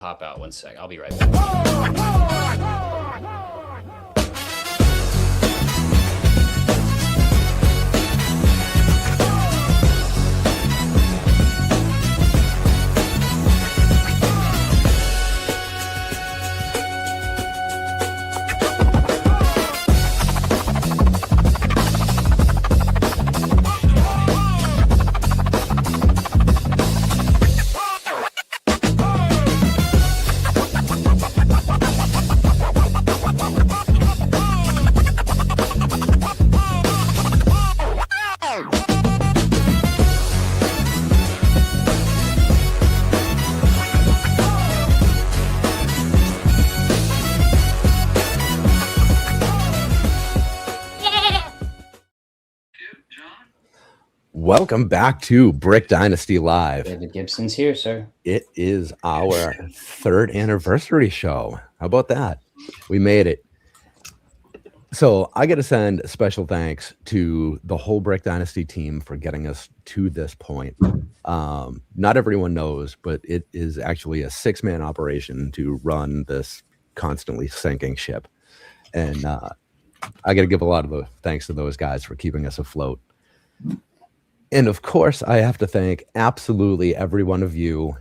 pop out 1 sec. I'll be right back. Welcome back to Brick Dynasty Live. David Gibson's here, sir. It is our 3rd anniversary show. How about that? We made it. So I got to send special thanks to the whole Brick Dynasty team for getting us to this point. Not everyone knows, but it is actually a 6-man operation to run this constantly sinking ship. And I got to give a lot of the thanks to those guys for keeping us afloat. And of course, I have to thank absolutely every one of you,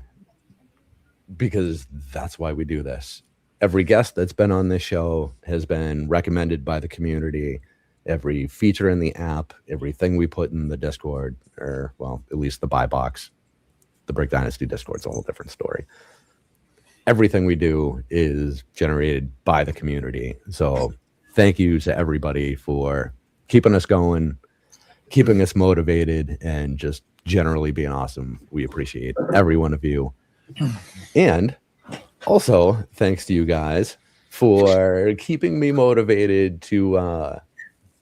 because that's why we do this. Every guest that's been on this show has been recommended by the community. Every feature in the app, everything we put in the Discord, or, well, at least the buy box. The Brick Dynasty Discord's a whole different story. Everything we do is generated by the community. So thank you to everybody for keeping us going, keeping us motivated, and just generally being awesome. We appreciate every one of you. And also, thanks to you guys for keeping me motivated to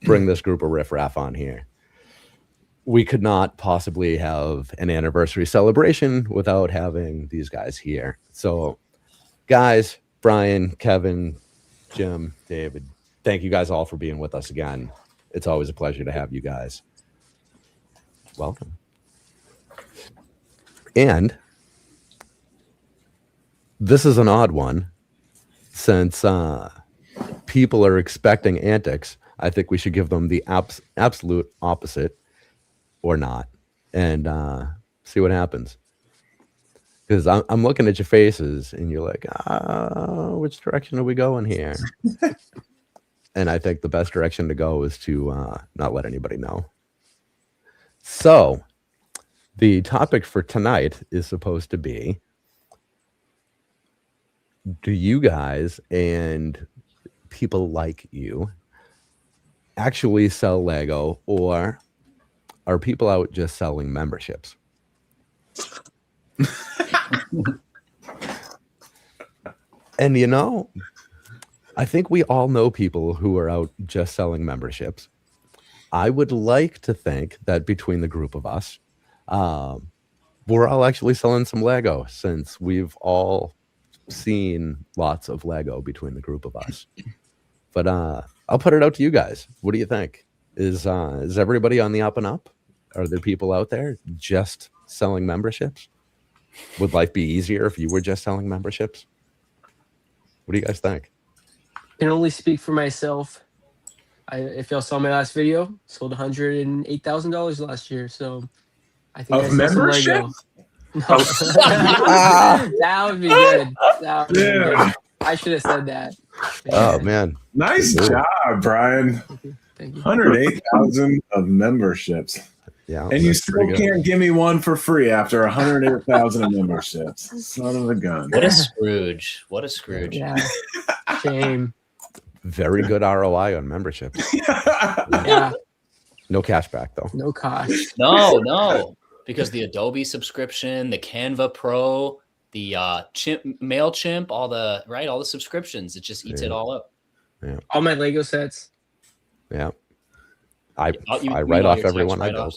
bring this group of riffraff on here. We could not possibly have an anniversary celebration without having these guys here. So, guys, Brian, Kevin, Jim, David, thank you guys all for being with us again. It's always a pleasure to have you guys. Welcome. And this is an odd one, since people are expecting antics. I think we should give them the absolute opposite, or not, and see what happens. Because I'm looking at your faces, and you're like, which direction are we going here? And I think the best direction to go is to not let anybody know. So, the topic for tonight is supposed to be, do you guys and people like you actually sell Lego, or are people out just selling memberships? And you know, I think we all know people who are out just selling memberships. I would like to think that between the group of us, we're all actually selling some Lego, since we've all seen lots of Lego between the group of us. But I'll put it out to you guys. What do you think? Is everybody on the up and up? Are there people out there just selling memberships? Would life be easier if you were just selling memberships? What do you guys think? I can only speak for myself. If y'all saw my last video, sold $108,000 last year. So I think of membership? No. That would be good. That would be good. I should have said that. Yeah. Oh man, Nice job, Brian. Thank you. 108,000 of memberships. yeah, And you that's pretty still good. can't give me one for free after 108,000 of memberships. Son of a gun. What a Scrooge. What a Scrooge. Yeah. Shame. Very good ROI on memberships. Yeah. No cashback though. No cost. No. Because the Adobe subscription, the Canva Pro, the MailChimp, all the subscriptions, it just eats it all up. All my Lego sets. Yeah. I You write know off your everyone tax I build.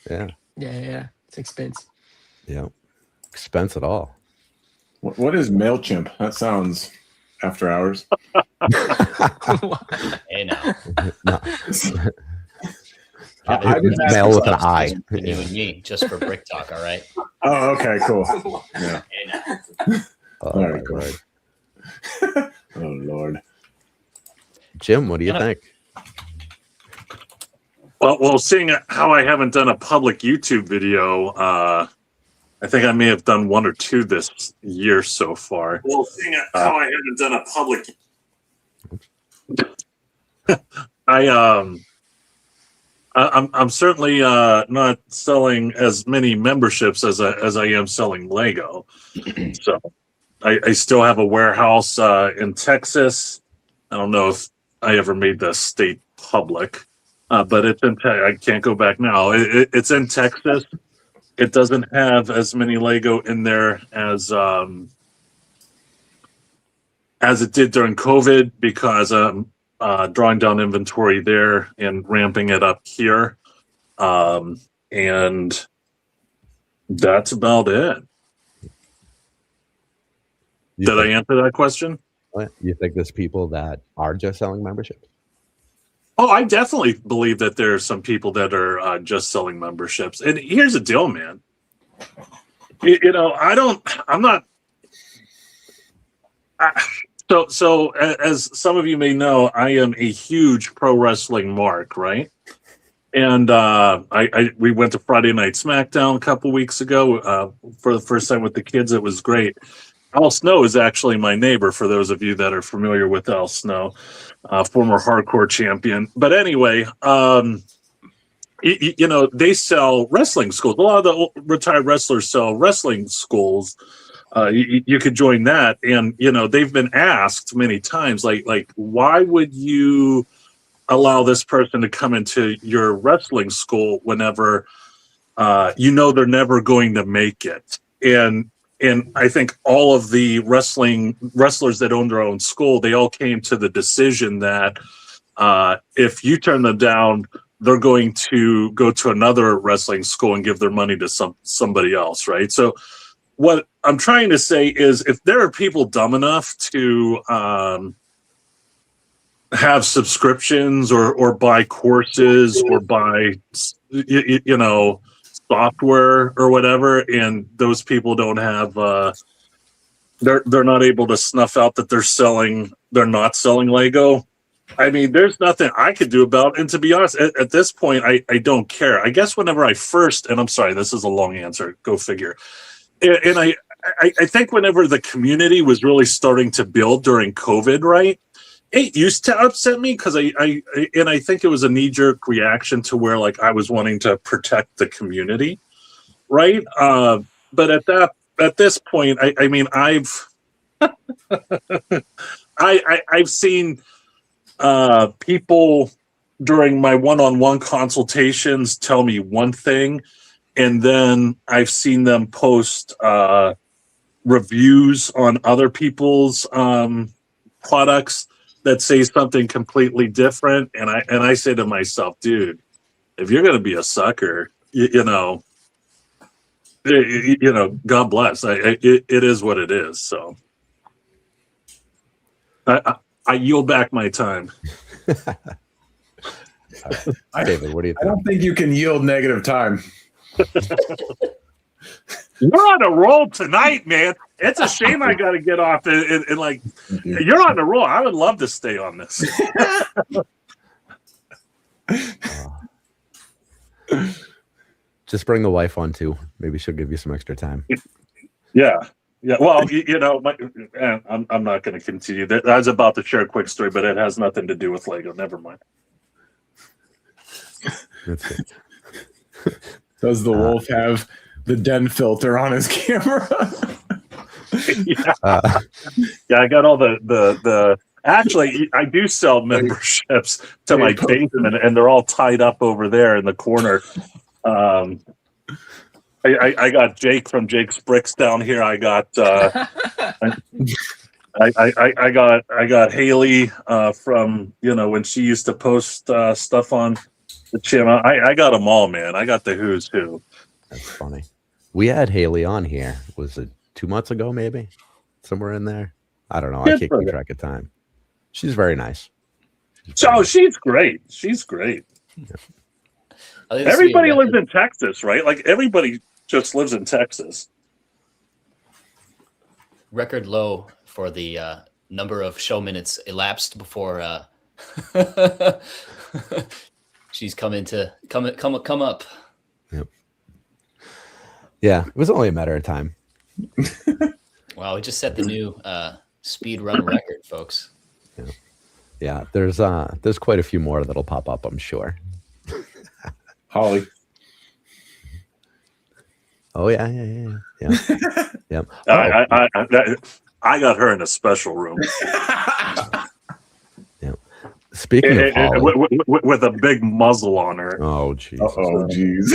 write-offs. Yeah. Yeah. It's expensive. Yeah. Expense at all. What is MailChimp? That sounds after hours. Hey now. No. I didn't ask Mail with an Stuff's I. just between you and me, just for Brick Talk, all right? Oh, okay, cool. Yeah. Hey now. Oh, All my right, cool. Lord. Oh Lord. Jim, what do you think? Well, seeing how I haven't done a public YouTube video, I think I may have done 1 or 2 this year so far. Well, seeing how I haven't done a public, I'm certainly not selling as many memberships as I am selling Lego. So I still have a warehouse in Texas. I don't know if I ever made the state public, but it's in. I can't go back now. It's in Texas. It doesn't have as many Lego in there as it did during COVID because I'm drawing down inventory there and ramping it up here. And that's about it. Did I answer that question? You think there's people that are just selling memberships? Oh, I definitely believe that there are some people that are just selling memberships. And here's the deal, man. I'm not. So as some of you may know, I am a huge pro wrestling mark, right? And we went to Friday Night SmackDown a couple weeks ago for the first time with the kids. It was great. Al Snow is actually my neighbor, for those of you that are familiar with Al Snow, former hardcore champion. But anyway, they sell wrestling schools. A lot of the retired wrestlers sell wrestling schools. You could join that. And, they've been asked many times, like, why would you allow this person to come into your wrestling school whenever they're never going to make it? And I think all of the wrestlers that own their own school, they all came to the decision that if you turn them down, they're going to go to another wrestling school and give their money to somebody else, right? So what I'm trying to say is, if there are people dumb enough to have subscriptions or buy courses or buy software or whatever, and those people don't have they're not able to snuff out that they're not selling Lego. I mean, there's nothing I could do about it. And to be honest, at this point, I don't care. I guess whenever I first, and I'm sorry, this is a long answer, go figure. And I think whenever the community was really starting to build during COVID, right? It used to upset me because I think it was a knee-jerk reaction to where, like, I was wanting to protect the community, right? But at this point, I mean, I've seen people during my one-on-one consultations tell me one thing, and then I've seen them post reviews on other people's products that say something completely different, and I say to myself, dude, if you're going to be a sucker, God bless. It is what it is. So I yield back my time. David, what do you think? I don't think you can yield negative time. You're on a roll tonight, man. It's a shame I got to get off. And like, you're on a roll. I would love to stay on this. Just bring the wife on too. Maybe she'll give you some extra time. Yeah. Well, I'm not going to continue. I was about to share a quick story, but it has nothing to do with Lego. Never mind. That's it. Does the wolf have the den filter on his camera? I got all the actually, I do sell memberships to my basement, and they're all tied up over there in the corner. I got Jake from Jake's Bricks down here. I got I got Haley from when she used to post stuff on the channel. I got them all, man. I got the who's who. That's funny. We had Haley on here. Was it 2 months ago, maybe? Somewhere in there. I don't know. I can't keep track of time. She's very nice. She's great. She's great. Yeah. Everybody lives in Texas, right? Like, everybody just lives in Texas. record low for the number of show minutes elapsed before she's come up. Yep. Yeah, it was only a matter of time. Wow, we just set the new speed run record, folks. Yeah, there's quite a few more that'll pop up, I'm sure. Holly. Oh yeah. Yep. I got her in a special room. Yep. Speaking of Holly, with a big muzzle on her. oh jeez. Oh, geez.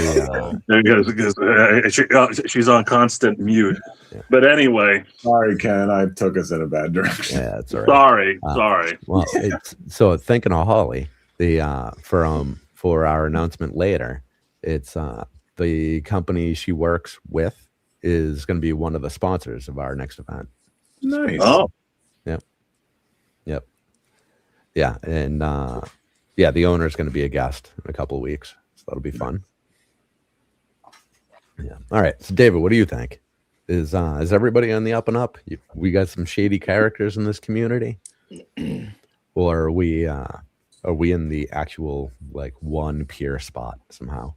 Yeah. She's on constant mute. Yeah. But anyway, Sorry, Ken. I took us in a bad direction. Yeah, that's all right. Sorry. Well, so thinking of Holly, the for our announcement later, it's the company she works with is going to be one of the sponsors of our next event. Nice. Oh, Yep. Yeah, and the owner is going to be a guest in a couple of weeks, so that'll be fun. Yeah. All right. So, David, what do you think? Is everybody on the up and up? We got some shady characters in this community, or are we in the actual like one pure spot somehow?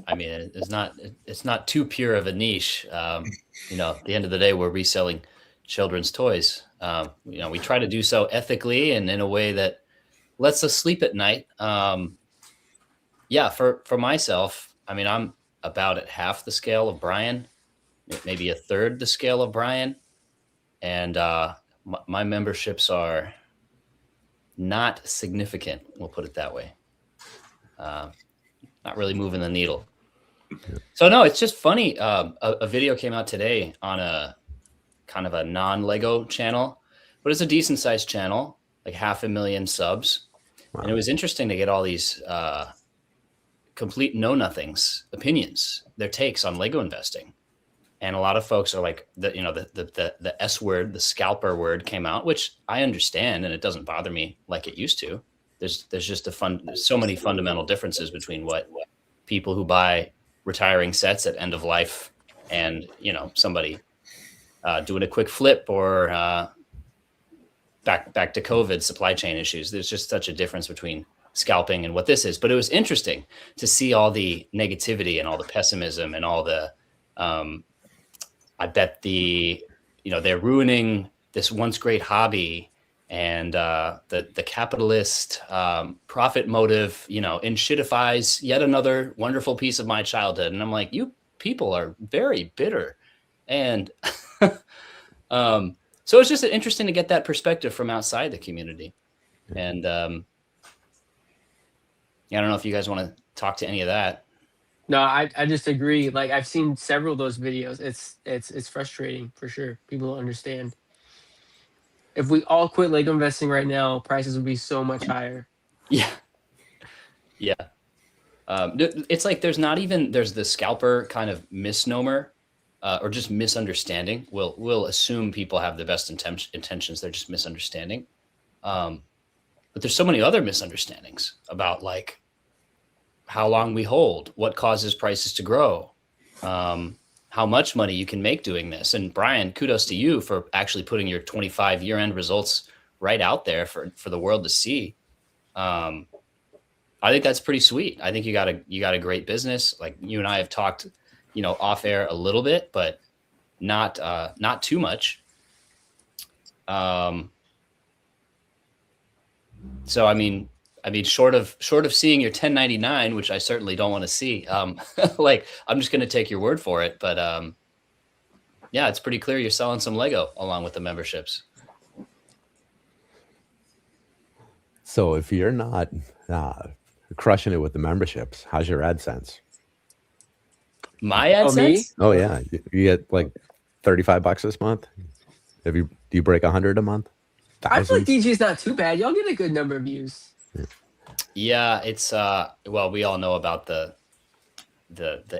I mean, it's not too pure of a niche. At the end of the day, we're reselling children's toys. We try to do so ethically and in a way that lets us sleep at night. For myself, I mean, I'm about at half the scale of Brian, maybe a third the scale of Brian. And my memberships are not significant. We'll put it that way. Not really moving the needle. So no, it's just funny. A video came out today on a kind of a non-Lego channel, but it's a decent sized channel, like 500,000 subs. Wow. And it was interesting to get all these complete know-nothings opinions, their takes on Lego investing. And a lot of folks are like, the S word, the scalper word came out, which I understand, and it doesn't bother me like it used to. There's just there's so many fundamental differences between what people who buy retiring sets at end of life and, somebody doing a quick flip or back to COVID supply chain issues. There's just such a difference between scalping and what this is. But it was interesting to see all the negativity and all the pessimism and all the, I bet they're ruining this once great hobby and the capitalist profit motive, enshittifies yet another wonderful piece of my childhood. And I'm like, you people are very bitter. And so it's just interesting to get that perspective from outside the community. And I don't know if you guys want to talk to any of that. No, I just agree. Like I've seen several of those videos. It's frustrating for sure. People don't understand. If we all quit Lego investing right now, prices would be so much higher. Yeah. It's like there's the scalper kind of misnomer or just misunderstanding. We'll assume people have the best intentions. They're just misunderstanding. But there's so many other misunderstandings about like how long we hold, what causes prices to grow, how much money you can make doing this. And Brian, kudos to you for actually putting your 25 year-end results right out there for the world to see. I think that's pretty sweet. I think you got a great business. Like you and I have talked, off air a little bit, but not too much. So I mean, short of seeing your 1099, which I certainly don't want to see. Like I'm just going to take your word for it. But yeah, it's pretty clear you're selling some Lego along with the memberships. So if you're not crushing it with the memberships, how's your AdSense? My AdSense? Oh yeah, you get like $35 this month. Do you break 100 a month? I feel like DG is not too bad. Y'all get a good number of views. Yeah, it's well, we all know about the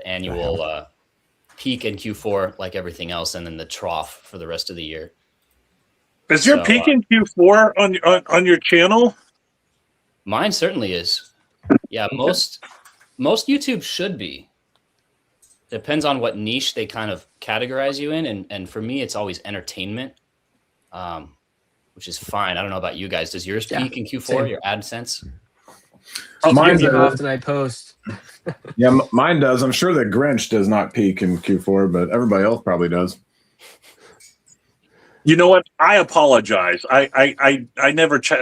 annual peak in Q4, like everything else, and then the trough for the rest of the year. Is your peak in Q4 on your channel? Mine certainly is. Yeah, most YouTube should be. depends on what niche they kind of categorize you in. And for me, it's always entertainment, which is fine. I don't know about you guys. Does yours peak in Q4, same. your AdSense? Mine's How often I post. Yeah, mine does. I'm sure that Grinch does not peak in Q4, but everybody else probably does. You know what? I apologize. I never check.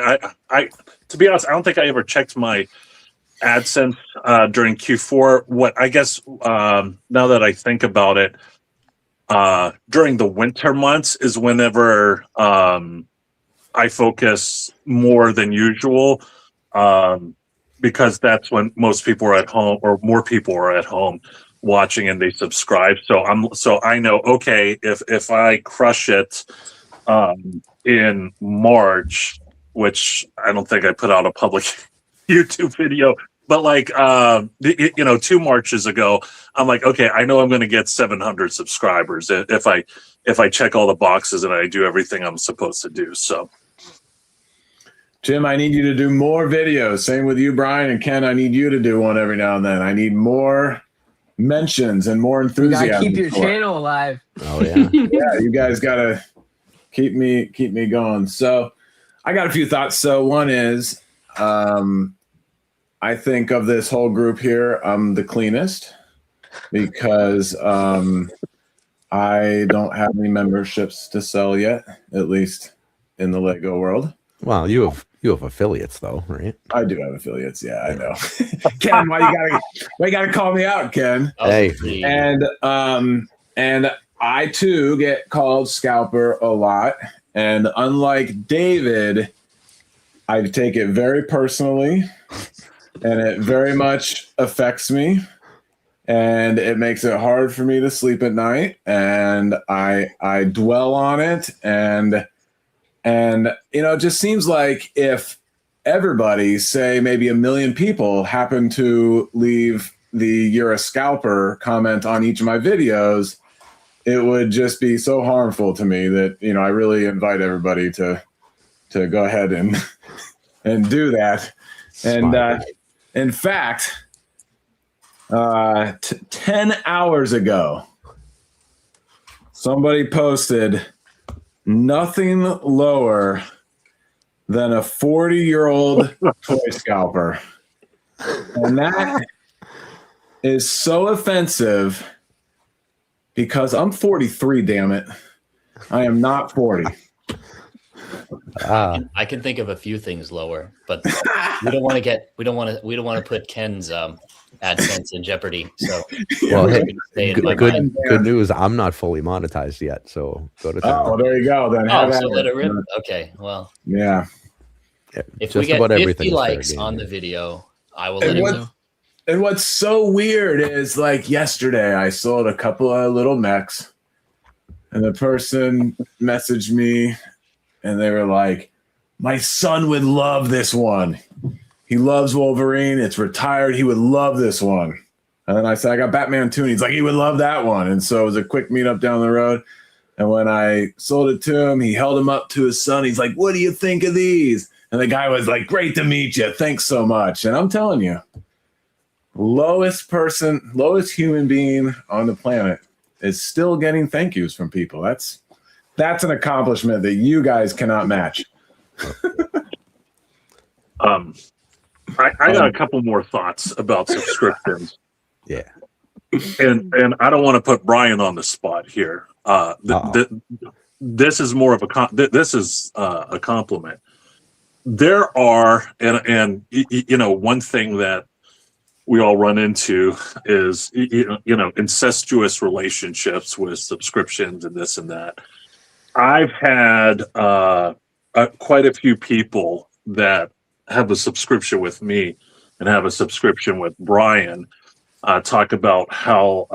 I to be honest, I don't think I ever checked my AdSense during Q4. What I guess now that I think about it, during the winter months is whenever I focus more than usual, because that's when most people are at home, or more people are at home watching, and they subscribe. So I know, okay, if I crush it in March, which I don't think I put out a public YouTube video, but like 2 Marches ago, I'm like, okay, I know I'm going to get 700 subscribers if I check all the boxes and I do everything I'm supposed to do. So, Jim, I need you to do more videos. Same with you, Brian, and Ken. I need you to do one every now and then. I need more mentions and more You enthusiasm. gotta keep your for it. channel alive. Oh yeah. Yeah, you guys gotta keep me going. So I got a few thoughts. So one is I think of this whole group here, I'm the cleanest because I don't have any memberships to sell yet, at least in the Lego world. Well, you have affiliates though, right? I do have affiliates. Yeah, I know. Ken, why you gotta call me out, Ken? Hey. And I too get called scalper a lot. And unlike David, I take it very personally, and it very much affects me, and it makes it hard for me to sleep at night, and I dwell on it, and it just seems like if everybody, say maybe 1 million people, happen to leave the "you're a scalper" comment on each of my videos, it would just be so harmful to me that I really invite everybody to go ahead and do that. And in fact, 10 hours ago, somebody posted nothing lower than a 40-year-old toy scalper. And that is so offensive because I'm 43, damn it. I am not 40. I can think of a few things lower, but we don't want to put Ken's AdSense in jeopardy. So, well, hey, good news. I'm not fully monetized yet, so go to town. Oh, there you go. Then so let it rip. Okay, well, yeah. If we get 50 likes on the video, I will let it go. And what's so weird is, like, yesterday I sold a couple of little mechs, and the person messaged me, and they were like, "My son would love this one. He loves Wolverine. It's retired. He would love this one." And then I said, "I got Batman 2." And he's like, "He would love that one." And so it was a quick meetup down the road. And when I sold it to him, he held them up to his son. He's like, "What do you think of these?" And the guy was like, "Great to meet you. Thanks so much." And I'm telling you, lowest human being on the planet is still getting thank yous from people. That's an accomplishment that you guys cannot match. I got a couple more thoughts about subscriptions. Yeah. And I don't want to put Brian on the spot here. This is more of a compliment. There are, and one thing that we all run into is, incestuous relationships with subscriptions and this and that. I've had quite a few people that have a subscription with me and have a subscription with Brian talk about how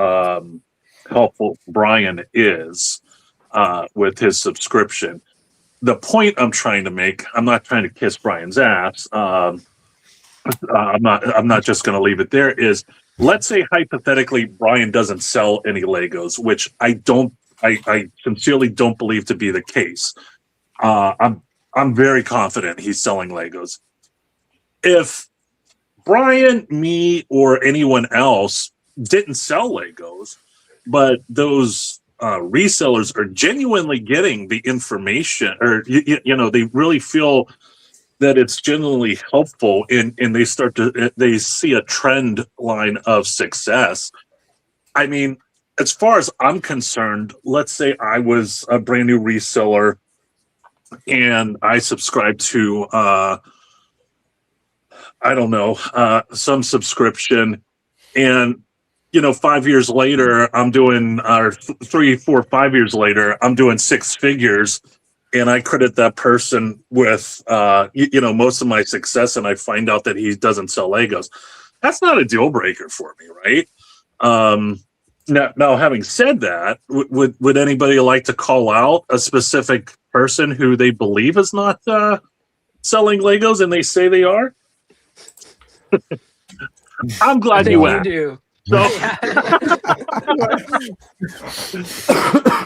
helpful Brian is with his subscription. The point I'm trying to make, I'm not trying to kiss Brian's ass. I'm not just going to leave it there. Is, let's say hypothetically Brian doesn't sell any Legos, which I sincerely don't believe to be the case. I'm very confident he's selling Legos. If Brian, me, or anyone else didn't sell Legos, but those resellers are genuinely getting the information, or you know, they really feel that it's genuinely helpful, and they see a trend line of success. I mean, as far as I'm concerned, let's say I was a brand new reseller and I subscribed to I don't know, some subscription, and you know, 5 years later, I'm doing, or 3, 4, 5 years later, I'm doing 6 figures, and I credit that person with, you know, most of my success, and I find out that he doesn't sell Legos. That's not a deal breaker for me, right? Now, having said that, would anybody like to call out a specific person who they believe is not selling Legos and they say they are? I'm glad you asked. do. So,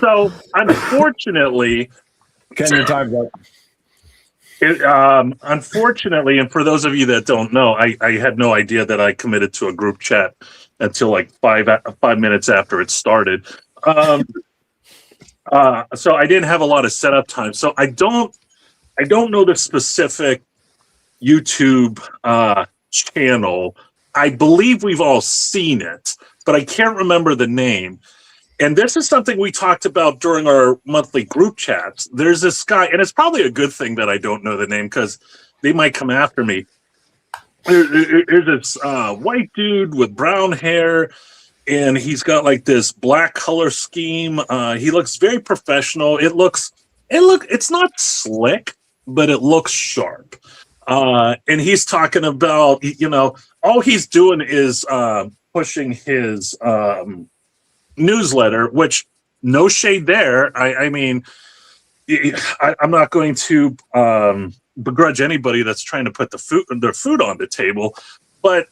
so unfortunately, Ken, your time's up. Unfortunately, and for those of you that don't know, I had no idea that I committed to a group chat until like 5 minutes after it started. So I didn't have a lot of setup time. So I don't know the specific YouTube channel. I believe we've all seen it, but I can't remember the name. And this is something we talked about during our monthly group chats. There's this guy, and it's probably a good thing that I don't know the name because they might come after me. There's this white dude with brown hair, and he's got like this black color scheme. He looks very professional. It's not slick, but it looks sharp. And he's talking about, you know, all he's doing is pushing his newsletter, which no shade there. I mean, I'm not going to begrudge anybody that's trying to put their food on the table, but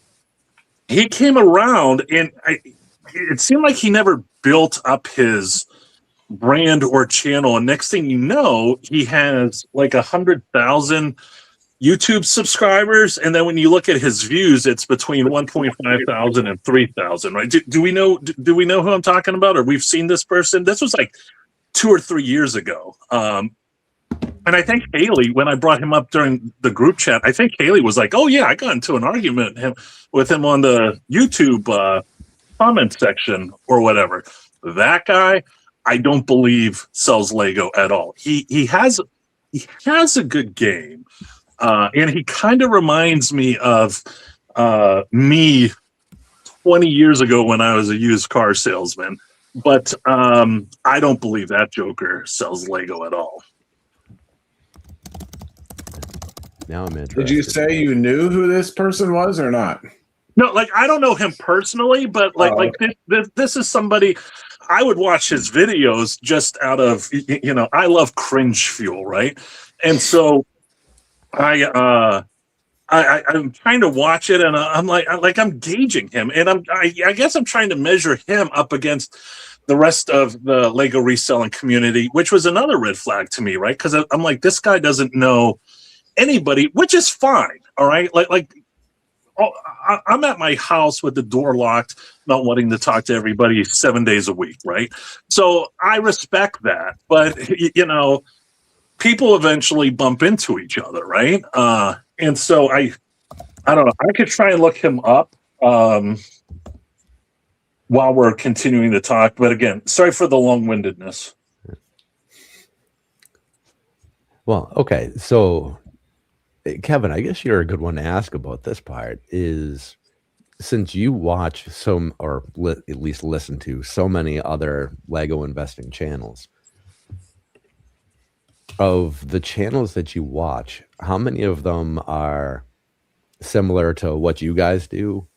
he came around and it seemed like he never built up his brand or channel. And next thing you know, he has like 100,000 YouTube subscribers, and then when you look at his views, it's between 1.5 thousand and 3,000. Right? Do we know who I'm talking about, or we've seen this person? This was like 2 or 3 years ago. And I think Haley, when I brought him up during the group chat, I think Haley was like, "Oh yeah, I got into an argument with him on the YouTube comment section or whatever." That guy, I don't believe sells Lego at all. He has a good game. And he kind of reminds me of me 20 years ago when I was a used car salesman. But I don't believe that joker sells Lego at all. Now I'm interested. Did you say you knew who this person was or not? No, like I don't know him personally, but this is somebody I would watch his videos just out of, you know, I love cringe fuel, right? And so I'm trying to watch it, and I'm I'm gauging him, and I guess I'm trying to measure him up against the rest of the Lego reselling community, which was another red flag to me, right? Because I'm like, this guy doesn't know anybody, which is fine, all right? I'm at my house with the door locked, not wanting to talk to everybody 7 days a week, right? So I respect that, but you know, people eventually bump into each other, right? And so I don't know. I could try and look him up while we're continuing to talk. But again, sorry for the long-windedness. Well, okay. So, Kevin, I guess you're a good one to ask about this part is since you watch or at least listen to so many other Lego investing channels, of the channels that you watch, how many of them are similar to what you guys do,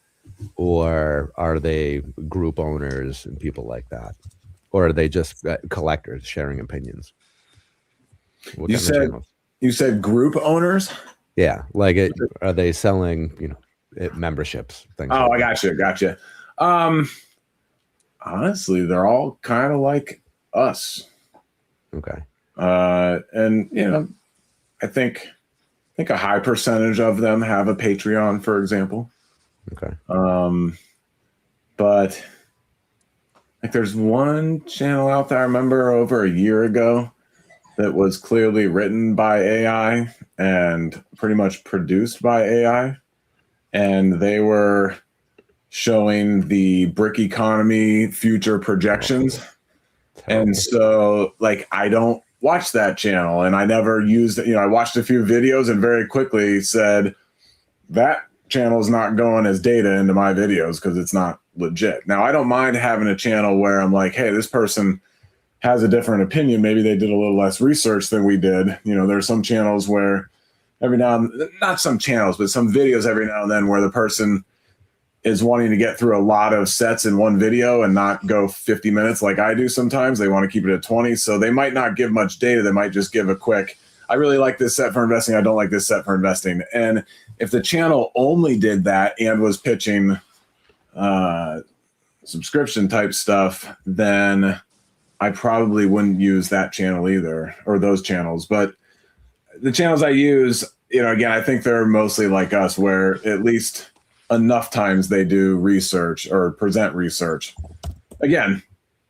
or are they group owners and people like that, or are they just collectors sharing opinions? You said group owners? Yeah, are they selling, you know, memberships? Things. Oh, like I gotcha. Honestly, they're all kind of like us. Okay. And you know, I think a high percentage of them have a Patreon, for example. Okay. But like there's one channel out there I remember over a year ago that was clearly written by AI and pretty much produced by AI. And they were showing the brick economy future projections. And so like, I don't watch that channel, and I never used it. You know, I watched a few videos and very quickly said that channel is not going as data into my videos because it's not legit. Now, I don't mind having a channel where I'm like, hey, this person has a different opinion. Maybe they did a little less research than we did. You know, there are some channels where every now and not some channels, but some videos every now and then where the person is wanting to get through a lot of sets in one video and not go 50 minutes like I do sometimes. They want to keep it at 20. So they might not give much data. They might just give a quick, I really like this set for investing. I don't like this set for investing. And if the channel only did that and was pitching subscription type stuff, then I probably wouldn't use that channel either, or those channels. But the channels I use, you know, again, I think they're mostly like us, where at least enough times they do research or present research. Again,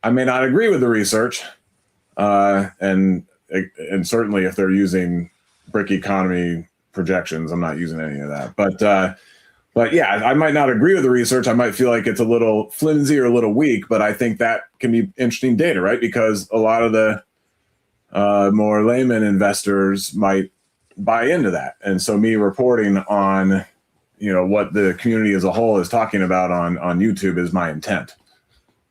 I may not agree with the research, and certainly if they're using brick economy projections, I'm not using any of that. But yeah, I might not agree with the research. I might feel like it's a little flimsy or a little weak, but I think that can be interesting data, right? Because a lot of the more layman investors might buy into that. And so me reporting on, you know, what the community as a whole is talking about on YouTube is my intent.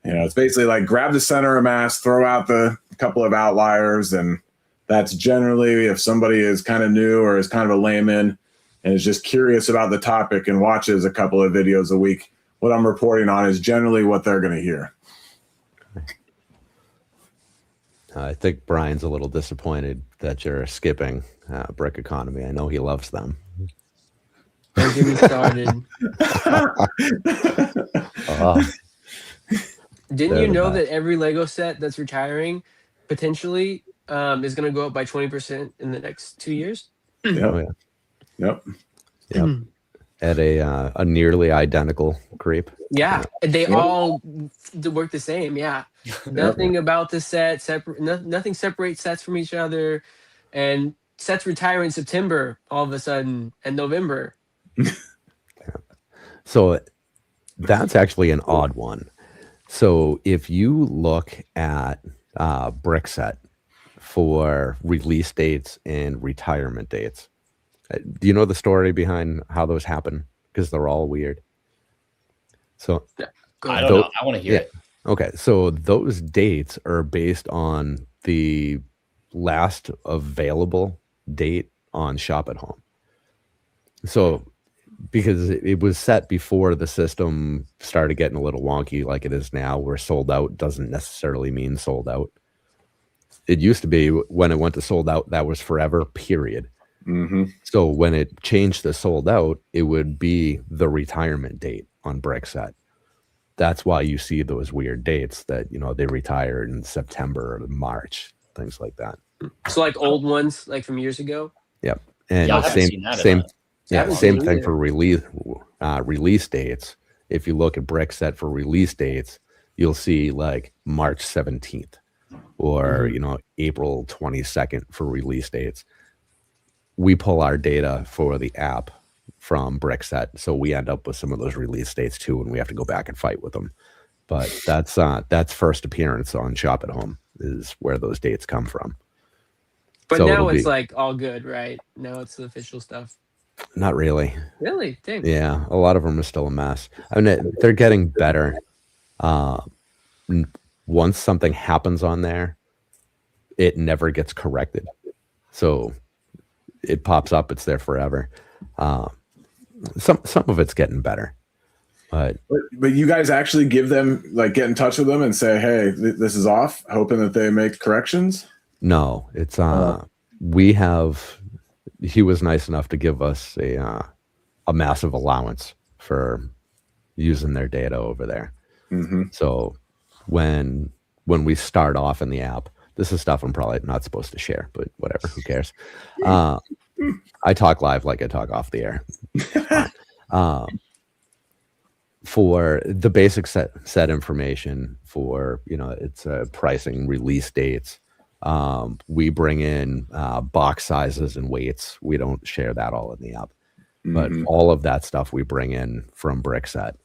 You know, it's basically like grab the center of mass, throw out the couple of outliers. And that's generally, if somebody is kind of new or is kind of a layman and is just curious about the topic and watches a couple of videos a week, what I'm reporting on is generally what they're going to hear. I think Brian's a little disappointed that you're skipping brick economy. I know he loves them. Don't get me started. Didn't you know that every Lego set that's retiring potentially is going to go up by 20% in the next 2 years? Yep. Oh, yeah. Yep. At a nearly identical creep. Yeah, they all work the same. Yeah, nothing about the set separate. Nothing separates sets from each other, and sets retire in September all of a sudden and November. So that's actually an odd one. So if you look at Brickset for release dates and retirement dates, do you know the story behind how those happen? Because they're all weird. So I don't know. I want to hear it. Okay, so those dates are based on the last available date on Shop at Home. So because it was set before the system started getting a little wonky like it is now, where sold out doesn't necessarily mean sold out. It used to be when it went to sold out, that was forever, period. Mm-hmm. So when it changed to sold out, it would be the retirement date on Brickset. That's why you see those weird dates that, you know, they retire in September or March, things like that. So like old ones, like from years ago. Yep. And Yeah, I haven't seen that same haven't thing either. for release dates. If you look at Brickset for release dates, you'll see like March 17th or, you know, April 22nd for release dates. We pull our data for the app from Brickset, so we end up with some of those release dates too, and we have to go back and fight with them. But that's first appearance on Shop at Home is where those dates come from. But So now it'll it's be- like all good, right? Now it's the official stuff. Not really. Really? Dang. Yeah, a lot of them are still a mess. I mean, they're getting better. Once something happens on there, it never gets corrected. So it pops up, it's there forever. Some of it's getting better. But you guys actually give them, like, get in touch with them and say, hey, this is off, hoping that they make corrections? no, it's he was nice enough to give us a massive allowance for using their data over there. Mm-hmm. So when we start off in the app, this is stuff I'm probably not supposed to share, but whatever, who cares? I talk live like I talk off the air. for the basic set information for, it's pricing, release dates. We bring in box sizes and weights. We don't share that all in the app, but all of that stuff we bring in from Brickset,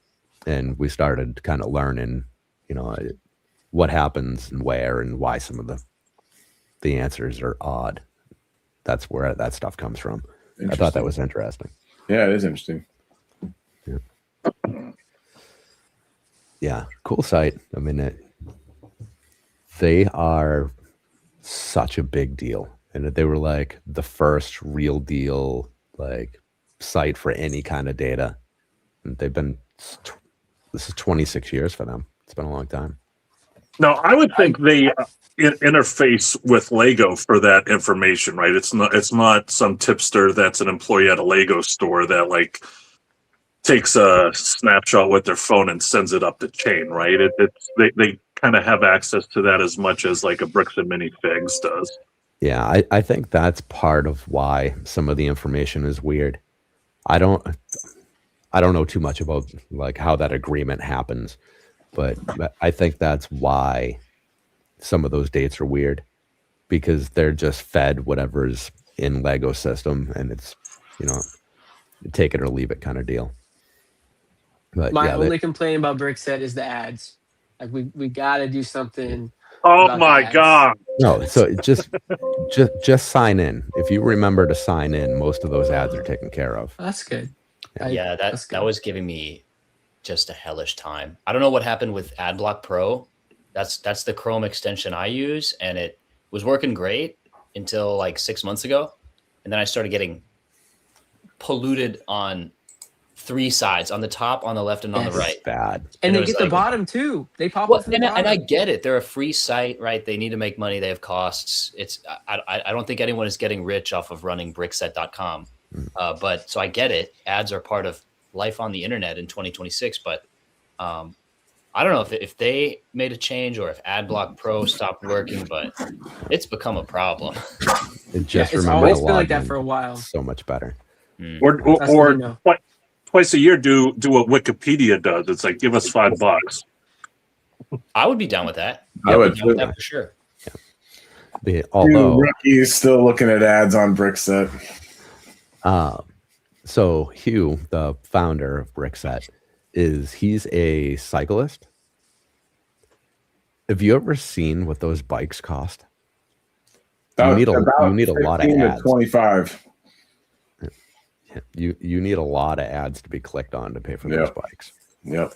and we started kind of learning, what happens and where and why some of the answers are odd. That's where that stuff comes from. I thought that was interesting. Yeah, it is interesting. Yeah, cool site. I mean, they are such a big deal, and they were like the first real deal site for any kind of data. And they've been, this is 26 years for them. It's been a long time. Now, I would think they interface with Lego for that information, right? It's not some tipster that's an employee at a Lego store that takes a snapshot with their phone and sends it up the chain, right? They kind of have access to that as much as a Brickset Minifigs does. Yeah, I think that's part of why some of the information is weird. I don't know too much about how that agreement happens, but I think that's why some of those dates are weird, because they're just fed whatever's in Lego system, and it's take it or leave it kind of deal. But My only complaint about Brickset is the ads. We got to do something. Oh my God! No, so just sign in. If you remember to sign in, most of those ads are taken care of. That's good. Yeah, that was giving me just a hellish time. I don't know what happened with AdBlock Pro. That's the Chrome extension I use, and it was working great until 6 months ago, and then I started getting polluted on 3 sides, on the top, on the left, and on the right. Bad. And they get the bottom too. They pop up from the bottom. And I get it. They're a free site, right? They need to make money. They have costs. I don't think anyone is getting rich off of running Brickset.com. But so I get it. Ads are part of life on the internet in 2026. But I don't know if they made a change or if AdBlock Pro stopped working, but it's become a problem. It just it's always been like that for a while. So much better. Or twice a year do what Wikipedia does. It's give us $5. I would be down with that. I would be down with that for sure. Although Rookie is still looking at ads on Brickset. So Hugh, the founder of Brickset, he's a cyclist. Have you ever seen what those bikes cost? You need a lot of ads. 25. You need a lot of ads to be clicked on to pay for those bikes. Yep.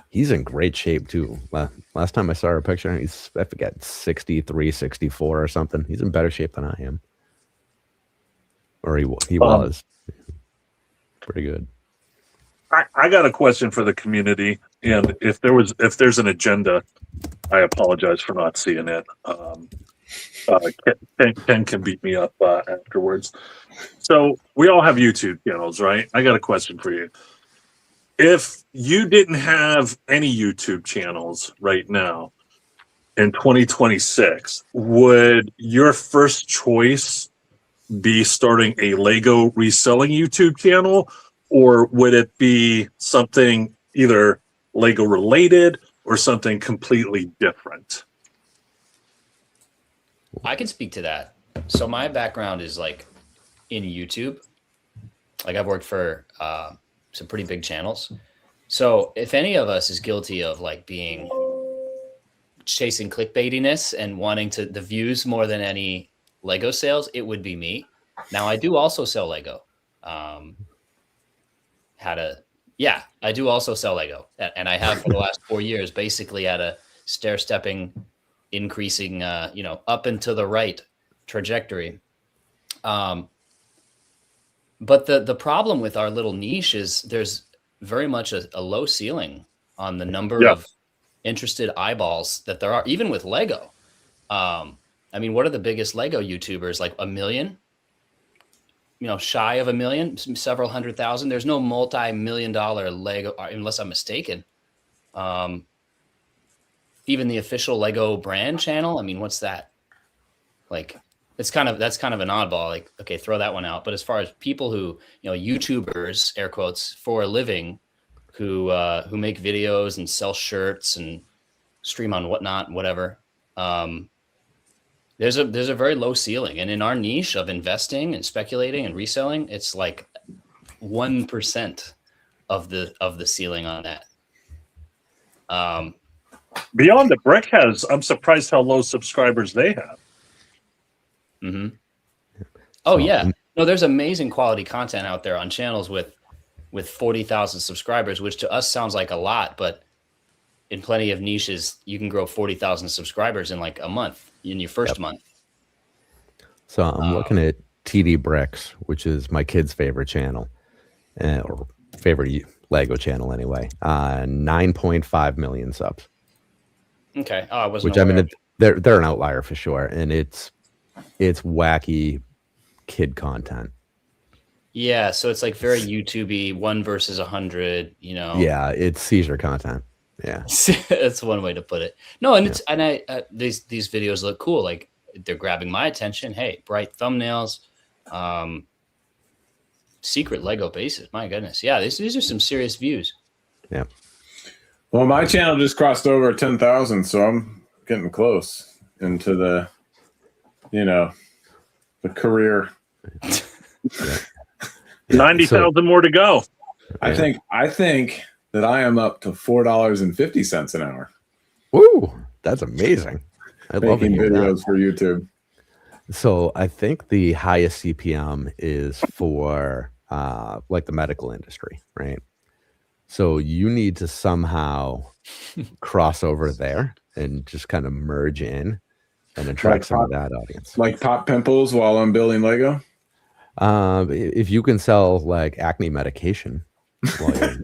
He's in great shape too. Last time I saw a picture, I forget, 63, 64 or something. He's in better shape than I am. Or he was. Pretty good. I got a question for the community, and if there's an agenda, I apologize for not seeing it. Ken can beat me up afterwards. So we all have YouTube channels, right? I got a question for you. If you didn't have any YouTube channels right now in 2026, would your first choice be starting a Lego reselling YouTube channel, or would it be something either Lego related or something completely different? I can speak to that. So my background is in YouTube. I've worked for some pretty big channels. So if any of us is guilty of being chasing clickbaitiness and wanting the views more than any Lego sales, it would be me. Now I do also sell Lego. I do also sell Lego, and I have for the last 4 years, basically at a stair-stepping, increasing, up and to the right trajectory. But the problem with our little niche is there's very much a low ceiling on the number of interested eyeballs that there are, even with Lego. What are the biggest Lego YouTubers? 1 million? Shy of 1 million, several 100,000. There's no multi-million-dollar Lego, unless I'm mistaken. Even the official Lego brand channel. What's that? That's kind of an oddball. Okay, throw that one out. But as far as people who, YouTubers, air quotes, for a living, who make videos and sell shirts and stream on whatever. There's a very low ceiling, and in our niche of investing and speculating and reselling, it's like 1% of the ceiling on that. Beyond the Brick has, I'm surprised how low subscribers they have. Mm-hmm. Oh yeah, no, there's amazing quality content out there on channels with 40,000 subscribers, which to us sounds like a lot, but in plenty of niches, you can grow 40,000 subscribers in like a month in your first month. So I'm looking at TD Bricks, which is my kid's favorite channel, or favorite Lego channel anyway. 9.5 million subs. Okay. Oh, I wasn't. Which, I mean, they're an outlier for sure, and it's wacky kid content. Yeah, so it's like very YouTube-y, 1 versus 100. You know. Yeah, it's seizure content. Yeah, that's one way to put it. No, and it's these videos look cool. Like they're grabbing my attention. Hey, bright thumbnails, secret Lego bases. My goodness, yeah, these are some serious views. Yeah. Well, my channel just crossed over 10,000, so I'm getting close into the, the career. 90,000 more to go. I think that I am up to $4.50 an hour. Woo, that's amazing. I love making videos that. for YouTube. So I think the highest CPM is for like the medical industry, right? So you need to somehow cross over there and just kind of merge in and attract some of that audience. Like pop pimples while I'm building Lego? If you can sell like acne medication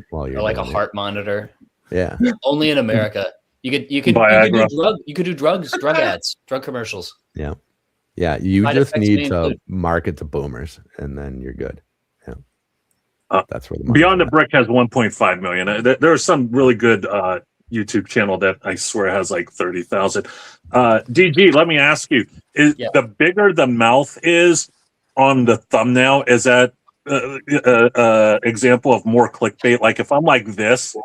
while you're or like a doing heart monitor. Yeah. Only in America. You could do drug ads, drug commercials. Yeah. Yeah. You Side just effects need may to include. market to boomers and then you're good. Yeah. That's where the Beyond the money's at. Brick has 1.5 million. There's some really good YouTube channel that I swear has like 30,000. DG, let me ask you: the bigger the mouth is on the thumbnail, is that example of more clickbait? Like if I'm like this,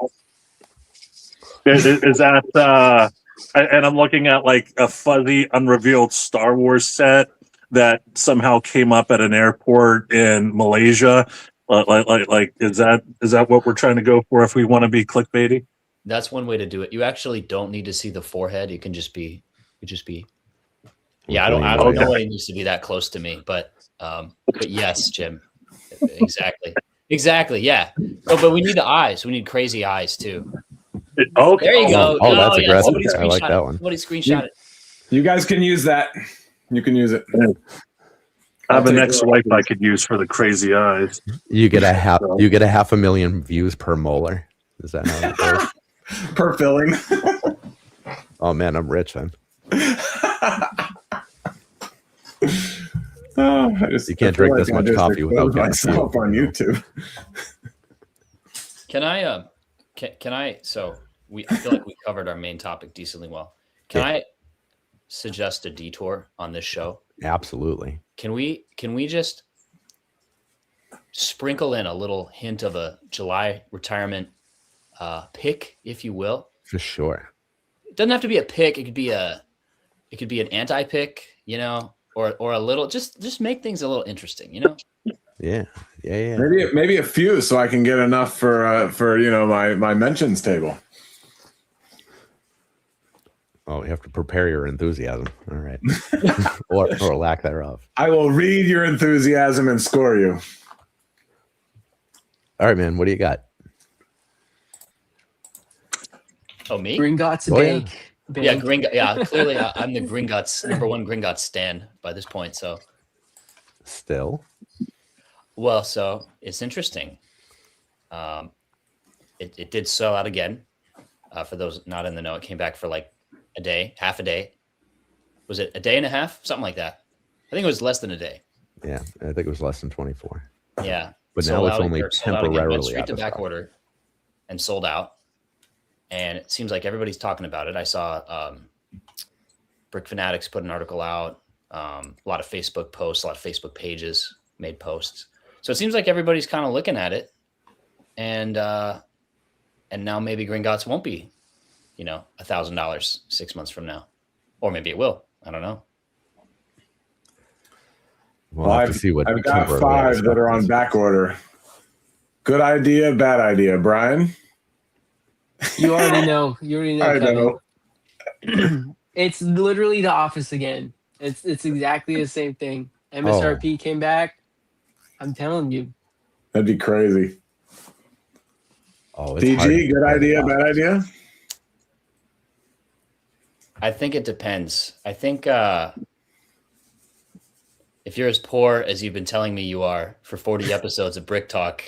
is that? And I'm looking at like a fuzzy, unrevealed Star Wars set that somehow came up at an airport in Malaysia. Like is that what we're trying to go for if we want to be clickbaity? That's one way to do it. You actually don't need to see the forehead. It can just be. Yeah, I don't know what it needs to be that close to me, but yes, Jim, exactly, yeah. But we need the eyes. We need crazy eyes too. Okay. There you go. Oh, that's aggressive. I like Screenshot that one. Somebody screenshot it. You guys can use that. You can use it. I have an ex-wife I could use for the crazy eyes. You get a 500,000 views per molar. Is that how it goes? Per filling. Oh man, I'm rich then. You can't drink this much coffee without getting myself on YouTube. Can I? So I feel like we covered our main topic decently well. Can I suggest a detour on this show? Absolutely. Can we just sprinkle in a little hint of a July retirement pick, if you will? For sure. It doesn't have to be a pick. It could be an anti-pick, or a little, just make things a little interesting, Yeah. Maybe a few, so I can get enough for my mentions table. Oh, you have to prepare your enthusiasm. All right. or lack thereof. I will read your enthusiasm and score you. All right, man. What do you got? Oh, me? Gringotts Bank. Yeah, yeah, clearly I'm the Gringotts #1 Gringotts stan by this point. So still, well, so it's interesting. It did sell out again. For those not in the know, it came back for like a day, half a day. Was it a day and a half? Something like that. I think it was less than a day. Yeah, I think it was less than 24. Yeah, but now it's only temporarily went straight to back stock. order and sold out. And it seems like everybody's talking about it. I saw Brick Fanatics put an article out. A lot of Facebook posts, a lot of Facebook pages made posts. So it seems like everybody's kind of looking at it. And and now maybe Gringotts won't be, $1,000 6 months from now, or maybe it will. I don't know. We'll have to see what I've got Timber 5 that are on back order. Good idea, bad idea, Brian. You already know. I Kevin. know. It's literally The Office again. It's exactly the same thing. MSRP came back. I'm telling you. That'd be crazy. Oh, it's hard to DG, good compare idea, the bad idea? I think it depends. I think if you're as poor as you've been telling me you are for 40 episodes of Brick Talk,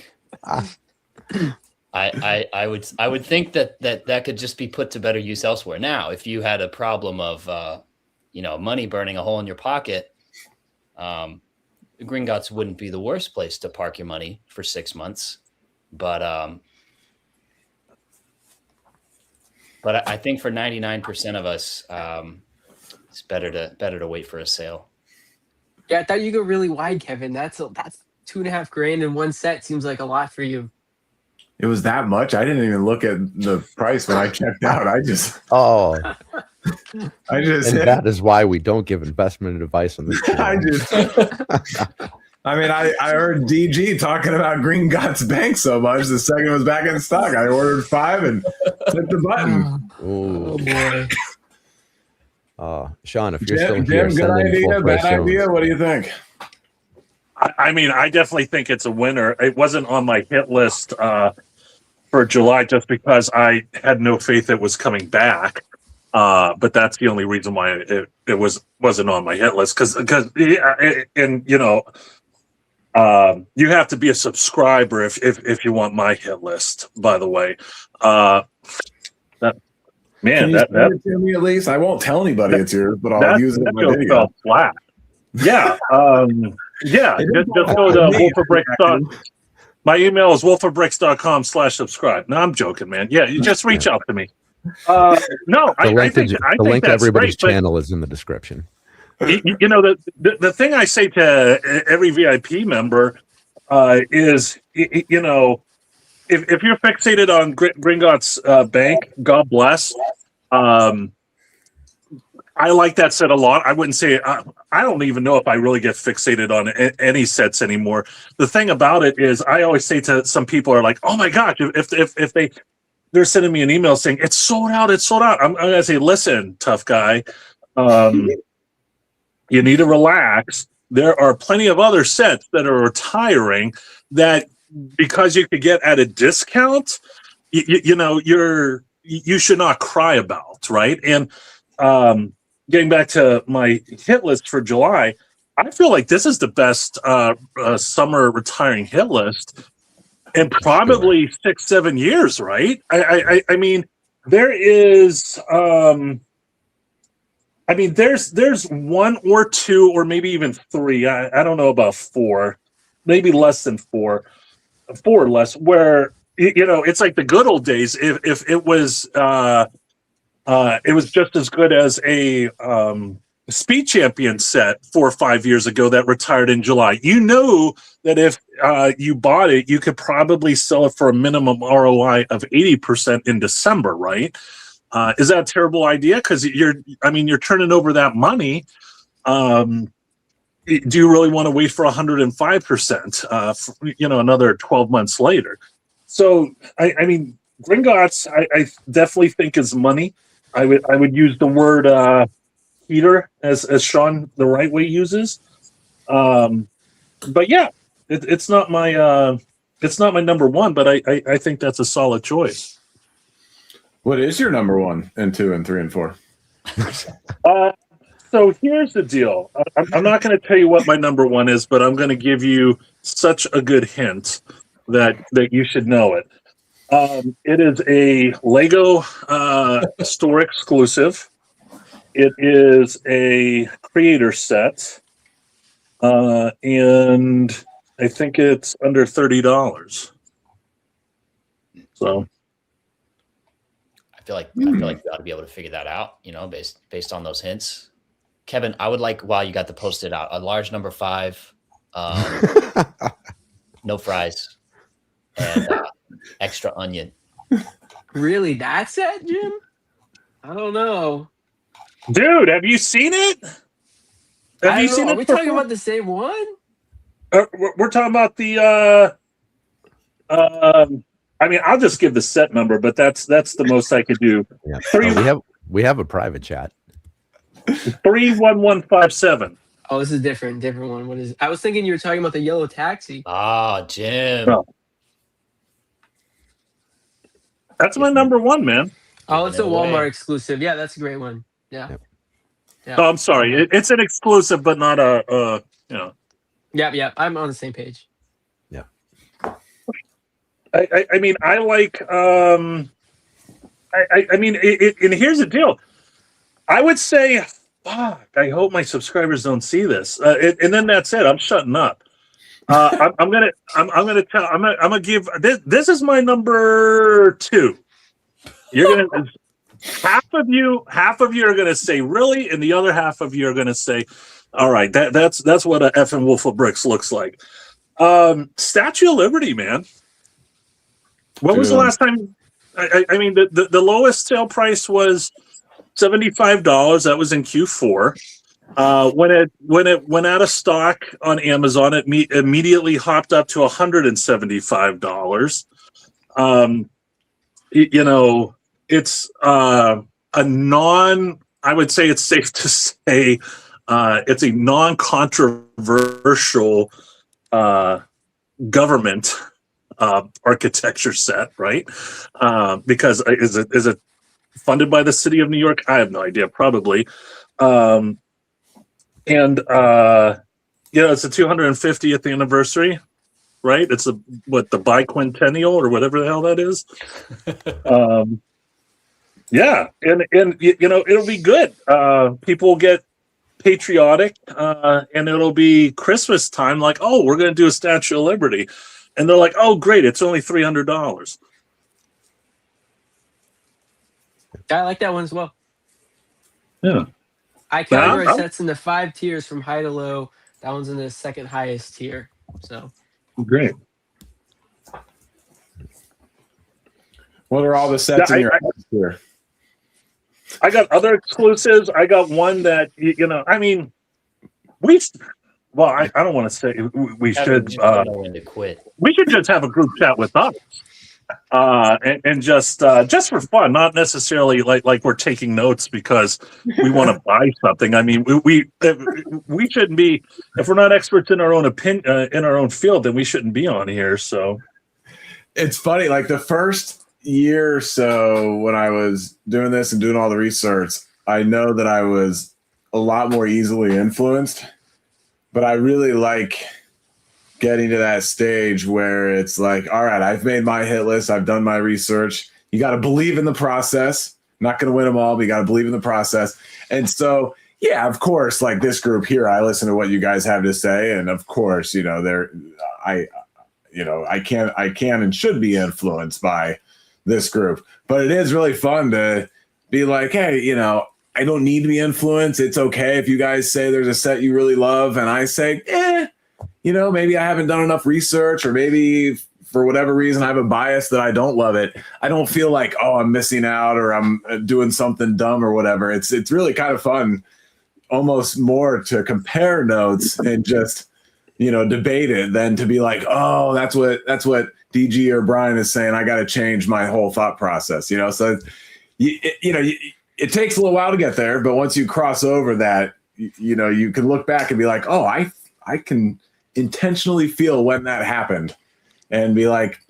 I would think that could just be put to better use elsewhere. Now, if you had a problem of money burning a hole in your pocket, Gringotts wouldn't be the worst place to park your money for 6 months. But I think for 99% of us, it's better to wait for a sale. Yeah, I thought you go really wide, Kevin. That's $2.5 grand in one set. Seems like a lot for you. It was that much? I didn't even look at the price when I checked out. I just and that is why we don't give investment advice on this channel. I heard DG talking about Gringotts Bank so much. The second was back in stock. I ordered 5 and clicked the button. Oh boy. Sean, if you're still here, Jim, good idea, bad idea. What do you think? I mean, I definitely think it's a winner. It wasn't on my hit list for July just because I had no faith it was coming back. But that's the only reason why it wasn't on my hit list. Because you have to be a subscriber if you want my hit list. By the way, Can you send it to me at least? I won't tell anybody it's yours, but I'll use it in my video. Flat. Yeah. Yeah. Just go to wolfofbricks. My email is wolfofbricks.com/subscribe. No, I'm joking, man. Yeah, you just reach out to me. No, I think the link to everybody's great, channel is in the description. The thing I say to every VIP member is, if you're fixated on Gringotts Bank, God bless. I like that set a lot. I wouldn't say I don't even know if I really get fixated on any sets anymore. The thing about it is, I always say to some people are like, "Oh my gosh!" If they're sending me an email saying it's sold out, I'm gonna say, "Listen, tough guy, you need to relax. There are plenty of other sets that are retiring that because you could get at a discount, you should not cry about, right?" And getting back to my hit list for July, I feel like this is the best summer retiring hit list in probably 6-7 years, right? I mean, there is there's 1 or 2 or maybe even 3. I don't know about 4, maybe less than 4 or less, where it's like the good old days. If it was just as good as a Speed Champion set 4 or 5 years ago that retired in July. You know that if you bought it, you could probably sell it for a minimum ROI of 80% in December, right? Is that a terrible idea? Because you're turning over that money. Do you really want to wait for 105%? Another 12 months later. So I mean, Gringotts, I definitely think is money. I would use the word heater as Sean the right way uses. But yeah, it's not my number one, but I think that's a solid choice. What is your number 1 and 2 and 3 and 4? So here's the deal. I'm not going to tell you what my number 1 is, but I'm going to give you such a good hint that you should know it. It is a Lego store exclusive. It is a creator set, and I think it's under $30. So I feel like you ought to be able to figure that out, based on those hints. Kevin, I would like, while you got the Post-it out, a large number 5, no fries, and extra onion. Really, that set, Jim? I don't know. Dude, have you seen it? Have I you don't seen know. Are it we before? talking about the same one? We're talking about the. I mean, I'll just give the set number, but that's the most I could do. Yeah. Three We have a private chat. 31157. Oh, this is different one. What is? I was thinking you were talking about the yellow taxi. Ah, Jim. No. That's my number one, man. Oh, it's a Giving it Walmart away. exclusive. Yeah, that's a great one. Yeah. Yep. Yeah. Oh, I'm sorry. It's an exclusive, but not a. Yeah. I'm on the same page. Yeah. I mean, I like. I mean, and here's the deal. I would say, fuck. I hope my subscribers don't see this. And then that's it. I'm shutting up. I'm gonna give this. This is my number 2. You're gonna half of you are gonna say really, and the other half of you are gonna say, all right, that's what a effing Wolf of Bricks looks like. Statue of Liberty, man. When was the last time? I mean, the lowest sale price was $75. That was in Q4. When it went out of stock on Amazon, it immediately hopped up to $175. It's a non. I would say it's safe to say it's a non-controversial government architecture set, right? Because is it funded by the city of New York? I have no idea. Probably. It's the 250th anniversary, right? It's the biquintennial or whatever the hell that is. Yeah, and it'll be good. People will get patriotic, and it'll be Christmas time. Like, oh, we're going to do a Statue of Liberty, and they're like, oh, great, it's only $300. I like that one as well. Yeah. I categorize sets into 5 tiers from high to low. That one's in the second highest tier. So great. What are all the sets in your here? I got other exclusives. I got one that I mean, I don't want to say we should. When to quit. We should just have a group chat with us, and just for fun, not necessarily like we're taking notes because we want to buy something. I mean, we shouldn't be, if we're not experts in our own opinion in our own field, then we shouldn't be on here. So it's funny, like the first year or so when I was doing this and doing all the research, I know that I was a lot more easily influenced, but I really like getting to that stage where it's like, all right, I've made my hit list. I've done my research. You got to believe in the process. Not going to win them all, but you got to believe in the process. And so, yeah, of course, like this group here, I listen to what you guys have to say. And of course, I can and should be influenced by this group, but it is really fun to be like, hey, I don't need to be influenced. It's okay if you guys say there's a set you really love and I say, maybe I haven't done enough research, or maybe for whatever reason I have a bias that I don't love it. I don't feel like, oh, I'm missing out or I'm doing something dumb or whatever. It's really kind of fun, almost more to compare notes and just debate it than to be like, oh, that's what DG or Brian is saying. I got to change my whole thought process. So it takes a little while to get there, but once you cross over that, you can look back and be like, oh, I can intentionally feel when that happened and be like,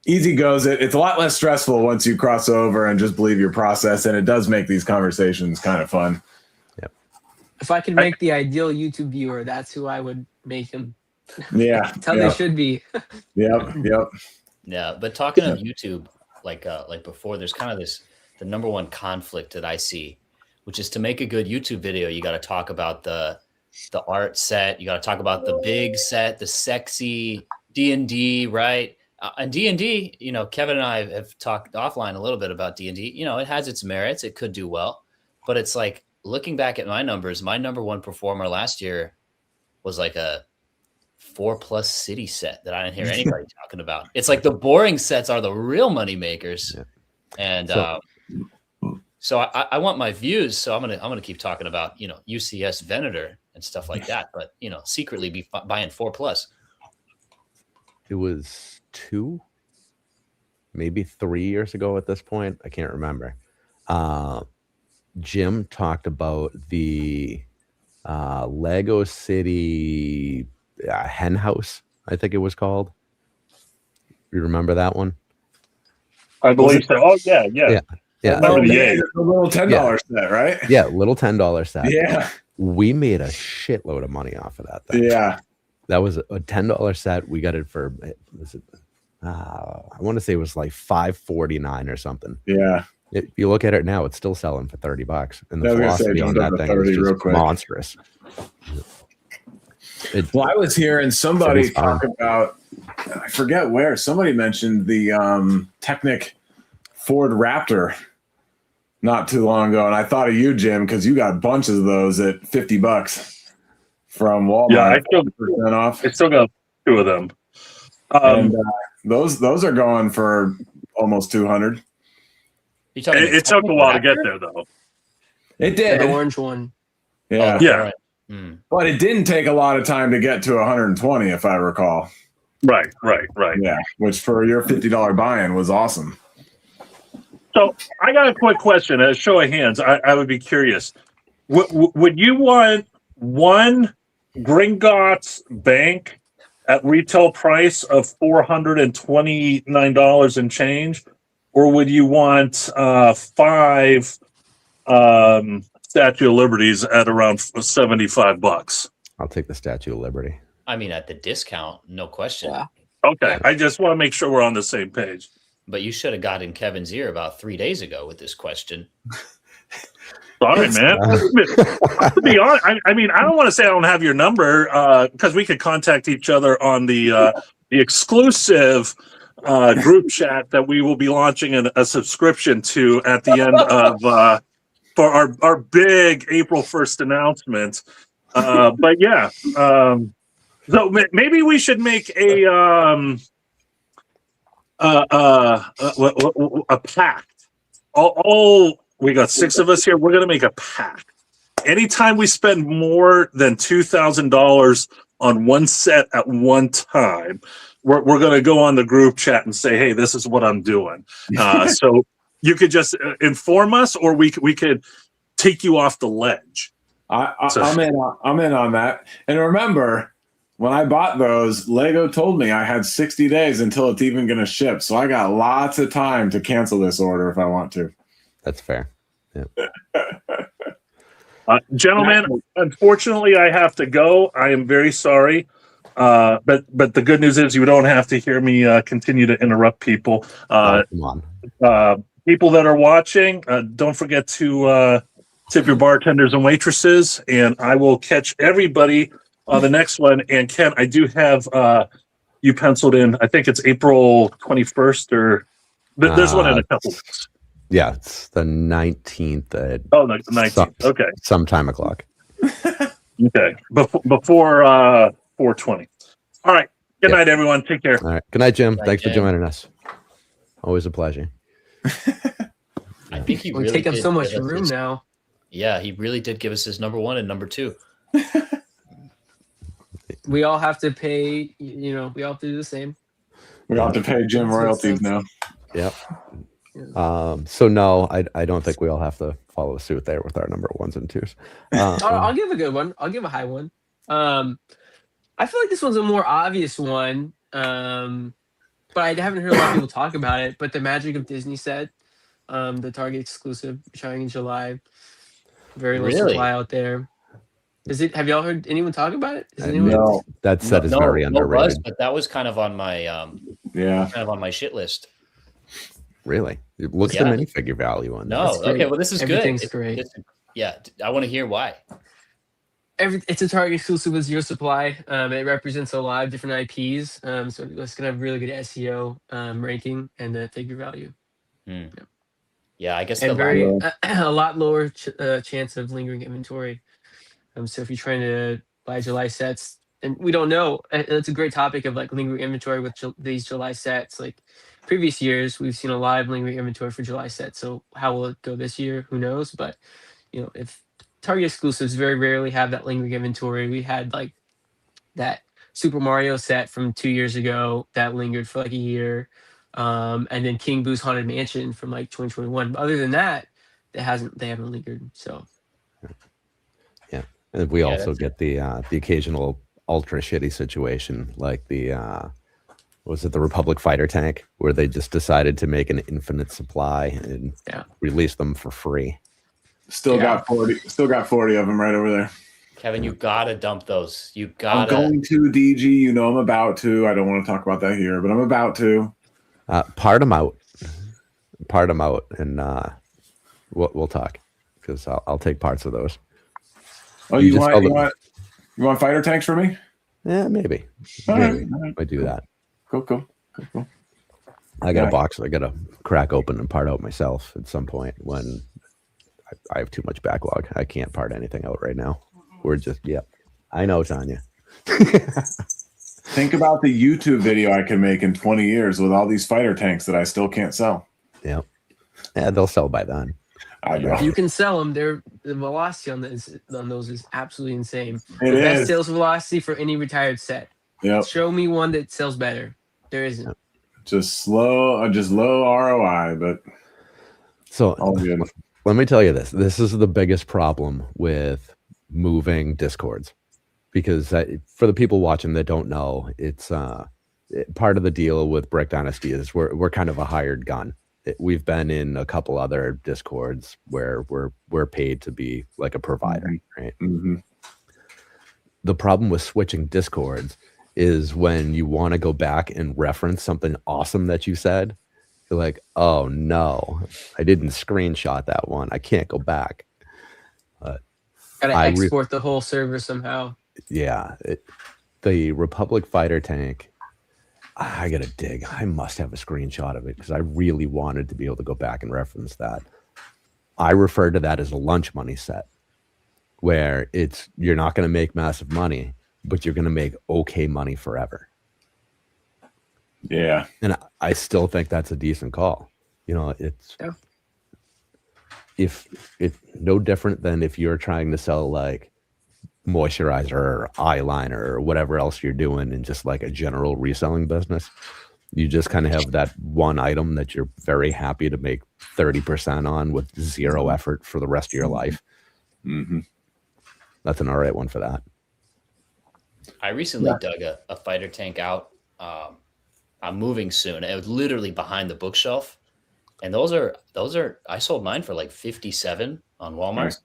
easy goes. It's a lot less stressful once you cross over and just believe your process. And it does make these conversations kind of fun. Yep. If I could make the ideal YouTube viewer, that's who I would make him. Yeah. That's how they should be. Yep. Yeah. But talking of YouTube, like before, there's kind of the number one conflict that I see, which is to make a good YouTube video, you got to talk about the art set. You got to talk about the big set, the sexy D&D, right? And D&D, Kevin and I have talked offline a little bit about D&D. It has its merits. It could do well, but it's like looking back at my numbers, my number one performer last year was like a 4+ city set that I didn't hear anybody talking about. It's like the boring sets are the real money makers. Yeah. And so I want my views. So I'm gonna keep talking about, you know, UCS Venator and stuff like that. But, you know, secretly be buying 4+. It was 2, maybe 3 years ago at this point. I can't remember. Jim talked about the Lego City hen house, I think it was called. You remember that one? I believe so. Oh yeah. Yeah. Remember the yeah, egg. the little $10 set, right? Yeah, little $10 set. Yeah. We made a shitload of money off of that thing. Yeah. That was a $10 set. We got it for, was it, I want to say it was like $5.49 or something. Yeah. If you look at it now, it's still selling for $30, and the I was gonna say, velocity on jump up that to thing 30 is real just quick. monstrous. Well, I was hearing somebody It's fun. talk about, I forget where, somebody mentioned the Technic Ford Raptor not too long ago, and I thought of you, Jim, because you got bunches of those at $50 from Walmart. Yeah, I 50% off. still got 2 of them. And those are going for almost 200. You talking It took a while to get there, though. It did. The orange one. Yeah. Yeah. But it didn't take a lot of time to get to 120, if I recall. Right. Yeah, which for your $50 buy-in was awesome. So I got a quick question. A show of hands. I would be curious. Would you want one Gringotts Bank at retail price of $429 and change, or would you want 5 Statue of Liberties at around $75? I'll take the Statue of Liberty. I mean, at the discount, no question. Yeah. Okay, I just want to make sure we're on the same page. But you should have got in Kevin's ear about 3 days ago with this question. Sorry, man. To be honest, I mean, I don't want to say I don't have your number because we could contact each other on the exclusive group chat that we will be launching a subscription to at the end of for our big April 1st announcement. But yeah, so maybe we should make a pact. We got 6 of us here. We're gonna make a pact. Anytime we spend more than $2,000 on one set at one time, we're gonna go on the group chat and say, "Hey, this is what I'm doing." So you could just inform us, or we could take you off the ledge. I'm in on that. And remember, when I bought those, Lego told me I had 60 days until it's even going to ship. So I got lots of time to cancel this order if I want to. That's fair. Yeah. Gentlemen, unfortunately, I have to go. I am very sorry. But the good news is you don't have to hear me continue to interrupt people. Come on. People that are watching, don't forget to tip your bartenders and waitresses, and I will catch everybody on the next one. And Ken, I do have you penciled in. I think it's April 21st, or there's one in a couple weeks. Yeah, it's the 19th. The 19th. Okay. Some time o'clock. Okay. Before 4:20. All right. Good night, everyone. Take care. All right. Good night, Jim. Thanks Jim. for joining us. Always a pleasure. I think he We really take up did so much give us room his- now. Yeah, he really did give us his number 1 and number 2. We all have to pay. We all have to do the same. We have to pay Jim royalties now. Yep. So no, I don't think we all have to follow suit there with our number 1s and 2s. I'll give a good one. I'll give a high one. I feel like this one's a more obvious one, but I haven't heard a lot of people talk about it. But the Magic of Disney set, the Target exclusive, showing in July. Very low Really? supply out there. Have y'all heard anyone talk about it? No. That set is very underrated. Buzz, but that was kind of on my my shit list. Really? What's the minifigure value on No, that? okay, well this is Everything's good. great. I want to hear why. It's a Target exclusive with zero supply. It represents a lot of different IPs. So it's gonna have really good SEO ranking and the figure value. Yeah, I guess And a lot lower chance of lingering inventory. So if you're trying to buy July sets, and we don't know. It's a great topic of like lingering inventory with these July sets. Like previous years, we've seen a lot of lingering inventory for July sets. So how will it go this year? Who knows? But if Target exclusives very rarely have that lingering inventory. We had like that Super Mario set from 2 years ago that lingered for like a year, and then King Boo's Haunted Mansion from like 2021. But other than that, they haven't lingered. So Yeah, and we also that's get the occasional ultra shitty situation, like was it the Republic fighter tank, where they just decided to make an infinite supply and release them for free. Still got 40 of them right over there. Kevin, you gotta dump those. You I'm gotta. going to, DG. You know I'm about to. I don't want to talk about that here, but I'm about to. Part them out, and we'll talk, because I'll take parts of those. Oh, you want fighter tanks for me? Yeah, maybe. All right. I do that. Cool. I got a box I got to crack open and part out myself at some point when I have too much backlog. I can't part anything out right now. We're just, I know, Tanya. Think about the YouTube video I can make in 20 years with all these fighter tanks that I still can't sell. Yeah, they'll sell by then. I know. you can sell them. The velocity on those is absolutely insane. It The best is. sales velocity for any retired set. Yep. Show me one that sells better. There isn't. Just low ROI, but So all good. let me tell you this. This is the biggest problem with moving Discords, because for the people watching that don't know, it's part of the deal with Brick Dynasty is we're kind of a hired gun. We've been in a couple other Discords where we're paid to be like a provider, right? Mm-hmm. The problem with switching Discords is when you want to go back and reference something awesome that you said, you're like, oh no, I didn't screenshot that one. I can't go back. Gotta export the whole server somehow. Yeah. The Republic fighter tank, I gotta dig. I must have a screenshot of it because I really wanted to be able to go back and reference that. I refer to that as a lunch money set, where you're not going to make massive money, but you're going to make okay money forever. Yeah. And I still think that's a decent call. It's no different than if you're trying to sell like moisturizer or eyeliner or whatever else you're doing in just like a general reselling business. You just kind of have that one item that you're very happy to make 30% on with zero effort for the rest of your life. Mm-hmm. That's an all right one for that. I recently dug a fighter tank out. I'm moving soon. It was literally behind the bookshelf, and those are I sold mine for like 57 on Walmart.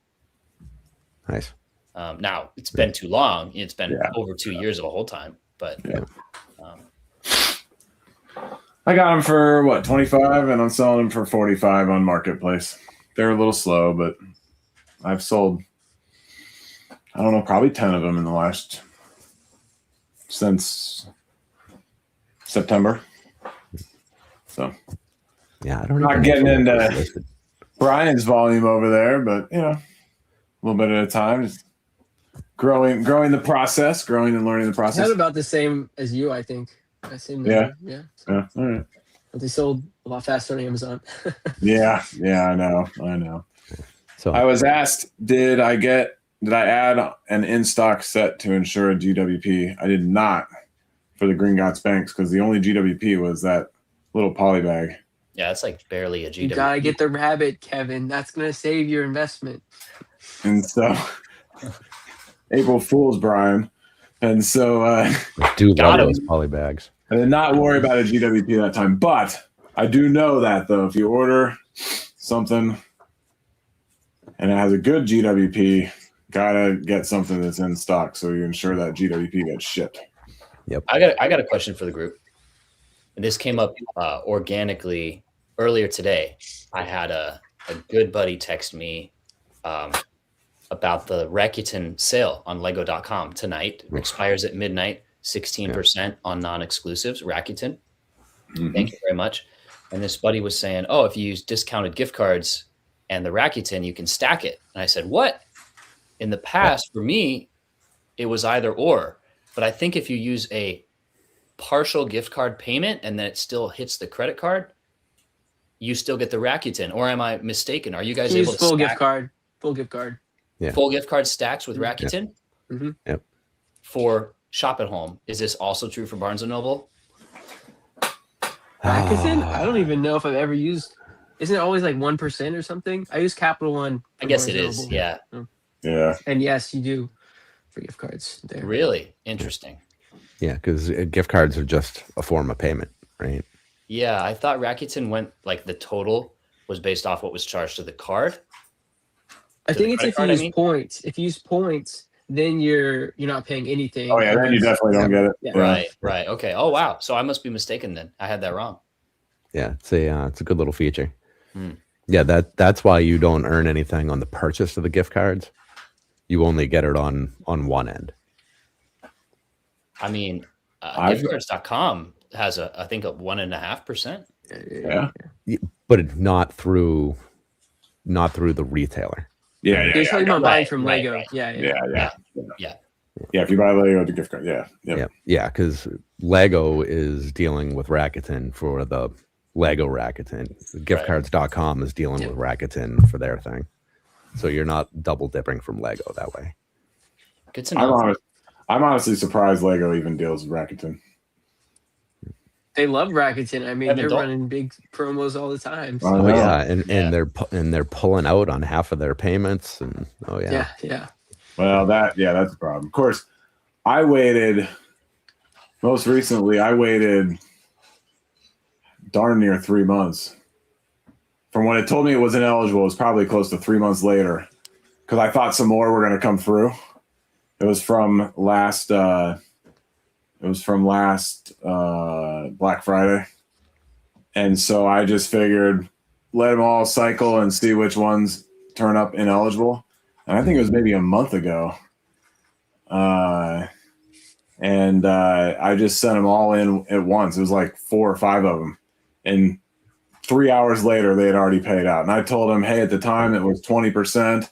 Nice. Now it's been too long. It's been over 2 years of a whole time, but I got them for what, 25, and I'm selling them for 45 on Marketplace. They're a little slow, but I've sold, I don't know, probably 10 of them in the last since September. So yeah, I don't not getting into Brian's volume over there, but a little bit at a time. Just growing the process, growing and learning the process. It's about the same as you, I think. Same Yeah. Yeah. Yeah. All right. But they sold a lot faster on Amazon. Yeah, I know. So I was asked, did I add an in-stock set to ensure a GWP? I did not for the Green Gots Banks, because the only GWP was that little poly bag. yeah, it's like barely a GW. You gotta get the rabbit, Kevin. That's gonna save your investment. And so April Fool's, Brian. And so I do love those poly bags. I did not worry about a GWP that time. But I do know that, though, if you order something and it has a good GWP, gotta get something that's in stock so you ensure that GWP gets shipped. Yep. I got a question for the group. And this came up organically earlier today. I had a good buddy text me about the Rakuten sale on Lego.com tonight. It expires at midnight, 16% on non-exclusives, Rakuten. Mm-hmm. Thank you very much. And this buddy was saying, oh, if you use discounted gift cards and the Rakuten, you can stack it. And I said, what? In the past, for me, it was either or. but I think if you use a partial gift card payment and then it still hits the credit card, you still get the Rakuten. Or am I mistaken? Are you guys able Use to full stack gift card. Full gift card. Yeah. full gift card stacks with Rakuten? Mhm. Yep. For shop at home? Is this also true for Barnes and Noble? Rakuten? I don't even know if I've ever used. Isn't it always like 1% or something? I use Capital One. I guess Barnes it and is. Noble. Yeah. Yeah. And yes, you do for gift cards there. Really interesting. Yeah, because gift cards are just a form of payment, right? Yeah, I thought Rakuten went like the total was based off what was charged to the card. I To the think it's credit if card, you I use mean? points. If you use points, then you're not paying anything. Oh yeah, then you unless- definitely don't get it. Yeah. Right. Okay. Oh wow. So I must be mistaken then. I had that wrong. Yeah, it's a good little feature. Hmm. Yeah, that's why you don't earn anything on the purchase of the gift cards. You only get it on one end. I mean, I've- giftcards.com has I think a 1.5%. Yeah. But it's not through the retailer. Yeah. You're talking about buying from Right, Lego. right. Yeah. Yeah. If you buy Lego with the gift card, yeah. Yep. Yeah, because Lego is dealing with Rakuten for the Lego Rakuten. Giftcards.com is dealing with Rakuten for their thing. So you're not double dipping from Lego that way. Good to know. I'm honestly surprised Lego even deals with Rakuten. They love Rakuten. I mean, Evan, they're don't- running big promos all the time. So. Oh, Oh yeah. yeah, and they're pulling out on half of their payments, and Yeah. Well, that's the problem. Of course, most recently, I waited darn near 3 months. From when it told me it was ineligible, it was probably close to 3 months later because I thought some more were going to come through. It was from last Black Friday. And so I just figured let them all cycle and see which ones turn up ineligible. And I think it was maybe a month ago. And I just sent them all in at once. It was like 4 or 5 of them. And 3 hours later, they had already paid out. And I told them, hey, at the time it was 20%.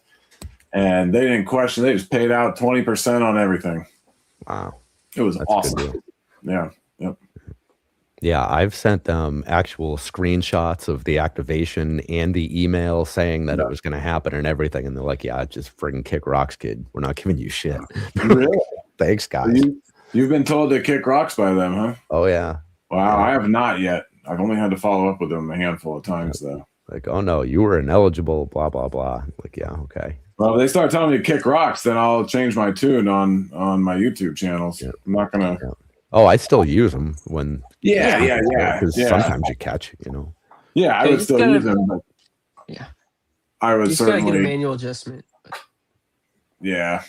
And they didn't question. They just paid out 20% on everything. wow, It was that's a good awesome. deal. Yeah. Yep. Yeah, I've sent them actual screenshots of the activation and the email saying that it was going to happen and everything, and they're like, "Yeah, just friggin' kick rocks, kid. We're not giving you shit." Really? Thanks, guys. You've been told to kick rocks by them, huh? Oh yeah. Wow, Yeah. I have not yet. I've only had to follow up with them a handful of times, though. Like, oh no, you were ineligible, blah blah blah. Like, yeah, okay. Well, if they start telling me to kick rocks, then I'll change my tune on my YouTube channels. Yeah. I'm not gonna. Oh, I still use them when. Yeah. Because sometimes you catch, Yeah, I Yeah, would you still gotta- use them, but Yeah. I would You just gotta get a certainly. manual adjustment. Yeah.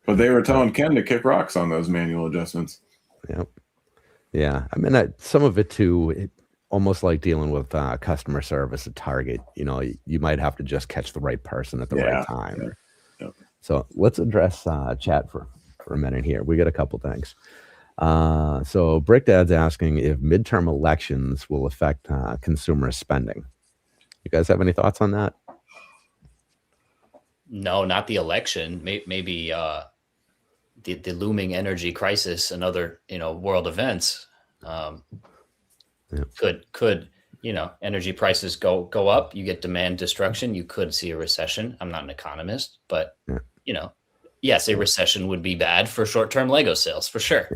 But they were telling Ken to kick rocks on those manual adjustments. Yep. Yeah, I mean, some of it too. Almost like dealing with customer service at Target. You might have to just catch the right person at the right time. Yeah. So let's address chat for a minute here. We got a couple things. So Brickdad's asking if midterm elections will affect consumer spending. You guys have any thoughts on that? No, not the election. Maybe the looming energy crisis and other world events. Could energy prices go up? You get demand destruction. You could see a recession. I'm not an economist, but yes, a recession would be bad for short-term Lego sales for sure.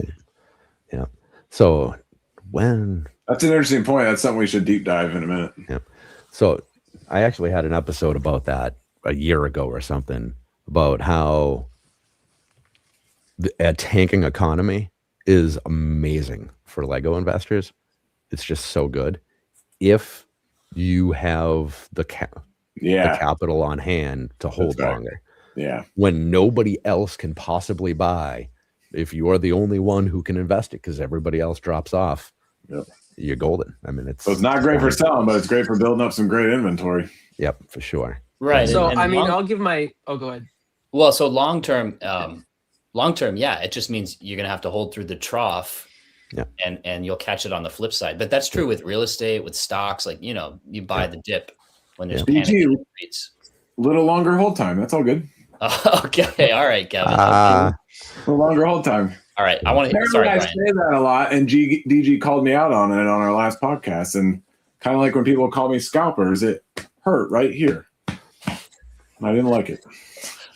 Yeah. So That's an interesting point. That's something we should deep dive in a minute. Yeah. So I actually had an episode about that a year ago or something, about how a tanking economy is amazing for Lego investors. It's just so good if you have the capital on hand to hold right. longer. Yeah. When nobody else can possibly buy, if you're the only one who can invest it because everybody else drops off, you're golden. I mean, So it's not great for selling, but it's great for building up some great inventory. Yep, for sure. Right. So and I'll give my. Oh, go ahead. Well, so long term, yeah, it just means you're gonna have to hold through the trough. Yeah. And you'll catch it on the flip side. But that's true with real estate, with stocks. Like, you buy the dip when there's panic in the streets. Little longer hold time. That's all good. Okay. All right, Kevin. A little longer hold time. All right, I want to. Apparently Sorry, I Brian. say that a lot, and DG called me out on it on our last podcast. And kind of like when people call me scalpers, it hurt right here. I didn't like it.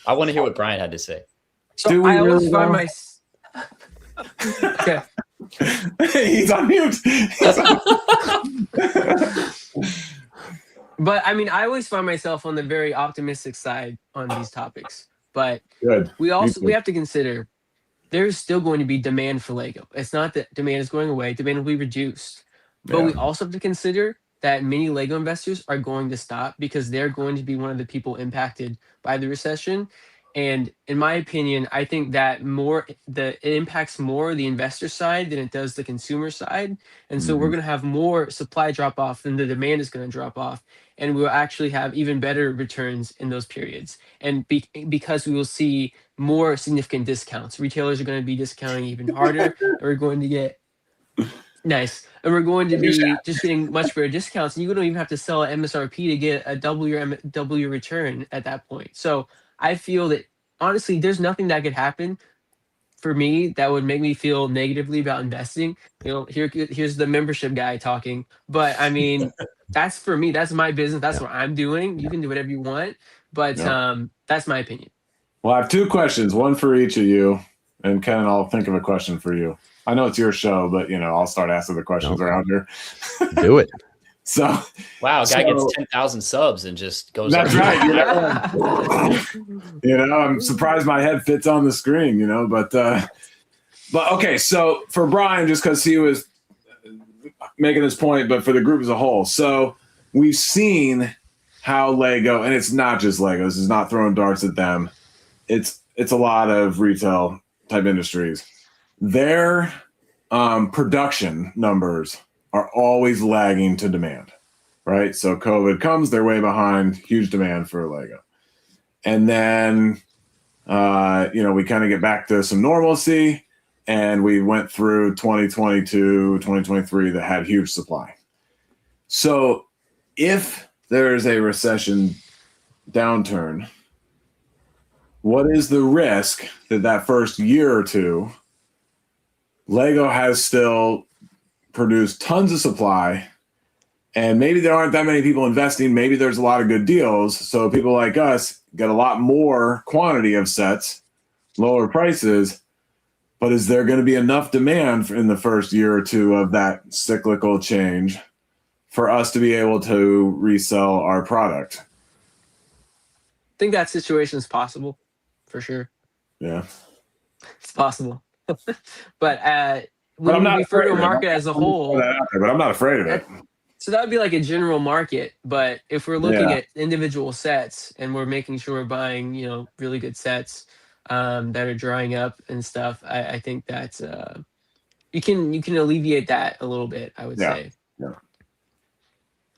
I want to hear what Brian had to say. So Do we I always really find know? okay. He's on mute. But I mean, I always find myself on the very optimistic side on these topics. But Good. we too. have to consider there's still going to be demand for Lego. It's not that demand is going away, demand will be reduced. But we Yeah. also have to consider that many Lego investors are going to stop because they're going to be one of the people impacted by the recession. And in my opinion, I think that it impacts more the investor side than it does the consumer side. And so we're Mhm. going to have more supply drop off than the demand is going to drop off. And we'll actually have even better returns in those periods. And because we will see more significant discounts. Retailers are going to be discounting even harder, and we're going to get nice, and we're going to be just getting much better discounts. And you don't even have to sell at MSRP to get a double your return at that point. So I feel that honestly, there's nothing that could happen for me that would make me feel negatively about investing. You know, here's the membership guy talking, but I mean, that's for me. That's my business. That's Yeah. what I'm doing. You can do whatever you want, but Yeah. that's my opinion. Well, I have two questions, one for each of you, and Ken, I'll think of a question for you. I know it's your show, but I'll start asking the questions around here. Do it. So, Wow, guy So- gets 10,000 subs and just goes. That's up. right. I'm surprised my head fits on the screen. But okay. So for Brian, just because he was making this point, but for the group as a whole, so we've seen how Lego, and it's not just Lego. This is not throwing darts at them. It's a lot of retail type industries. Their production numbers are always lagging to demand, right? So COVID comes, they're way behind, huge demand for Lego. And then, we kind of get back to some normalcy, and we went through 2022, 2023 that had huge supply. So if there's a recession downturn, what is the risk that first year or two, Lego has still produced tons of supply, and maybe there aren't that many people investing. Maybe there's a lot of good deals. So people like us get a lot more quantity of sets, lower prices. But is there going to be enough demand in the first year or two of that cyclical change for us to be able to resell our product? I think that situation is possible, for sure. Yeah. It's possible. But I'm when not we refer afraid to a of it. market as a whole, But I'm not afraid of it. so that would be like a general market. But if we're looking Yeah. at individual sets and we're making sure we're buying, really good sets that are drying up and stuff, I think that you can alleviate that a little bit, I would Yeah. say. Yeah.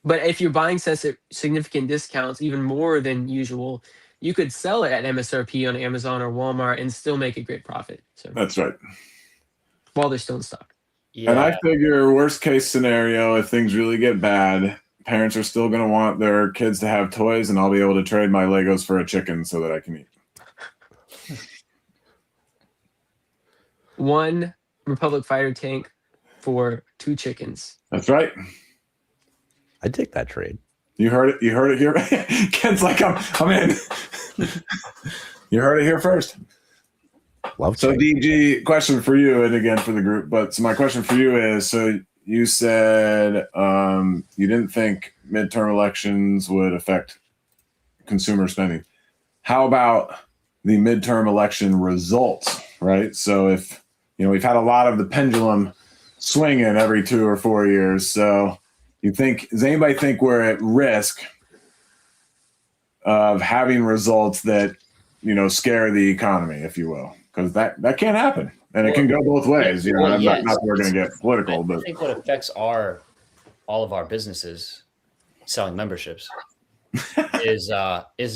But if you're buying sets at significant discounts, even more than usual, you could sell it at MSRP on Amazon or Walmart and still make a great profit. So That's right. while they're still in stock. And I Yeah, figure worst case scenario, if things really get bad, parents are still going to want their kids to have toys, and I'll be able to trade my Legos for a chicken so that I can eat. One Republic fighter tank for 2 chickens. That's right. I'd take that trade. You heard it. You heard it here. Ken's like, I'm in. You heard it here first. Love So trade. DG, question for you, and again for the group. But so my question for you is: so you said you didn't think midterm elections would affect consumer spending. How about the midterm election results? Right. So if we've had a lot of the pendulum swinging every 2 or 4 years. So does anybody think we're at risk of having results that scare the economy, if you will? Because that can't happen, and it can go both ways. well, I'm yes. not that we're going to get political, I but think what affects all of our businesses selling memberships is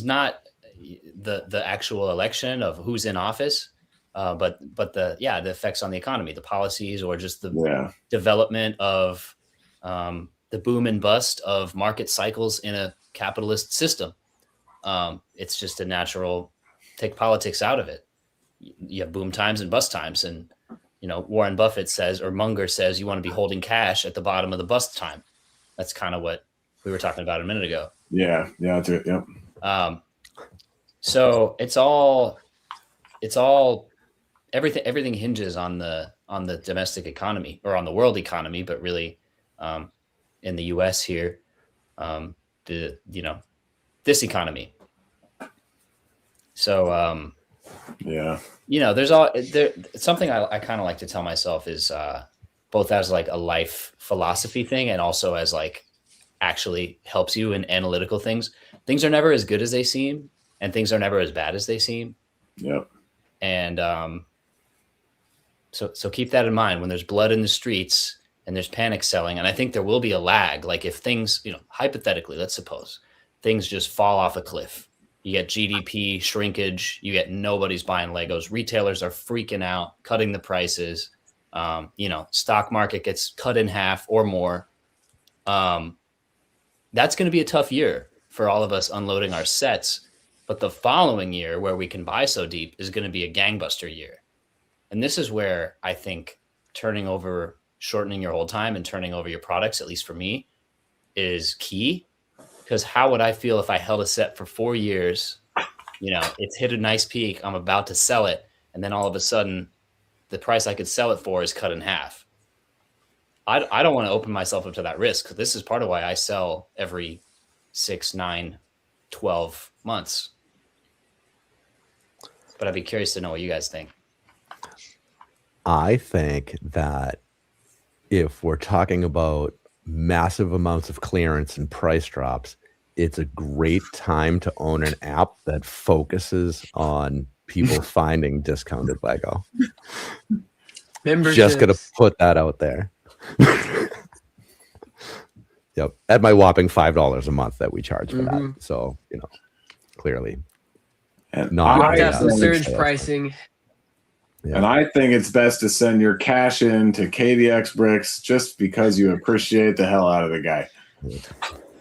not the actual election of who's in office, but the effects on the economy, the policies, or just the development of the boom and bust of market cycles in a capitalist system. It's just a natural, take politics out of it. You have boom times and bust times, and Warren Buffett says, or Munger says, you want to be holding cash at the bottom of the bus time. That's kind of what we were talking about a minute ago. Yeah, that's it. Yep. So it's all everything hinges on the domestic economy, or on the world economy, but really in the US here, this economy. So there's something I kind of like to tell myself is both as like a life philosophy thing, and also as like actually helps you in analytical things. Things are never as good as they seem, and things are never as bad as they seem. Yep. And so keep that in mind when there's blood in the streets and there's panic selling. And I think there will be a lag. Like if things, hypothetically, let's suppose things just fall off a cliff. You get GDP shrinkage. You get nobody's buying Legos. Retailers are freaking out, cutting the prices. Stock market gets cut in half or more. That's going to be a tough year for all of us unloading our sets. But the following year, where we can buy so deep, is going to be a gangbuster year. And this is where I think shortening your hold time and turning over your products, at least for me, is key. Because how would I feel if I held a set for 4 years? It's hit a nice peak. I'm about to sell it. And then all of a sudden, the price I could sell it for is cut in half. I don't want to open myself up to that risk. This is part of why I sell every 6, 9, 12 months. But I'd be curious to know what you guys think. I think that if we're talking about massive amounts of clearance and price drops, it's a great time to own an app that focuses on people finding discounted Lego. Just gonna put that out there. Yep, at my whopping $5 a month that we charge for that. So clearly, some surge pricing. Yeah. And I think it's best to send your cash in to KDX Bricks just because you appreciate the hell out of the guy.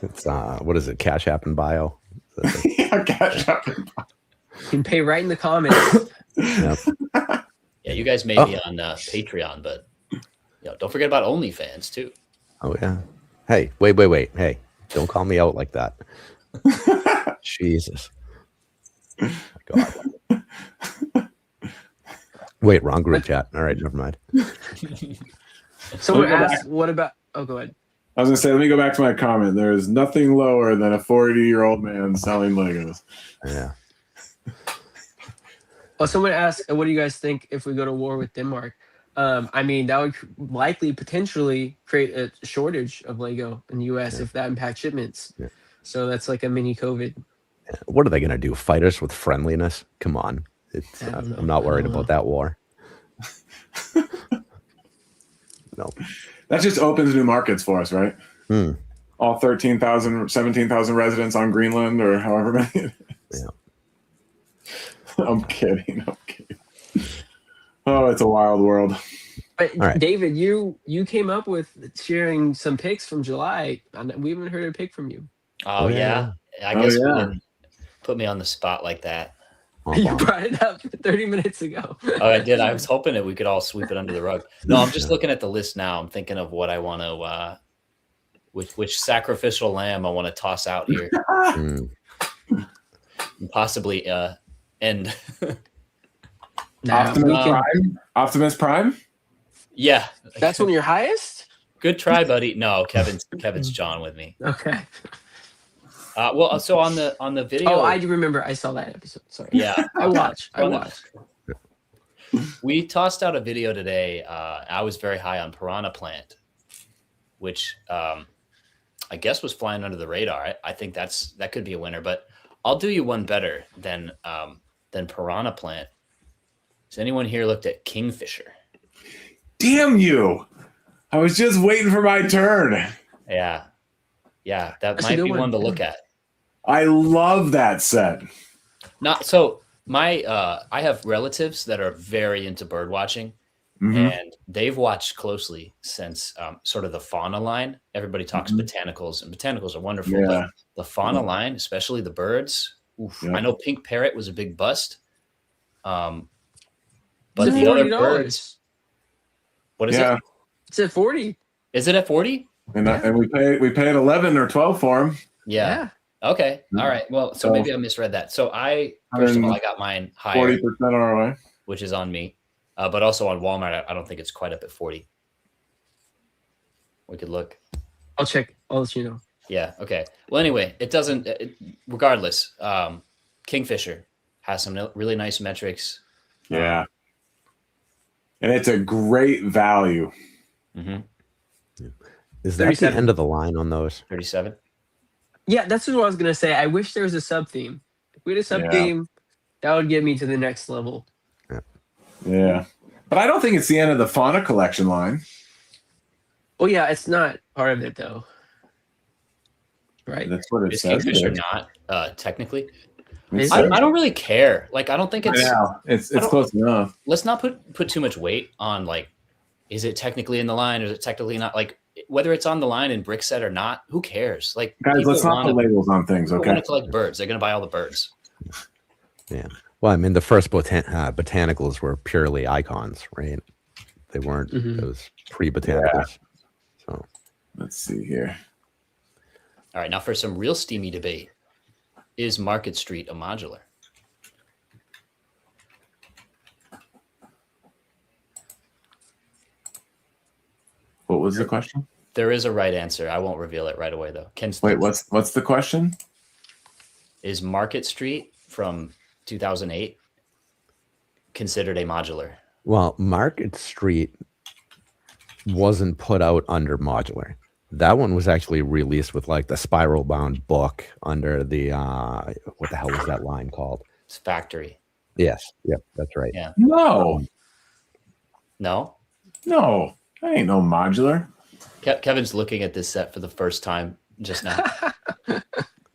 It's what is it? Cash App and Bio. Yeah, Cash App and Bio. You can pay right in the comments. Yep. Yeah, you guys may be on Patreon, but don't forget about OnlyFans too. Oh yeah. Hey, wait. Hey, don't call me out like that. Jesus. God. Wait, wrong group chat. All right, never mind. Someone asked, "What about?" Oh, go ahead. I was gonna say, let me go back to my comment. There is nothing lower than a 40-year-old man selling Legos. Yeah. Oh, someone asked, "What do you guys think if we go to war with Denmark?" I mean, that would likely potentially create a shortage of Lego in the U.S. if that impacts shipments. Yeah. So that's like a mini COVID. What are they gonna do? Fight us with friendliness? Come on. I'm not worried about that war. No. That just opens new markets for us, right? All 13,000, 17,000 residents on Greenland, or however many it is. Yeah. I'm kidding. Oh, it's a wild world. But right. David, you came up with sharing some picks from July. We haven't heard a pick from you. Oh yeah. I guess you didn't put me on the spot like that. You brought it up 30 minutes ago. Oh, I did. I was hoping that we could all sweep it under the rug. No, I'm just looking at the list now. I'm thinking of what I want to, which sacrificial lamb I want to toss out here. And possibly end. Optimus Prime? Yeah. That's one of your highest? Good try, buddy. No, Kevin's John with me. Okay. Well, so on the video. Oh, I do remember. I saw that episode. Sorry. Yeah, I watched. We tossed out a video today. I was very high on Piranha Plant, which I guess was flying under the radar. I think that could be a winner. But I'll do you one better than Piranha Plant. Has anyone here looked at Kingfisher? Damn you! I was just waiting for my turn. Yeah, that might be one to look at. I love that set. Not so. I have relatives that are very into bird watching, and they've watched closely since sort of the fauna line. Everybody talks botanicals, and botanicals are wonderful, but the fauna line, especially the birds. I know Pink Parrot was a big bust, but the other birds. What is Yeah. it? It's at 40. Is it at 40? And, Yeah. and we paid 11 or 12 for them. Yeah. Okay. All right. Well, so maybe I misread that. So first of all, I got mine higher, 40% ROI. which is on me, but also on Walmart. I don't think it's quite up at 40. We could look. I'll check. I'll let you know. Yeah. Okay. Well, anyway, it doesn't. Regardless, Kingfisher has some really nice metrics. Yeah. And it's a great value. Mm-hmm. Is that 37. the end of the line on those? 37. Yeah, that's what I was gonna say. I wish there was a sub theme. If we had a sub theme, that would get me to the next level. Yeah. But I don't think it's the end of the Fauna collection line. Oh yeah, it's not part of it though. Right? That's what it Is says. Kingfisher not technically? Is I it? don't really care. Like, I don't think it's. Yeah, it's I don't- close enough. Let's not put too much weight on, like, is it technically in the line or is it technically not? Like, whether it's on the line in Brickset or not, who cares? Like, Guys, people let's not put labels on things, people okay? want to collect birds. They're going to buy all the birds. Yeah. Well, I mean, the first botanicals were purely icons, right? They weren't those pre-botanicals. So Let's see here. All right, now for some real steamy debate. Is Market Street a modular? What was the question? There is a right answer. I won't reveal it right away, though. Wait, what's the question? Is Market Street from 2008 considered a modular? Well, Market Street wasn't put out under modular. That one was actually released with like the spiral bound book under the what the hell was that line called? It's factory. Yes. Yep, that's right. Yeah. No, No? no, that ain't no modular. Kevin's looking at this set for the first time just now.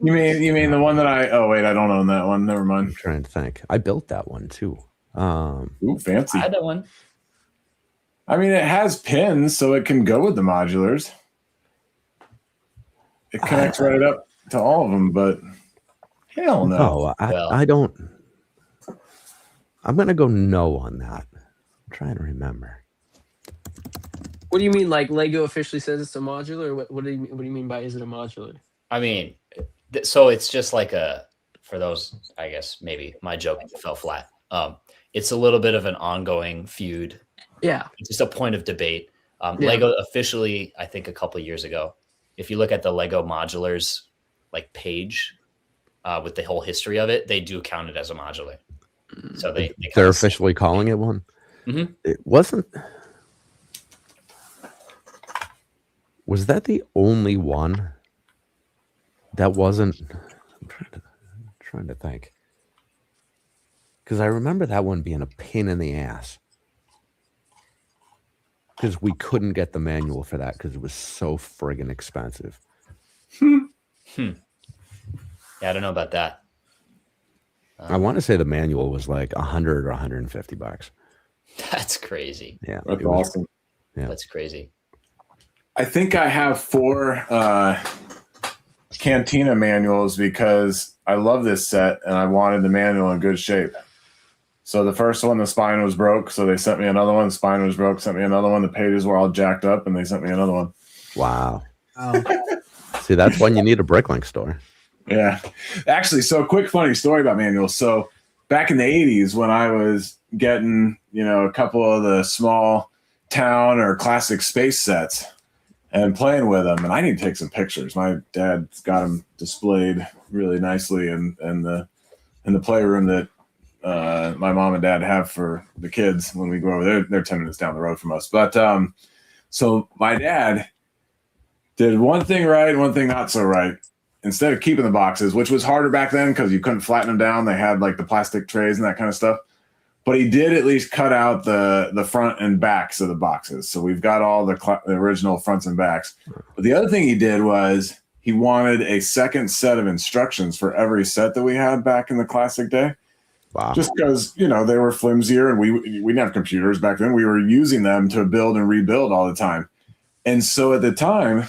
You mean the one that I? Oh wait, I don't own that one. Never I'm mind. trying to think. I built that one too. Ooh, fancy. I had that one. I mean, it has pins, so it can go with the modulars. It connects right up to all of them, but hell no. No, Well- I don't. I'm gonna go no on that. I'm trying to remember. What do you mean? Like Lego officially says it's a modular? Or what do you mean by is it a modular? I mean, so it's just like for those, I guess, maybe my joke fell flat. It's a little bit of an ongoing feud. Yeah. It's just a point of debate. Lego officially, I think a couple of years ago, if you look at the Lego modulars like page with the whole history of it, they do count it as a modular. So They're officially calling it one. Mhm. It wasn't. Was that the only one that wasn't? I'm trying to think. Because I remember that one being a pain in the ass. Because we couldn't get the manual for that because it was so friggin' expensive. Yeah, I don't know about that. I want to say the manual was like $100 or $150. That's crazy. Yeah, That's it was- awesome. Yeah. That's crazy. I think I have 4 Cantina manuals because I love this set and I wanted the manual in good shape. So the first one, the spine was broke, so they sent me another one. The spine was broke, sent me another one. The pages were all jacked up, and they sent me another one. Wow. See, that's when you need a Bricklink store. Yeah. Actually, so quick funny story about manuals. So back in the 80s when I was getting, a couple of the small town or classic space sets and playing with them, and I need to take some pictures. My dad's got them displayed really nicely in the playroom that my mom and dad have for the kids when we go over there. They're 10 minutes down the road from us. But so my dad did one thing right and one thing not so right. Instead of keeping the boxes, which was harder back then because you couldn't flatten them down, they had like the plastic trays and that kind of stuff. But he did at least cut out the front and backs of the boxes. So we've got all the original fronts and backs. But the other thing he did was he wanted a second set of instructions for every set that we had back in the classic day. Wow. Just because, they were flimsier and we didn't have computers back then. We were using them to build and rebuild all the time. And so at the time,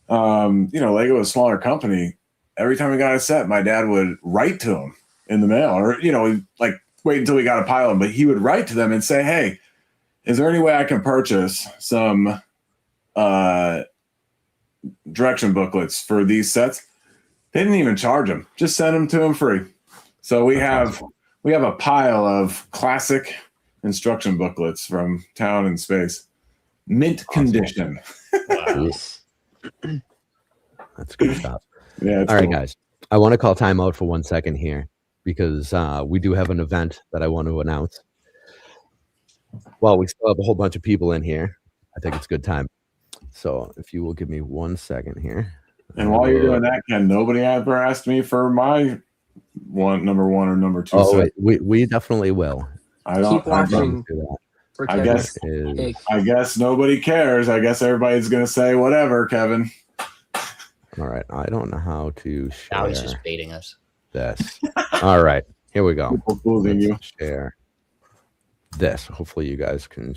Lego was a smaller company. Every time we got a set, my dad would write to him in the mail or, like wait until we got a pile of them. But he would write to them and say, hey, is there any way I can purchase some direction booklets for these sets? They didn't even charge them; just send them to them free. So we have a pile of classic instruction booklets from Town and Space, mint condition. Wow. That's good stuff. Yeah. All right, guys. I want to call time out for 1 second here because we do have an event that I want to announce. Well, we still have a whole bunch of people in here. I think it's a good time. So if you will give me 1 second here. And while you're doing that, Ken, nobody ever asked me for my number one or number two. Oh, we definitely will. I don't Keep watching. I guess nobody cares. I guess everybody's gonna say whatever, Kevin. All right. I don't know how to share. Now he's just baiting us. This. All right. Here we go. Fooling you. Share this. Hopefully you guys can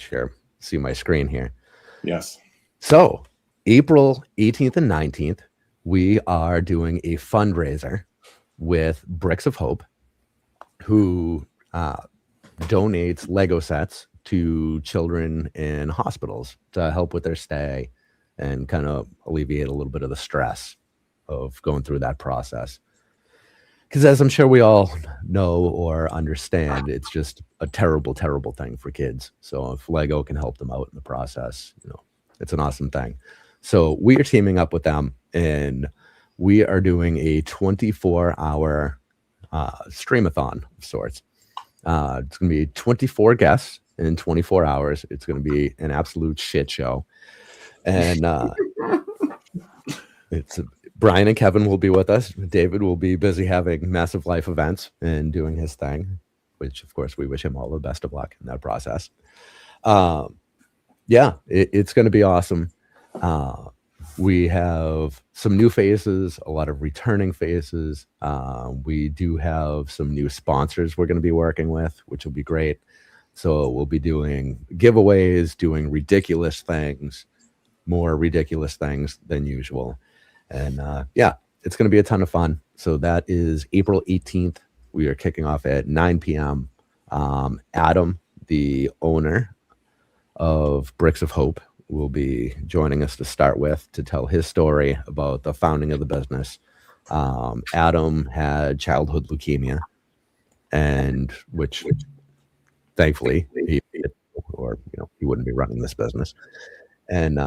see my screen here. Yes. So April 18th and 19th, we are doing a fundraiser with Bricks of Hope, who donates Lego sets to children in hospitals to help with their stay and kind of alleviate a little bit of the stress of going through that process. Because as I'm sure we all know or understand, it's just a terrible, terrible thing for kids. So if Lego can help them out in the process, it's an awesome thing. So we are teaming up with them, and we are doing a 24-hour streamathon of sorts. It's going to be 24 guests in 24 hours. It's going to be an absolute shit show. And Brian and Kevin will be with us. David will be busy having massive life events and doing his thing, which, of course, we wish him all the best of luck in that process. It's going to be awesome. We have some new faces, a lot of returning faces. We do have some new sponsors we're going to be working with, which will be great. So we'll be doing giveaways, doing ridiculous things, more ridiculous things than usual. And it's going to be a ton of fun. So that is April 18th. We are kicking off at 9 p.m. Adam, the owner of Bricks of Hope, will be joining us to start with to tell his story about the founding of the business. Adam had childhood leukemia, and which thankfully he wouldn't be running this business. And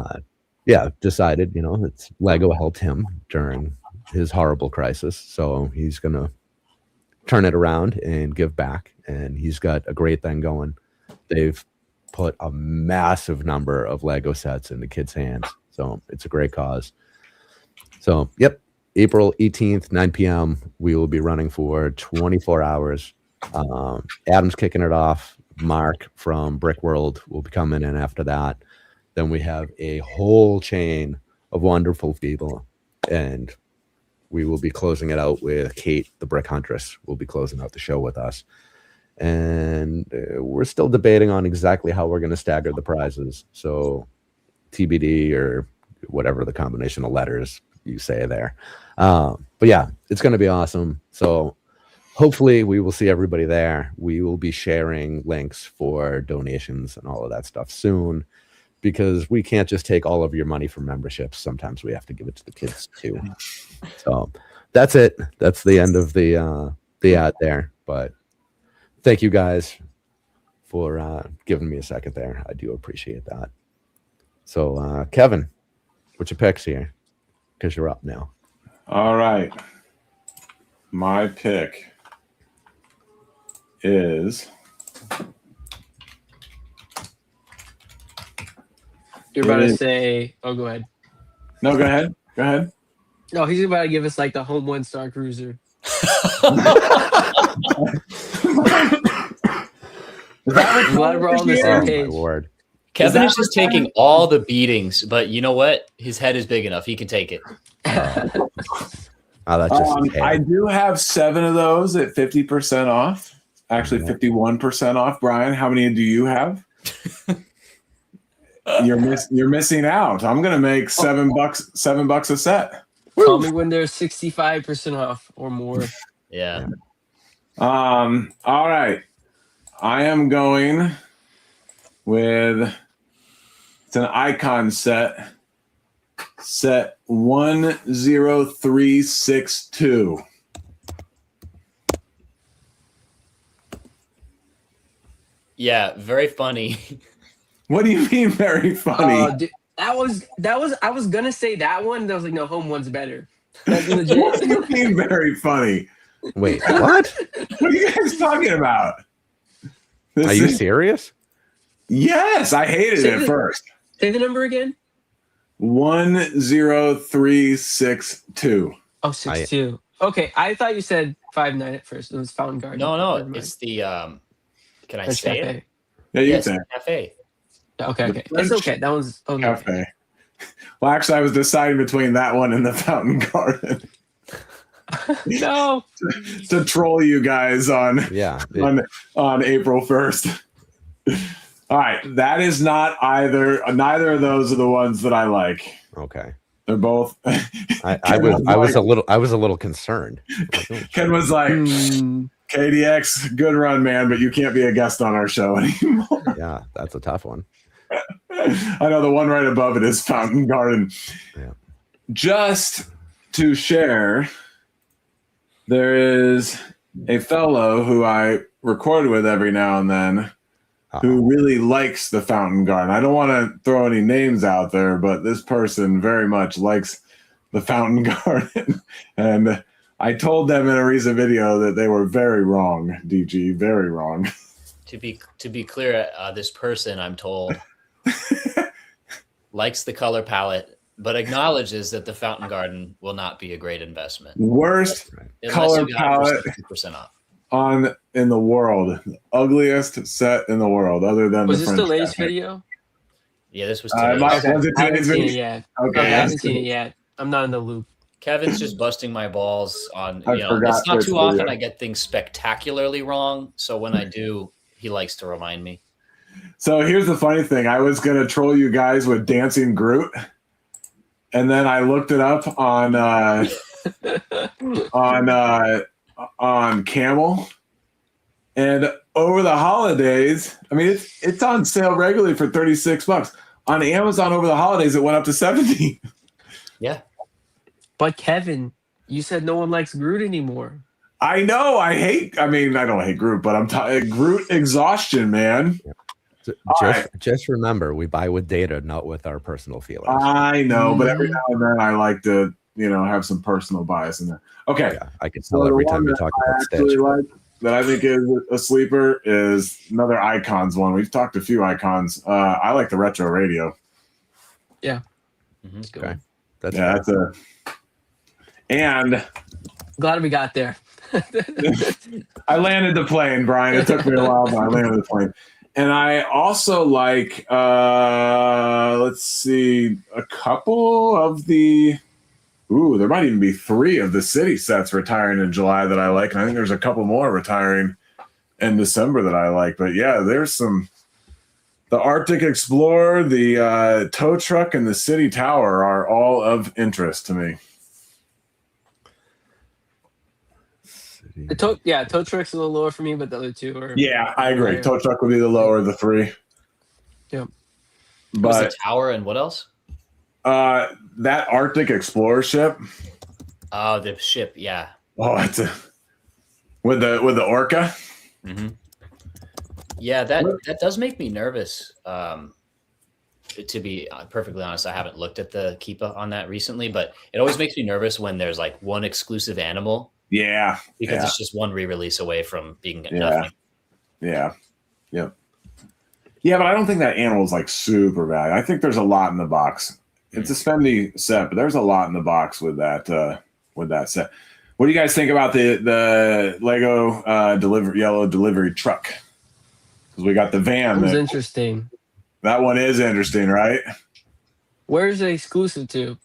decided, it's Lego helped him during his horrible crisis. So he's going to turn it around and give back. And he's got a great thing going. They've put a massive number of Lego sets into kids' hands. So it's a great cause. So, April 18th, 9 p.m., we will be running for 24 hours. Adam's kicking it off. Mark from Brick World will be coming in after that. Then we have a whole chain of wonderful people, and we will be closing it out with Kate, the Brick Huntress, will be closing out the show with us. And we're still debating on exactly how we're going to stagger the prizes. So TBD or whatever the combination of letters you say there. But it's going to be awesome. So hopefully we will see everybody there. We will be sharing links for donations and all of that stuff soon, because we can't just take all of your money from memberships. Sometimes we have to give it to the kids too. So that's it. That's the end of the ad there. But thank you guys for giving me a second there. I do appreciate that. So Kevin, what's your picks here? Because you're up now. All right. My pick is... You're about to say, oh, go ahead. No, go ahead. Go ahead. No, he's about to give us like the home 1-star cruiser. Glad we're all on the same page. My word. Kevin is just taking all the beatings, but you know what? His head is big enough. He can take it. That's just I do have 7 of those at 50% off. Actually, 51% off. Brian, how many do you have? You're missing out. I'm gonna make $7 a set. Call me when they're 65% off or more. Yeah. All right. I am going with it's an icon set 10362. Yeah, very funny. What do you mean very funny? Dude, that was I was gonna say that one. I was like, no, home one's better. Like legit. What do you mean very funny? Wait, what? What are you guys talking about? Are you serious? Yes, I hated it at first. Say the number again. 10362. Oh, 6'2". Okay, I thought you said 5'9" at first. It was Fountain Garden. No, Never mind. it's the can I That's say Cafe. it? Yeah, you Yes, can. cafe. Okay. The It's French okay. That one's Cafe. Well, actually, I was deciding between that one and the Fountain Garden. No. To troll you guys on April 1st. All right, that is not neither of those are the ones that I like. Okay. They're both I was a little concerned. Ken was like, KDX, good run, man, but you can't be a guest on our show anymore. Yeah, that's a tough one. I know the one right above it is Fountain Garden. Yeah. Just to share, there is a fellow who I record with every now and then who really likes the Fountain Garden. I don't want to throw any names out there, but this person very much likes the Fountain Garden. And I told them in a recent video that they were very wrong, DG, very wrong. To be clear, this person, I'm told, likes the color palette, but acknowledges that the Fountain Garden will not be a great investment. Worst color palette 60% off. in the world, the ugliest set in the world, other than Was the this French the latest Cafe. video? Yeah, this was Was it I haven't today's seen video? it yet. Okay, I haven't seen it yet. I'm not in the loop. Kevin's just busting my balls on, I forgot it's not which too often video. I get things spectacularly wrong. So when I do, he likes to remind me. So here's the funny thing. I was going to troll you guys with Dancing Groot. And then I looked it up on Camel. And over the holidays, I mean, it's on sale regularly for $36. On Amazon over the holidays, it went up to $70. Yeah. But Kevin, you said no one likes Groot anymore. I know. I don't hate Groot, but I'm Groot exhaustion, man. Just remember, we buy with data, not with our personal feelings. I know, but every now and then I like to, have some personal bias in there. Okay. Yeah, I can tell every time you talk about Stitch. That I think is a sleeper is another Icons one. We've talked a few Icons. I like the Retro Radio. Yeah. Mm-hmm. Okay. That's and glad we got there. I landed the plane, Brian. It took me a while, but I landed the plane. And I also like, let's see, a couple of there might even be 3 of the city sets retiring in July that I like. And I think there's a couple more retiring in December that I like. But yeah, there's the Arctic Explorer, the tow truck, and the City Tower are all of interest to me. The tow truck's a little lower for me, but the other 2 are. Yeah, I agree. higher. Tow truck would be the lower of the 3. Yep. Was the But tower and what else? that Arctic Explorer ship. Oh, the ship. Yeah. Oh, it's with the Orca. Mm-hmm. Yeah, that does make me nervous. To be perfectly honest, I haven't looked at the Keepa on that recently, but it always makes me nervous when there's like one exclusive animal. Yeah, because it's just one re-release away from being nothing. Yeah, yep. Yeah, but I don't think that animal's like super bad. I think there's a lot in the box. It's a spendy set, but there's a lot in the box with that set. What do you guys think about the Lego yellow delivery truck? Because we got the van. That was interesting. That one is interesting, right? Where's it exclusive to?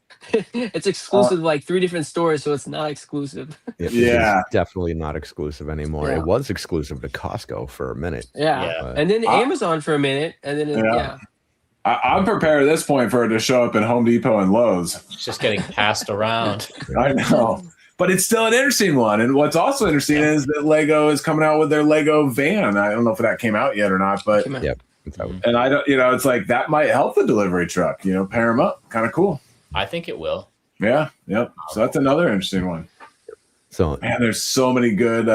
It's exclusive to like 3 different stores, so it's not exclusive. It's definitely not exclusive anymore. Yeah. It was exclusive to Costco for a minute. Yeah. And then Amazon for a minute, and then I'm prepared at this point for it to show up in Home Depot and Lowe's. It's just getting passed around. I know. But it's still an interesting one. And what's also interesting is that Lego is coming out with their Lego van. I don't know if that came out yet or not, but And I don't, it's like that might help the delivery truck, pair them up. Kind of cool. I think it will. Yeah. Yep. So that's another interesting one. So, man, there's so many good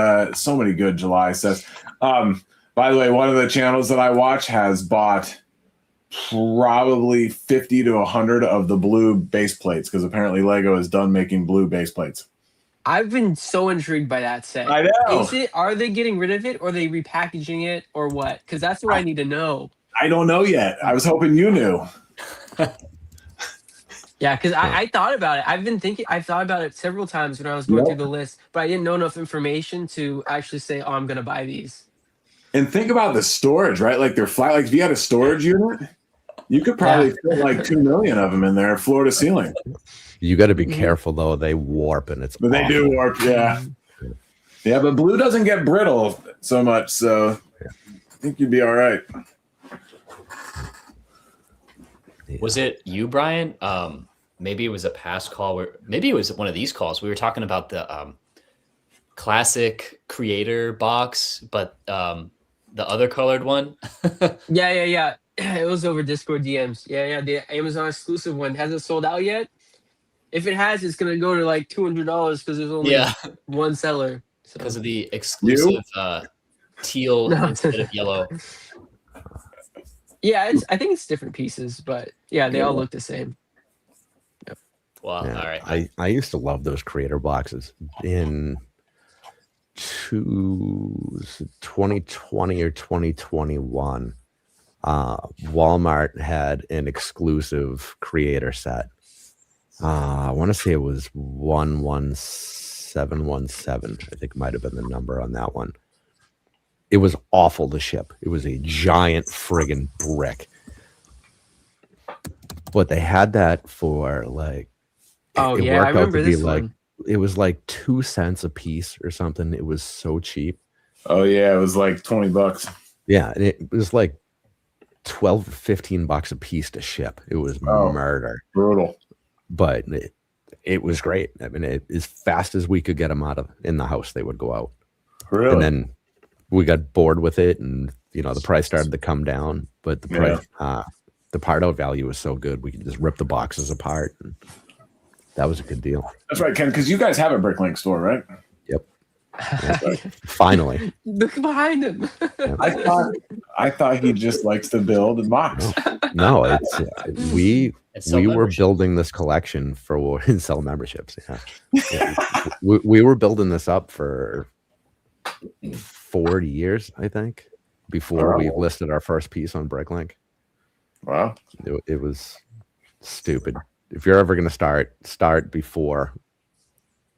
July sets. By the way, one of the channels that I watch has bought probably 50 to 100 of the blue base plates because apparently Lego is done making blue base plates. I've been so intrigued by that set. I know. Are they getting rid of it or are they repackaging it or what? Because that's what I need to know. I don't know yet. I was hoping you knew. Yeah, because I thought about it. I've thought about it several times when I was going through the list, but I didn't know enough information to actually say, oh, I'm going to buy these. And think about the storage, right? Like they're flat. Like if you had a storage unit, you could probably fit like 2 million of them in there, floor to ceiling. You got to be careful though; they warp, and it's. But they do warp, yeah. Yeah, but blue doesn't get brittle so much, so I think you'd be all right. Was it you, Brian? Maybe it was a past call where maybe it was one of these calls. We were talking about the classic creator box, but the other colored one. Yeah. It was over Discord DMs. Yeah. The Amazon exclusive one hasn't sold out yet. If it has, it's gonna go to like $200 because there's only one seller. Because of the exclusive teal instead of yellow. Yeah, I think it's different pieces, but yeah, they all look the same. Yep. Wow. Yeah, all right. I used to love those creator boxes in 2020 or 2021. Walmart had an exclusive creator set. I want to say it was 11717. I think might have been the number on that one. It was awful to ship. It was a giant friggin' brick. But they had that for like, I remember this one. It was like 2 cents a piece or something. It was so cheap. Oh yeah, it was like $20. Yeah, and it was like $12 or $15 a piece to ship. It was murder. Brutal. But it was great. I mean, as fast as we could get them out of in the house, they would go out. Really? And then we got bored with it, and the price started to come down. But the price, the part out value was so good, we could just rip the boxes apart, and that was a good deal. That's right, Ken. Because you guys have a Bricklink store, right? Yep. Right. Finally. Look behind him. I thought he just likes to build and box. No, it's we were building this collection for sell memberships. Yeah. We were building this up for 40 years, I think, before we listed our first piece on Bricklink. Wow. It was stupid. If you're ever going to start before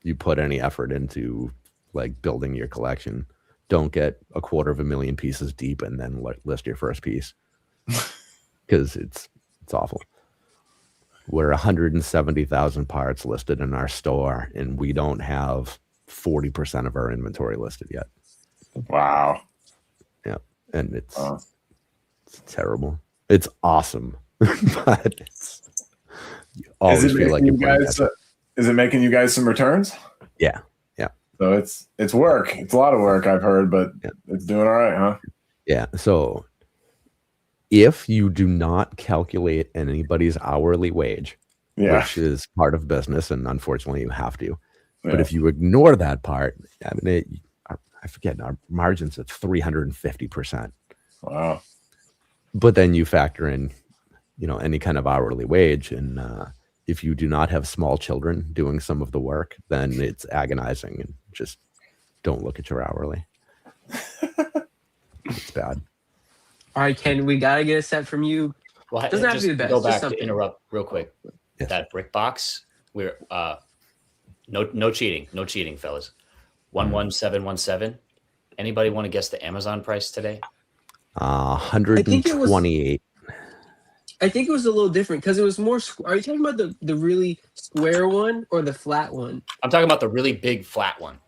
you put any effort into like building your collection. Don't get 250,000 pieces deep and then list your first piece, because it's awful. We're 170,000 parts listed in our store, and we don't have 40% of our inventory listed yet. Wow. Yeah, and it's terrible. It's awesome, but you always feel like is it making you guys some returns? Yeah. So it's work. It's a lot of work, I've heard, but it's doing all right, huh? Yeah. So if you do not calculate anybody's hourly wage, which is part of business, and unfortunately you have to, but if you ignore that part, I mean, I forget, our margins at 350%. Wow. But then you factor in, any kind of hourly wage, and if you do not have small children doing some of the work, then it's agonizing, and just don't look at your hourly. It's bad. All right, Ken, we got to get a set from you. Well, doesn't have to be the best. Go back to interrupt real quick. Yes. That brick box, we're no cheating, fellas. 11717. Anybody want to guess the Amazon price today? 128. I think it was a little different because it was more. Are you talking about the really square one or the flat one? I'm talking about the really big flat one.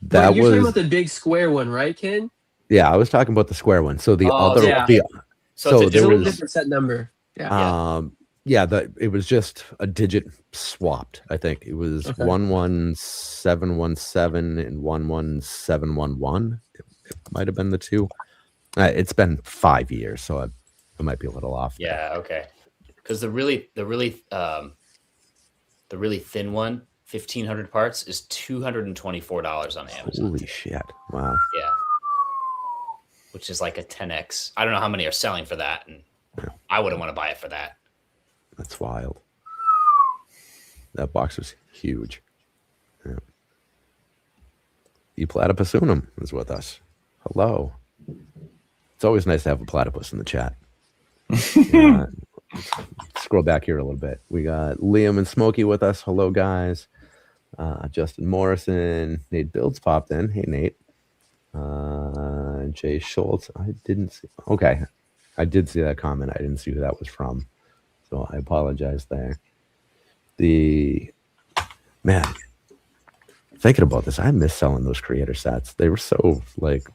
You're talking about the big square one, right, Ken? Yeah, I was talking about the square one. So the other, so it's a little different set number. Yeah. It was just a digit swapped. I think it was 11717 and 11711. It might have been the two. It's been 5 years, so it might be a little off. Yeah, okay. Because the really thin one, 1,500 parts, is $224 on Amazon. Holy shit! Wow. Yeah, which is like a 10x. I don't know how many are selling for that, and I wouldn't want to buy it for that. That's wild. That box was huge. Yeah. E Platypus Unum is with us. Hello. It's always nice to have a platypus in the chat. Scroll back here a little bit. We got Liam and Smokey with us. Hello, guys. Justin Morrison. Nate Builds popped in. Hey, Nate. Jay Schultz. I didn't see. Okay. I did see that comment. I didn't see who that was from. So I apologize there. Man, thinking about this, I miss selling those creator sets. They were so like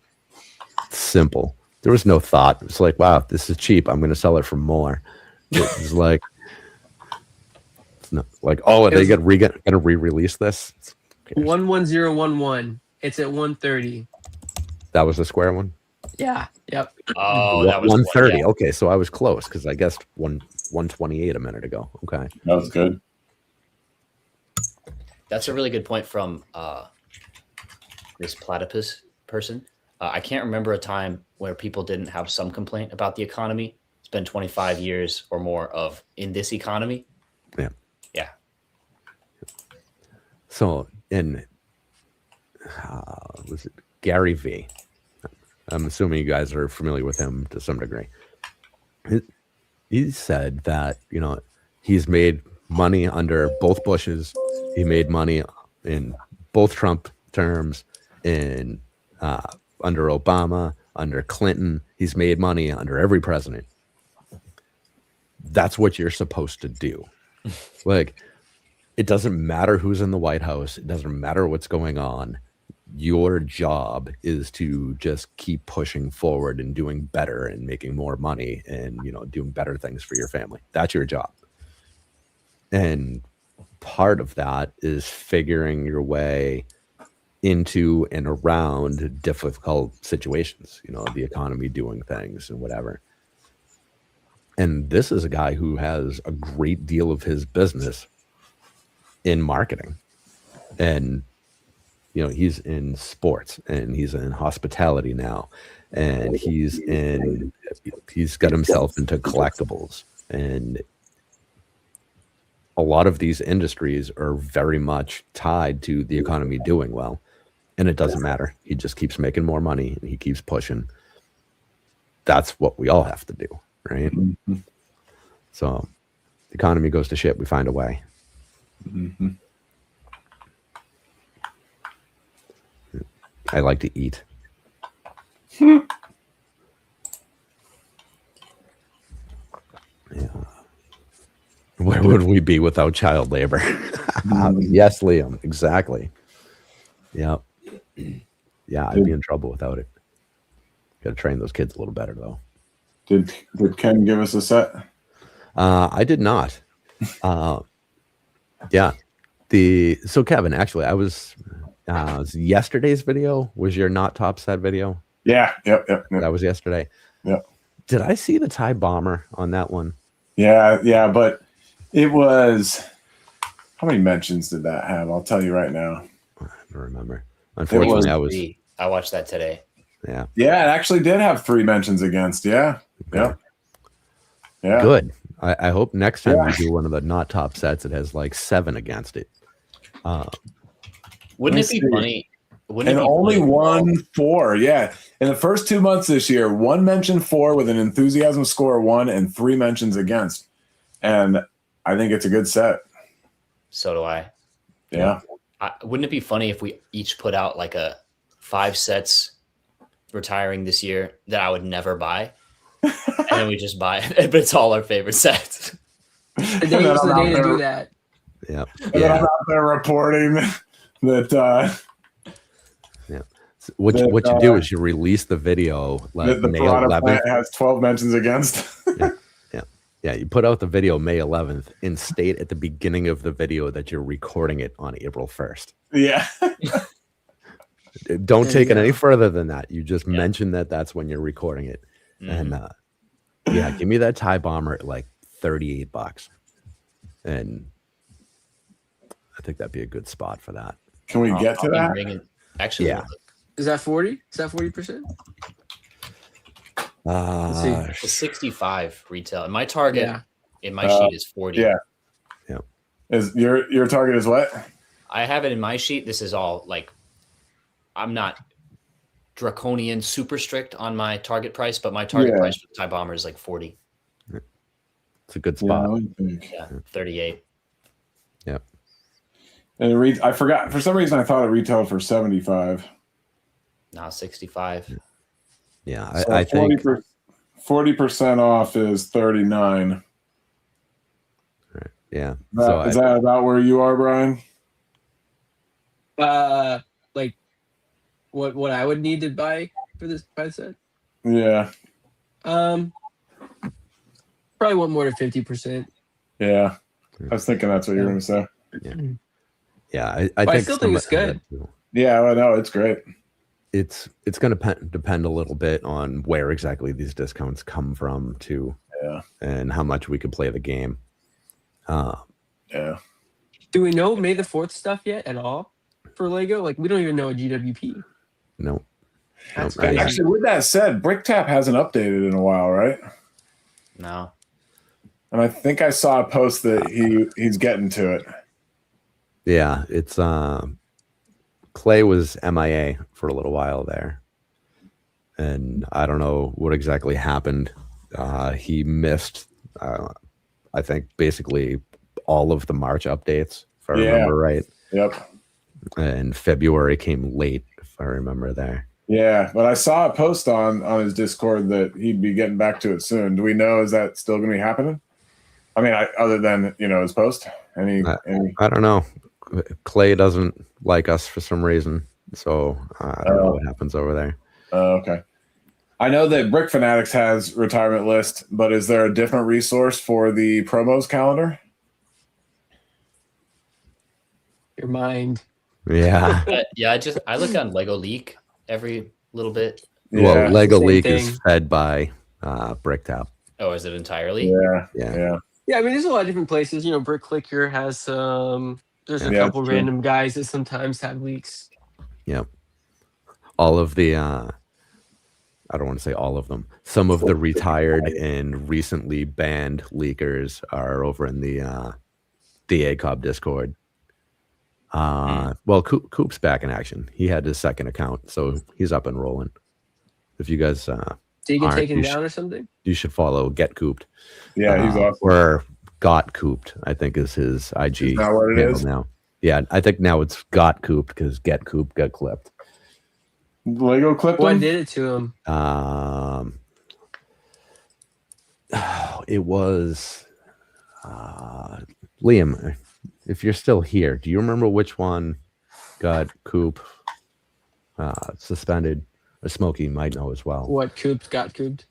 simple. There was no thought. It was like, wow, this is cheap. I'm going to sell it for more. It was like, oh, they going to re-release this? 11011. It's at 130. That was the square one? Yeah. Yep. Oh, that was 130. Okay, so I was close because I guessed 128 a minute ago. Okay. That was good. That's a really good point from this platypus person. I can't remember a time where people didn't have some complaint about the economy. It's been 25 years or more of in this economy. Yeah. Yeah. So was it Gary V? I'm assuming you guys are familiar with him to some degree. He said that, he's made money under both Bushes. He made money in both Trump terms, under Obama, under Clinton. He's made money under every president. That's what you're supposed to do. Like, it doesn't matter who's in the White House. It doesn't matter what's going on. Your job is to just keep pushing forward and doing better and making more money and, doing better things for your family. That's your job. And part of that is figuring your way into and around difficult situations, the economy doing things and whatever. And this is a guy who has a great deal of his business in marketing. And, he's in sports and he's in hospitality now. And he's got himself into collectibles. And a lot of these industries are very much tied to the economy doing well. And it doesn't matter. He just keeps making more money and he keeps pushing. That's what we all have to do, right? Mm-hmm. So the economy goes to shit, we find a way. Mm-hmm. I like to eat. Yeah. Where would we be without child labor? Yes, Liam, exactly. Yeah. Yeah, I'd be in trouble without it. Got to train those kids a little better, though. Did Ken give us a set? I did not. Yeah. So Kevin, actually, I was yesterday's video was your not top set video. Yeah. Yep. That was yesterday. Yeah. Did I see the Thai bomber on that one? Yeah, but it was, how many mentions did that have? I'll tell you right now. I don't remember. Unfortunately, I watched that today. Yeah. Yeah, it actually did have 3 mentions against. Yeah. Okay. Yeah. Good. I hope next time we do one of the not top sets, it has like 7 against it. Wouldn't it be funny? And only 1 4. Yeah. In the first 2 months this year, 1 mention 4 with an enthusiasm score 1 and 3 mentions against. And I think it's a good set. So do I. Yeah. Wouldn't it be funny if we each put out like a 5 sets retiring this year that I would never buy? And then we just buy it, but it's all our favorite sets. The day is the day to do that. Yeah. And then I'm out there reporting that What you do is you release the video like the May Piranha 11th. Plant has 12 mentions against. Yeah, you put out the video May 11th and state at the beginning of the video that you're recording it on April 1st. Yeah. Don't There take you it any go. further than that. You just Yeah. mention that that's when you're recording it. Mhm. And yeah, give me that tie bomber at like $38. And I think that'd be a good spot for that. Can we get to I'll be that? bringing. Actually, Yeah. Is that 40? Is that 40%? Let's see. it's 65 retail, and my target Yeah. in my sheet is 40. Yeah. Yeah. Is your target is what? I have it in my sheet. This is all like, I'm not draconian super strict on my target price, but my target Yeah. price for the tie bomber is like 40. It's a good Yeah, spot. let me think. Yeah, 38. Yep. And I forgot for some reason I thought it retailed for 75. Now 65. Yeah. So I think 40% off is 39. yeah. Is that about where you are, Brian? Like what I would need to buy for this set? Yeah. Probably want more than 50%. Yeah. I was thinking that's what you were going to say. yeah, I But I think still think it's good. Yeah, well, no, it's great. It's going to depend a little bit on where exactly these discounts come from too. Yeah. And how much we can play the game. Yeah. Do we know May the 4th stuff yet at all for Lego? Like, we don't even know a GWP. No. That's Nope, not yet. crazy. Actually, with that said, Bricktap hasn't updated in a while, right? No. And I think I saw a post that he's getting to it. Yeah, it's Clay was MIA for a little while there. And I don't know what exactly happened. He missed I think basically all of the March updates, if I remember right. Yep. And February came late, if I remember there. Yeah, but I saw a post on his Discord that he'd be getting back to it soon. Do we know, is that still going to be happening? I mean, other than, his post? Any? I don't know. Clay doesn't like us for some reason, so I don't know what happens over there. Okay. I know that Brick Fanatics has retirement list, but is there a different resource for the promos calendar? Your mind. Yeah. I look on Lego Leak every little bit. Well, Lego Same League thing. is fed by Bricktap. Oh, is it entirely? Yeah. Yeah, I mean, there's a lot of different places. Brick Clicker has there's a Yeah, couple true. random guys that sometimes have leaks. Yep. All of the I don't want to say all of them. Some of the retired and recently banned leakers are over in the ACOB Discord. Well, Coop's back in action. He had his second account, so he's up and rolling. If you guys Did he get aren't, taken you down or something? you should follow Get Cooped. Yeah, he's awesome. Or Got Cooped, I think is his IG Is that what it handle is? now. Yeah, I think now it's Got Cooped because Get Cooped got clipped. Lego clipped What him? did it to him? It was Liam. If you're still here, do you remember which one got Coop suspended? Or Smokey might know as well. What cooped got cooped?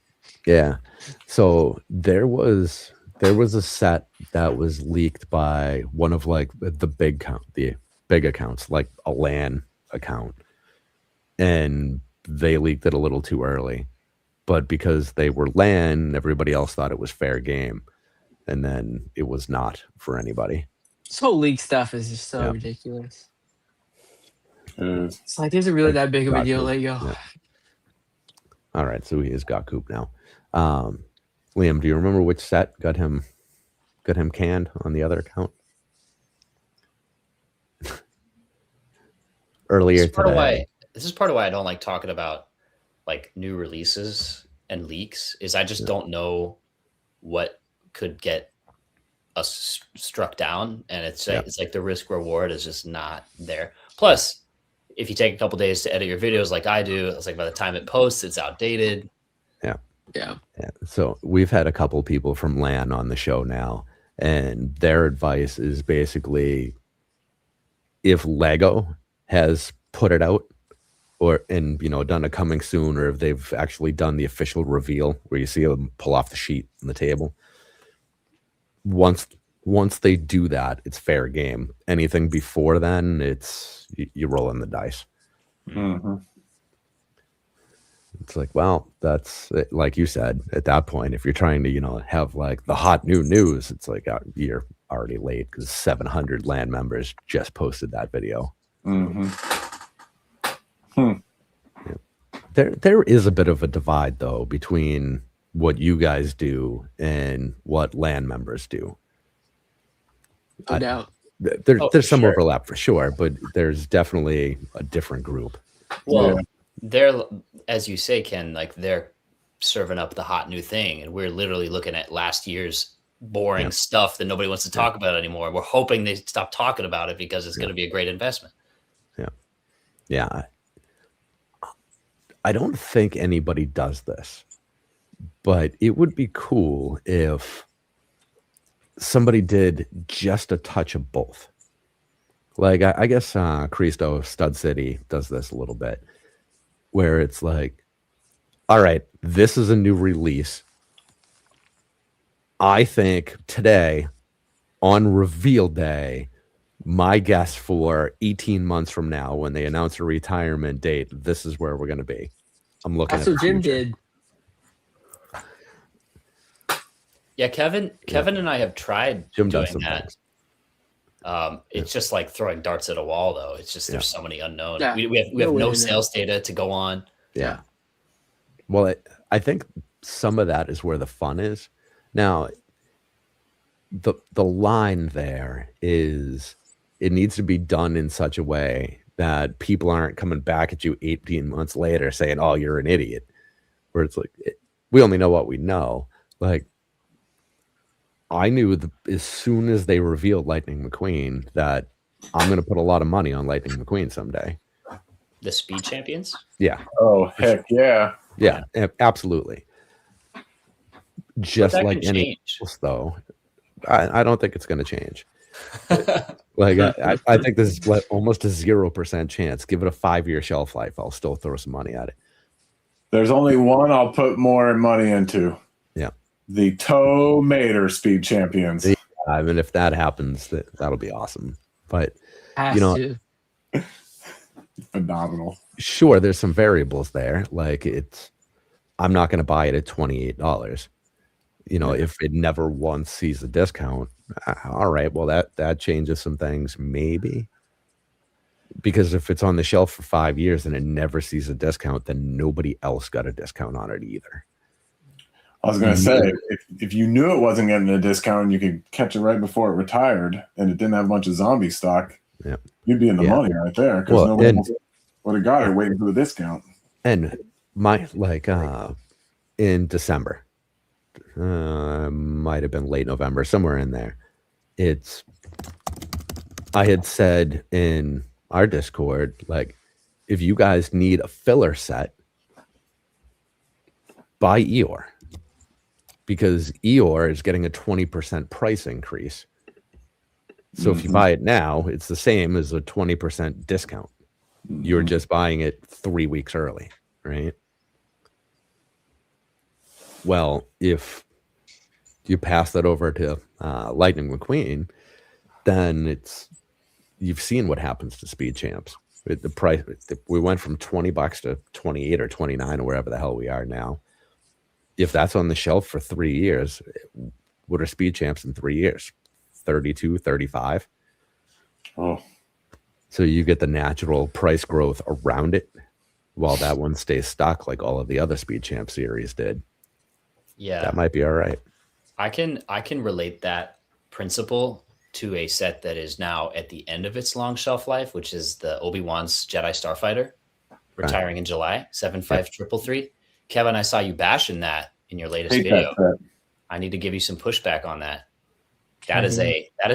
Yeah. So there was a set that was leaked by one of like the big accounts, like a LAN account. And they leaked it a little too early. But because they were LAN, everybody else thought it was fair game. And then it was not for anybody. This whole leak stuff is just so ridiculous. It is. It's like, is it really that big of a deal? Coop. Let you go. Yeah. All right, so he has got Coop now. Liam, do you remember which set got him canned on the other account? Earlier today. This is part of why I don't like talking about like new releases and leaks. Is I just don't know what could get us struck down, and it's like the risk reward is just not there. Plus, if you take a couple days to edit your videos like I do, it's like by the time it posts, it's outdated. Yeah. So we've had a couple people from LAN on the show now, and their advice is basically if Lego has put it out and done a coming soon, or if they've actually done the official reveal where you see them pull off the sheet on the table. Once they do that, it's fair game. Anything before then, it's you rolling the dice. Mhm. It's like, well, that's like you said, at that point, if you're trying to, have like the hot new news, it's like you're already late because 700 land members just posted that video. Mhm. There is a bit of a divide though between what you guys do and what land members do. No doubt. There's some sure. overlap for sure, but there's definitely a different group. Well, they're, as you say, Ken, like they're serving up the hot new thing, and we're literally looking at last year's boring stuff that nobody wants to talk about anymore. We're hoping they stop talking about it because it's going to be a great investment. Yeah. I don't think anybody does this, but it would be cool if somebody did just a touch of both. Like I guess Cristo Stud City does this a little bit, where it's like, all right, this is a new release. I think today, on reveal day, my guess for 18 months from now, when they announce a retirement date, this is where we're going to be. I'm looking That's at what the Jim future. did. Yeah, Kevin and I have tried Jim doing does some that. things. It's just like throwing darts at a wall, though. It's just there's so many unknown. Yeah, We have no way no to know. sales data to go on. Yeah. Well, I think some of that is where the fun is. Now, the line there is it needs to be done in such a way that people aren't coming back at you 18 months later saying, oh, you're an idiot. Where it's like, we only know what we know. Like, I knew as soon as they revealed Lightning McQueen that I'm going to put a lot of money on Lightning McQueen someday. The Speed Champions? Yeah. Oh, heck yeah. Yeah, absolutely. Just that like can any change. else, though, I don't think it's going to change. Like I think this is almost a 0% chance. Give it a 5-year shelf life. I'll still throw some money at it. There's only one I'll put more money into. Yeah. The Toe Mater Speed Champions. I mean, if that happens, that'll be awesome. But Has to. Phenomenal. Sure, there's some variables there. Like I'm not going to buy it at $28. If it never once sees a discount, all right, well that changes some things maybe. Because if it's on the shelf for 5 years and it never sees a discount, then nobody else got a discount on it either. I was going to say, if you knew it wasn't getting a discount and you could catch it right before it retired and it didn't have a bunch of zombie stock, you'd be in the money right there because nobody would have got it waiting for the discount. And in December, might have been late November, somewhere in there, I had said in our Discord, like, if you guys need a filler set, buy Eeyore. Because Eeyore is getting a 20% price increase. So if you buy it now, it's the same as a 20% discount. You're just buying it 3 weeks early, right? Well, if you pass that over to Lightning McQueen, then you've seen what happens to Speed Champs. The price, we went from $20 to 28 or 29 or wherever the hell we are now. If that's on the shelf for 3 years, what are Speed Champs in 3 years? 32, 35. Oh. So you get the natural price growth around it while that one stays stuck like all of the other Speed Champ series did. Yeah. That might be all right. I can relate that principle to a set that is now at the end of its long shelf life, which is the Obi-Wan's Jedi Starfighter, retiring in July, 75333. Kevin, I saw you bashing that in your latest video. I need to give you some pushback on that. That is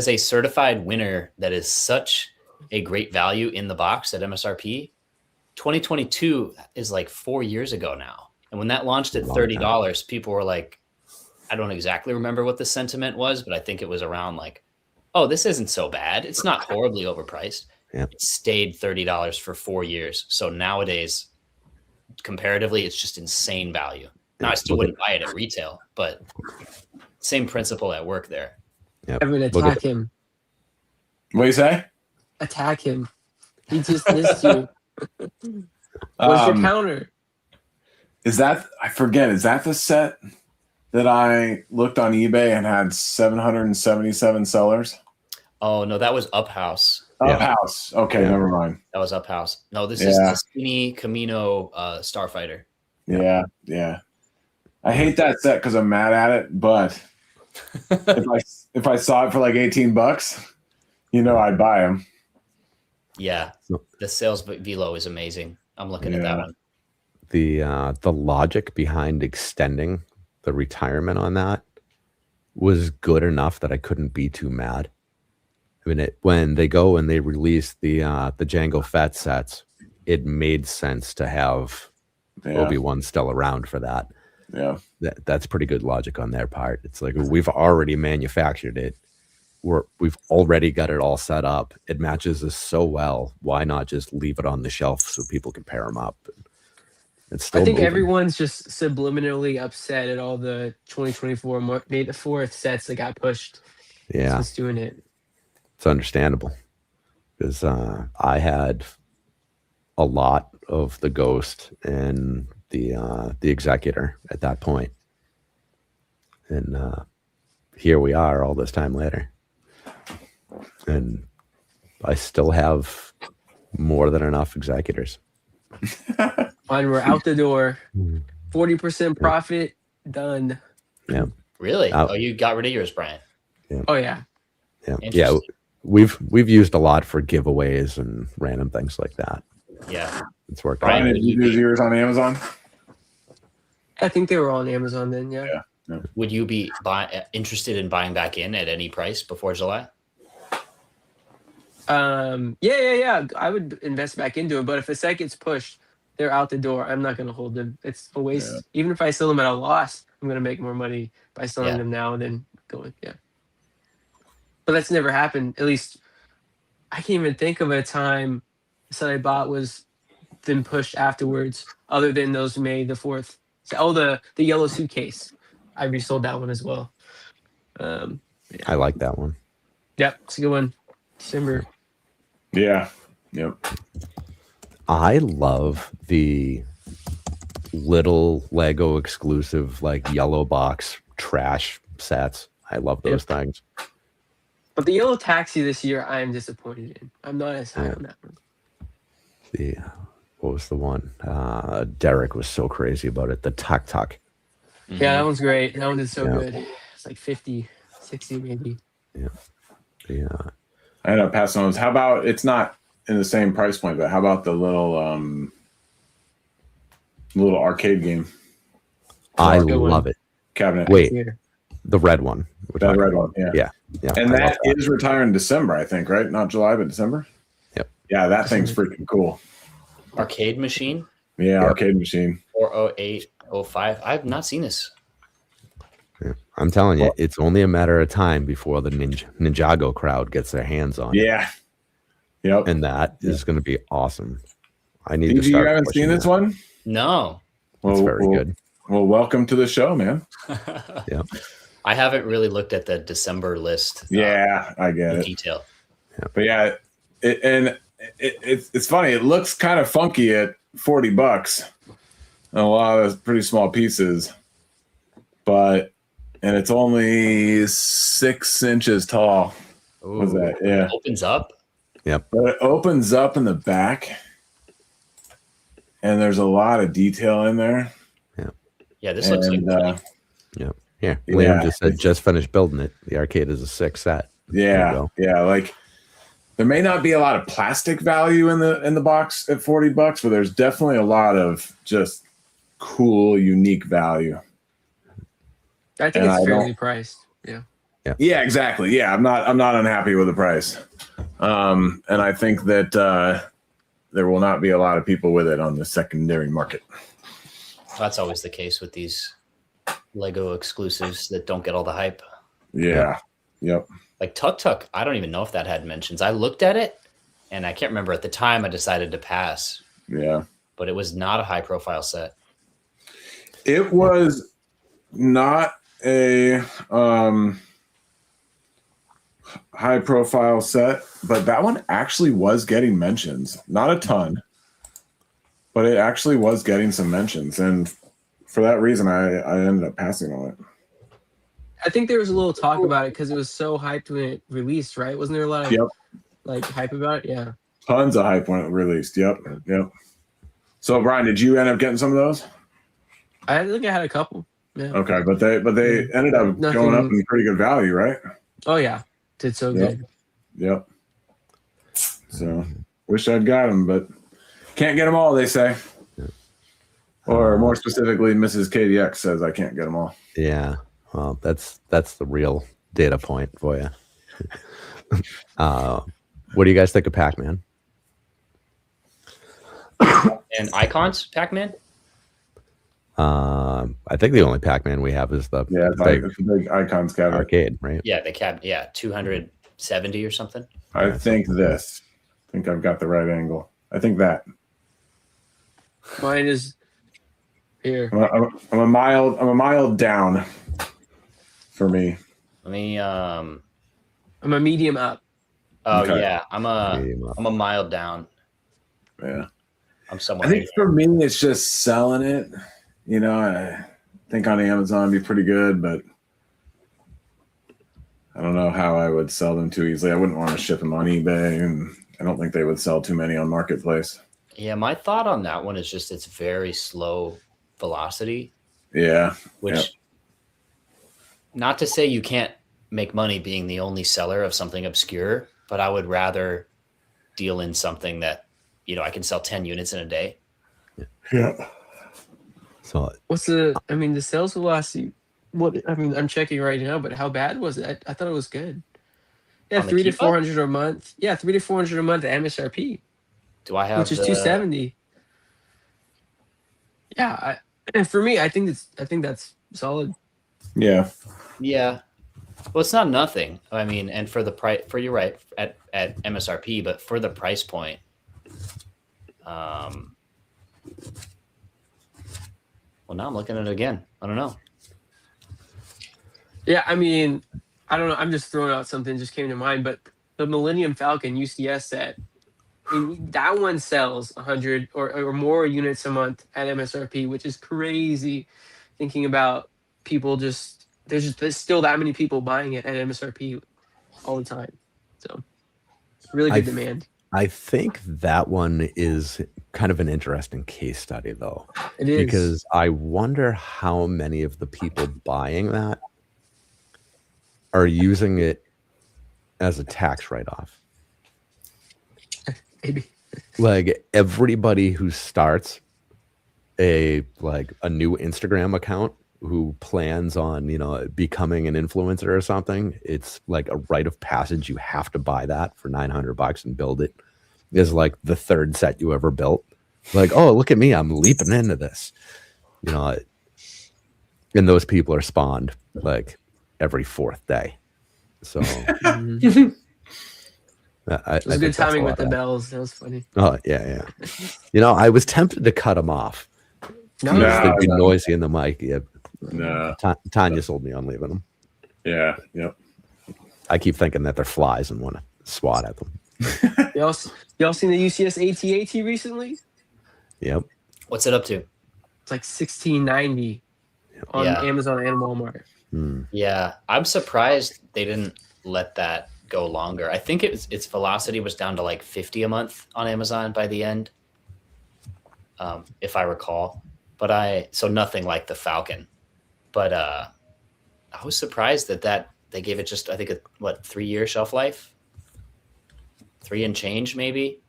a certified winner that is such a great value in the box at MSRP. 2022 is like 4 years ago now. And when that launched at $30, people were like, I don't exactly remember what the sentiment was, but I think it was around like, oh, this isn't so bad. It's not horribly overpriced. Yep. It stayed $30 for 4 years. So nowadays, comparatively, it's just insane value. Now, I still wouldn't buy it at retail, but same principle at work there. Yep. Evan, attack him. What do you say? Attack him. He just missed you. What's your counter? Is that, I forget, is that the set that I looked on eBay and had 777 sellers? Oh no, that was Up House. Yeah. Up House. Okay, Yeah. never mind. That was Up House. No, this is the Skinny Camino Starfighter. Yeah, yeah. I hate that set because I'm mad at it, but if I saw it for like $18, I'd buy them. Yeah, the sales velo is amazing. I'm looking at that one. The logic behind extending the retirement on that was good enough that I couldn't be too mad. I mean, when they go and they release the Jango Fett sets, it made sense to have Obi-Wan still around for that. Yeah, that's pretty good logic on their part. It's like, we've already manufactured it. We've already got it all set up. It matches us so well. Why not just leave it on the shelf so people can pair them up? It's still I think moving. everyone's just subliminally upset at all the 2024 May the 4th sets that got pushed. Yeah, It's doing it. it's understandable because I had a lot of the Ghost and the Executor at that point, and here we are all this time later, and I still have more than enough Executors. Mine were out the door. 40% profit, done. Yeah. Really? Oh, you got rid of yours, Brian? Yeah. Oh yeah. Yeah. We've used a lot for giveaways and random things like that. Yeah. It's worked. Brian, did you do yours on Amazon? I think they were on Amazon then. Yeah. Would you be interested in buying back in at any price before July? Yeah. I would invest back into it, but if a set gets pushed, they're out the door. I'm not going to hold them. It's a waste. Yeah. Even if I sell them at a loss, I'm going to make more money by selling Yeah. them now than going. Yeah. But that's never happened. At least I can't even think of a time the set I bought was then pushed afterwards, other than those May the 4th. So, the yellow suitcase. I resold that one as well. I like that one. Yep, it's a good one. December. Yeah. Yep. I love the little Lego exclusive, like yellow box trash sets. I love those things. But the yellow taxi this year, I am disappointed in. I'm not as high on that one. What was the one? Derek was so crazy about it. The Tuk Tuk. Yeah, that one's great. That one is so good. It's like 50, 60 maybe. Yeah. I ended up passing on those. How about, it's not in the same price point, but how about the little arcade game I good love one. it. cabinet? Wait, the red one. That red one. Yeah. And I that love is retiring in December, I think, right? Not July, but December. Yep. Yeah, that thing's freaking cool. Arcade machine? Yeah, arcade machine. 40805. I've not seen this. Yeah. I'm telling you, it's only a matter of time before the Ninjago crowd gets their hands on it. Yeah. Yep. And that is going to be awesome. I need to Stevie, start. you haven't seen this one? No. It's very good. Well, welcome to the show, man. Yeah. I haven't really looked at the December list. Yeah, I get in it. detail. But yeah, it's funny. It looks kind of funky at $40. A lot of pretty small pieces, and it's only 6 inches tall. What's that? Yeah. It opens up. Yep. But it opens up in the back, and there's a lot of detail in there. Yeah, this looks like Yeah. Liam just said, just finished building it. The arcade is a 6 set. Yeah. Like, there may not be a lot of plastic value in the box at $40, but there's definitely a lot of just cool, unique value. I think it's fairly priced. Yeah. Yeah, exactly. Yeah, I'm not unhappy with the price. And I think that there will not be a lot of people with it on the secondary market. That's always the case with these Lego exclusives that don't get all the hype. Yeah. Yep. Like Tuk Tuk, I don't even know if that had mentions. I looked at it, and I can't remember at the time. I decided to pass. Yeah. But it was not a high-profile set. It was not a high-profile set, but that one actually was getting mentions. Not a ton, but it actually was getting some mentions, and for that reason, I ended up passing on it. I think there was a little talk about it because it was so hyped when it released, right? Wasn't there a lot of Yep, like hype about it? Yeah. tons of hype when it released. Yep. So Brian, did you end up getting some of those? I think I had a couple. Yeah. Okay, but they ended up going up in pretty good value, right? Oh yeah, did so good. Yep. So wish I'd got them, but can't get them all. They say, or more specifically, Mrs. KDX says I can't get them all. Yeah. Well, that's the real data point for you. What do you guys think of Pac-Man? And Icons, Pac-Man? I think the only Pac-Man we have is the big Icons cabinet arcade, right? Yeah, the cab. Yeah, 270 or something. I think this. I think I've got the right angle. I think that. Mine is here. I'm a mile down. For me, Let me. I'm a medium up. Oh Okay. yeah, I'm a mile down. Yeah, I'm somewhere. I think for me, it's just selling it. You know, I think on Amazon would be pretty good, but I don't know how I would sell them too easily. I wouldn't want to ship them on eBay, and I don't think they would sell too many on Marketplace. Yeah, my thought on that one is just it's very slow velocity. Yeah, Which, not to say you can't make money being the only seller of something obscure, but I would rather deal in something that, I can sell 10 units in a day. Yeah. So What's the sales velocity? I'm checking right now, but how bad was it? I thought it was good. Yeah, On the 300 to keep-up? 400 a month. Yeah, 300 to 400 a month at MSRP, Do I have which is 270. Yeah, and for me, I think that's solid. Yeah. Yeah. Well, it's not nothing. I mean, and for the price, you're right at MSRP, but for the price point, well, now I'm looking at it again. I don't know. Yeah, I mean, I don't know. I'm just throwing out something just came to mind, but the Millennium Falcon UCS set, that one sells 100 or more units a month at MSRP, which is crazy. Thinking about people there's still that many people buying it at MSRP all the time. So really good demand. I think that one is kind of an interesting case study, though. It is. Because I wonder how many of the people buying that are using it as a tax write-off. Maybe. Like everybody who starts a new Instagram account who plans on, becoming an influencer or something, it's like a rite of passage. You have to buy that for $900 and build it. Is like the third set you ever built. Like, oh, look at me, I'm leaping into this. And those people are spawned like every fourth day. So It was good think timing that's with a the lot of bells. That was funny. Oh, yeah. I was tempted to cut them off. No, Because they'd be noisy in the mic. Yeah. No. Tanya sold me on leaving them. Yeah. Yep. I keep thinking that they're flies and want to swat at them. y'all seen the UCS AT-AT recently? Yep. What's it up to? It's like $16.90 on Amazon and Walmart. Yeah, I'm surprised they didn't let that go longer. I think its velocity was down to like 50 a month on Amazon by the end, if I recall. But so nothing like the Falcon. But I was surprised that they gave it just, I think, 3-year shelf life, 3 and change maybe.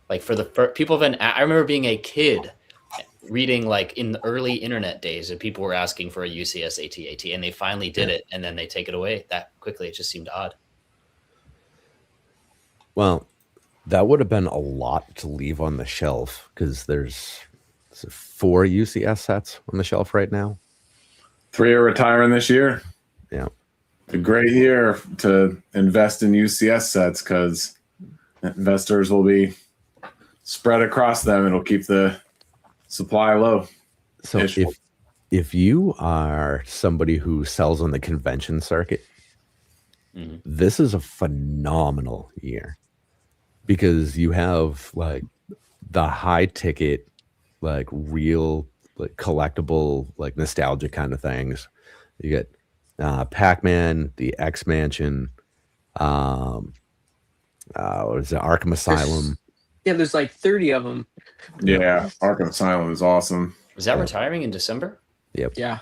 Like for people I remember being a kid reading like in the early internet days, and people were asking for a UCS AT-AT, and they finally did it, and then they take it away that quickly. It just seemed odd. Well, that would have been a lot to leave on the shelf because there's 4 UCS sets on the shelf right now. 3 are retiring this year. Yeah. It's a great year to invest in UCS sets because investors will be spread across them. It'll keep the supply low. So if you are somebody who sells on the convention circuit, this is a phenomenal year because you have like the high ticket, like real, like collectible, like nostalgia kind of things. You get Pac-Man, the X Mansion, what is it, Arkham Asylum. There's like 30 of them. Yeah, Arkham Asylum is awesome. Was that retiring in December? Yep. Yeah.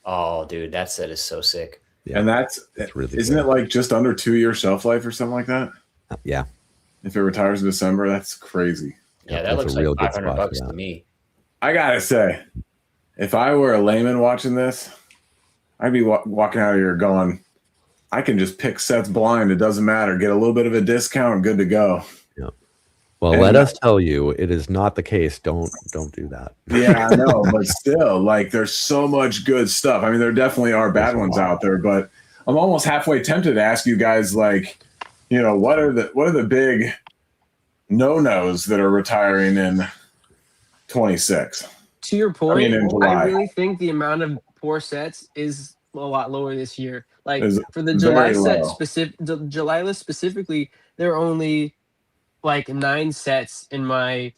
Oh, dude, that set is so sick. Yeah. And that's really isn't cool. it like just under 2-year shelf life or something like that? Yeah. If it retires in December, that's crazy. Yeah, Yep, that that's looks a like real good $500 spot for to that. me. I gotta say, if I were a layman watching this, I'd be walking out of here going, I can just pick sets blind. It doesn't matter. Get a little bit of a discount. Good to go. Yeah. Well, And let us tell you, it is not the case. Don't do that. Yeah, I know, but still, like, there's so much good stuff. I mean, there definitely are bad ones out there, but I'm almost halfway tempted to ask you guys, like, you know, what are the big no-nos that are retiring in 26? To your point, in July. I really think the amount of poor sets is a lot lower this year. Like Is for the July very set low. the July list specifically, there are only like 9 sets in my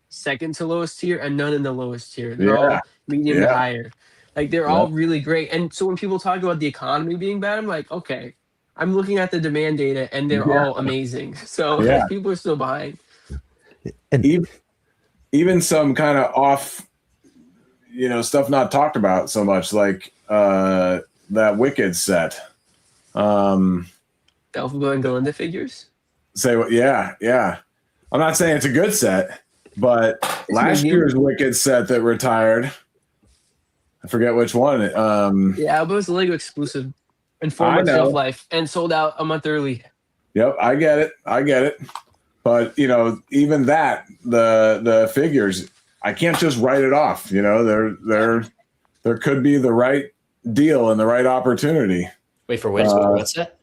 second to lowest tier and none in the lowest tier. They're all medium to higher. Like they're all really great. And so when people talk about the economy being bad, I'm like, okay, I'm looking at the demand data and they're all amazing. So people are still buying. And even some kind of off, you know, stuff not talked about so much, like that Wicked set. Alphabet and Glinda figures. Say what? Yeah. I'm not saying it's a good set, but last year's Wicked set that retired, I forget which one. Yeah, but it was a Lego exclusive and 4 months shelf life and sold out a month early. Yep, I get it. But you know, even that, the figures, I can't just write it off. You know, there could be the right deal and the right opportunity. Wait, for which? What's that?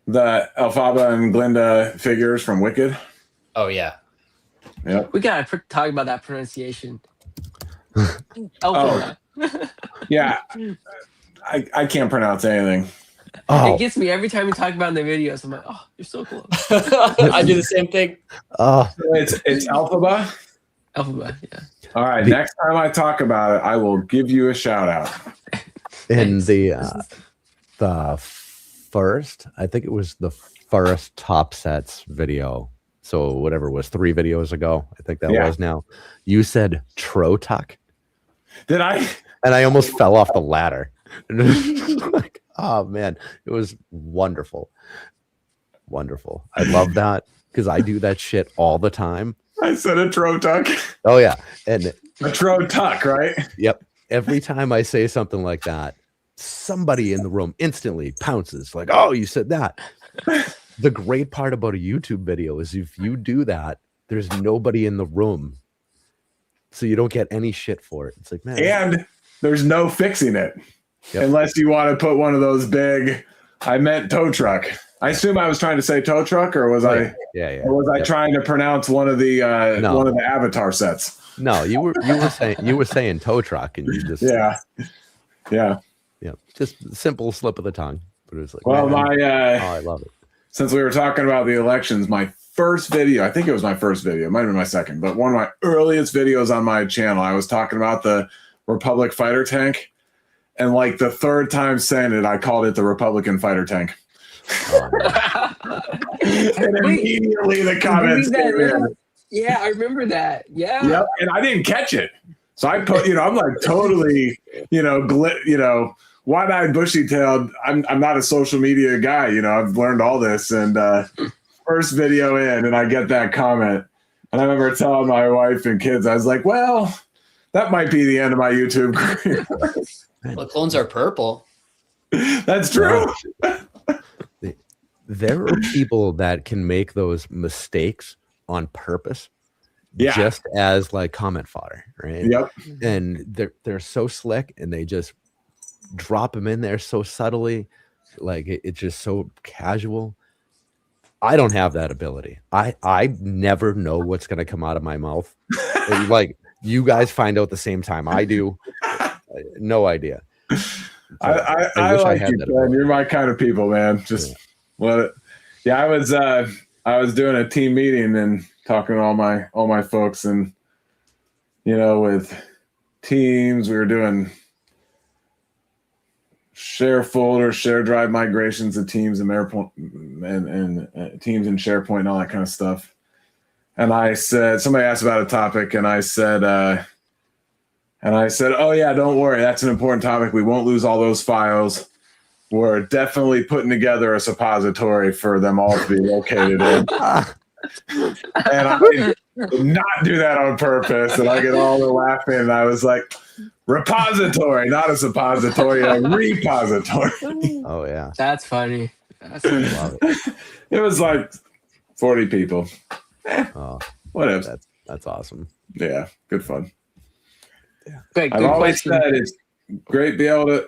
The Elphaba and Glinda figures from Wicked. Oh yeah. Yep. We gotta talk about that pronunciation. Elphaba. Yeah, I can't pronounce anything. It gets me every time we talk about it in the videos. I'm like, oh, you're so close. I do the same thing. It's Elphaba. Elphaba, yeah. All right. Next time I talk about it, I will give you a shout out. And the first, I think it was the first Top Sets video. So whatever it was, 3 videos ago, I think that was now. You said Trotuck. Did I? And I almost fell off the ladder. Like, oh man, it was wonderful. Wonderful. I love that because I do that shit all the time. I said a Trotuck. Oh yeah. And a Trotuck, right? Yep. Every time I say something like that, somebody in the room instantly pounces like, oh, you said that. The great part about a YouTube video is if you do that, there's nobody in the room. So you don't get any shit for it. It's like, man. And there's no fixing it. Yep. Unless you want to put one of those big, I meant tow truck. I assume I was trying to say tow truck, or was I? Yeah. Or was I trying to pronounce one of the one of the Avatar sets? No, you were saying tow truck, and you just yeah, just simple slip of the tongue. But it was like, well, I love it. Since we were talking about the elections, my first video, I think it was my first video, it might have been my second, but one of my earliest videos on my channel, I was talking about the Republic fighter tank. And like the third time saying it, I called it the Republican fighter tank. And immediately the comments came in. Yeah, I remember that. Yeah. Yep. And I didn't catch it. So I put, I'm like totally, wide-eyed, bushy-tailed. I'm not a social media guy. I've learned all this. And first video in, and I get that comment. And I remember telling my wife and kids, I was like, well, that might be the end of my YouTube career. Well, clones are purple. That's true. There are people that can make those mistakes on purpose, just as like comment fodder, right? Yep. And they're so slick, and they just drop them in there so subtly, like it's just so casual. I don't have that ability. I never know what's gonna come out of my mouth. Like you guys find out the same time I do. No idea. I like you, Ben. You're my kind of people, man. Just let it. Yeah, I was I was doing a team meeting and talking to all my folks, and with teams, we were doing share folder, share drive migrations of teams and teams in SharePoint and all that kind of stuff. And I said, somebody asked about a topic, and I said, oh yeah, don't worry, that's an important topic. We won't lose all those files. We're definitely putting together a suppository for them all to be located in. And I did not do that on purpose. And I get all the laughing, and I was like, repository, not a suppository, a repository. Oh yeah, That's funny. That's funny. love it. It was like 40 people. Oh, Whatever. that's awesome. Yeah, good fun. Great, I've good always question. said it's great to be able to.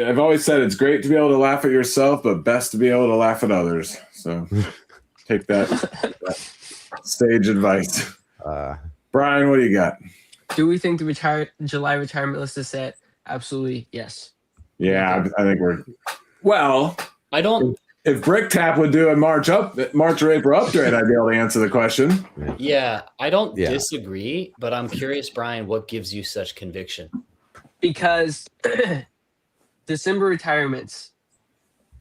I've always said it's great to be able to laugh at yourself, but best to be able to laugh at others. So take that sage advice. Brian, what do you got? Do we think the July retirement list is set? Absolutely, yes. Yeah, I think we're. Well, I don't. if BrickTap would do a March or April upgrade, I'd be able to answer the question. Yeah, I don't Yeah. disagree, but I'm curious, Brian, what gives you such conviction? Because December retirements,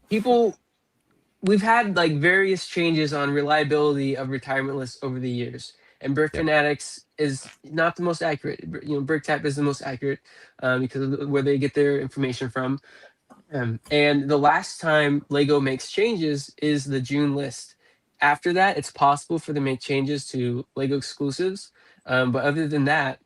we've had like various changes on reliability of retirement lists over the years, and Brick Fanatics is not the most accurate. BrickTap is the most accurate because of where they get their information from. And the last time Lego makes changes is the June list. After that, it's possible for them to make changes to Lego exclusives, but other than that,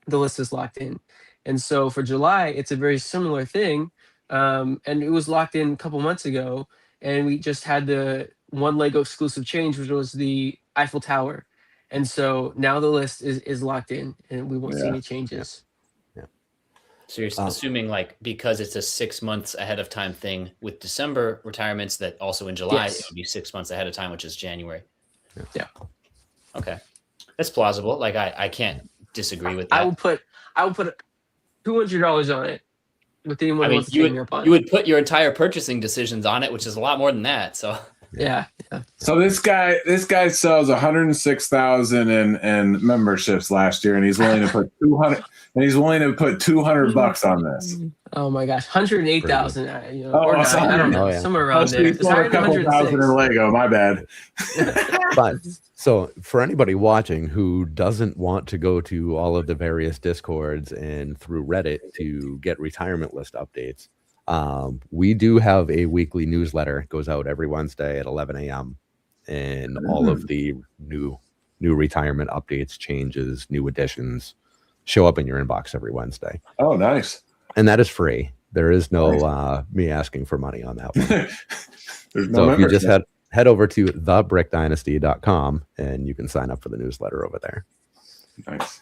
the list is locked in. And so for July, it's a very similar thing. And it was locked in a couple months ago. And we just had the one Lego exclusive change, which was the Eiffel Tower. And so now the list is locked in, and we won't see any changes. So you're assuming like because it's a 6 months ahead of time thing with December retirements that also in July it would be 6 months ahead of time, which is January. Yeah. Okay. That's plausible. Like I can't disagree with that. I would put $200 on it with anyone I who mean, wants to take me up on you it. would put your entire purchasing decisions on it, which is a lot more than that. So Yeah. So this guy sells 106,000 in memberships last year, and he's willing to put 200. And he's willing to put $200 on this. Oh my gosh, 108,000. Or Oh, 9, sorry. I don't know, Oh, yeah. somewhere around there. He's sold a couple thousand in Lego. My bad. But so for anybody watching who doesn't want to go to all of the various Discords and through Reddit to get retirement list updates, we do have a weekly newsletter. It goes out every Wednesday at 11 a.m. and all of the new retirement updates, changes, new additions show up in your inbox every Wednesday. Oh, nice. And that is free. There is no me asking for money on that one. There's So no if you just membership. head over to thebrickdynasty.com and you can sign up for the newsletter over there. Nice.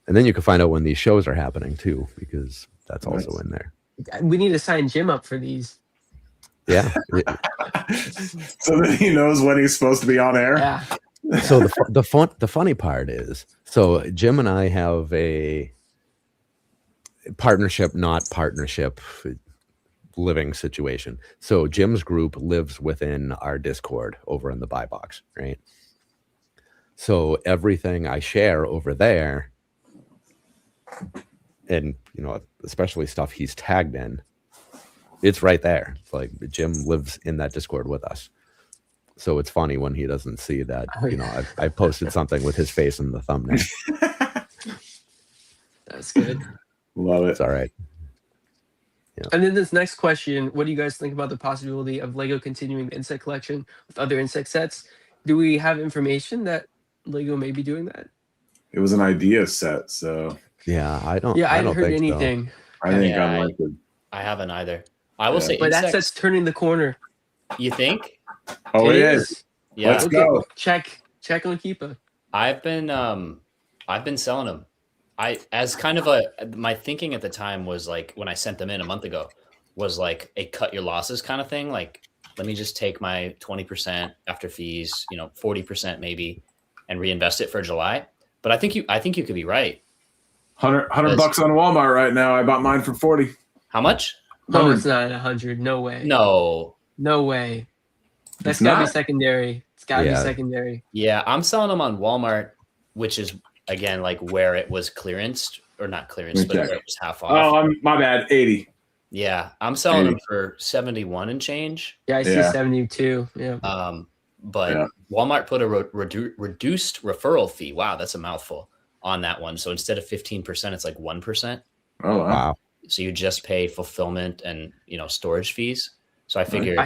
And then you can find out when these shows are happening too, because that's Nice. also in there. We need to sign Jim up for these. Yeah. So that he knows when he's supposed to be on air. Yeah. So the funny part is, so Jim and I have a partnership, not partnership living situation. So Jim's group lives within our Discord over in the buy box, right? So everything I share over there, and especially stuff he's tagged in, it's right there. It's like Jim lives in that Discord with us. So it's funny when he doesn't see that, I posted something with his face in the thumbnail. That's good. Love it. It's all right. And then this next question, what do you guys think about the possibility of Lego continuing the insect collection with other insect sets? Do we have information that Lego may be doing that? It was an idea set, so Yeah, I don't Yeah, I haven't don't heard think so. anything. I think Yeah, unlikely. I haven't either. I will Yeah. say But that insects. set's turning the corner. You think? Oh, it is. Yeah. Let's go. Check on Keepa. I've been selling them. As kind of my thinking at the time was like when I sent them in a month ago was like a cut your losses kind of thing. Like, let me just take my 20% after fees, 40% maybe, and reinvest it for July. But I think you could be right. $100 on Walmart right now. I bought mine for 40. How much? No, it's not 100. No way. No. No way. That's It's gotta be not? secondary. It's got to be Yeah. secondary. Yeah, I'm selling them on Walmart, which is again like where it was clearanced or not clearance, but where it was half off. Oh, my bad. 80. Yeah, I'm selling them for 71 and change. Yeah, I see Yeah. 72. Yeah. But Yeah. Walmart put a reduced referral fee. Wow, that's a mouthful on that one. So instead of 15%, it's like 1%. Oh, wow. Wow. So you just pay fulfillment and storage fees. So I figured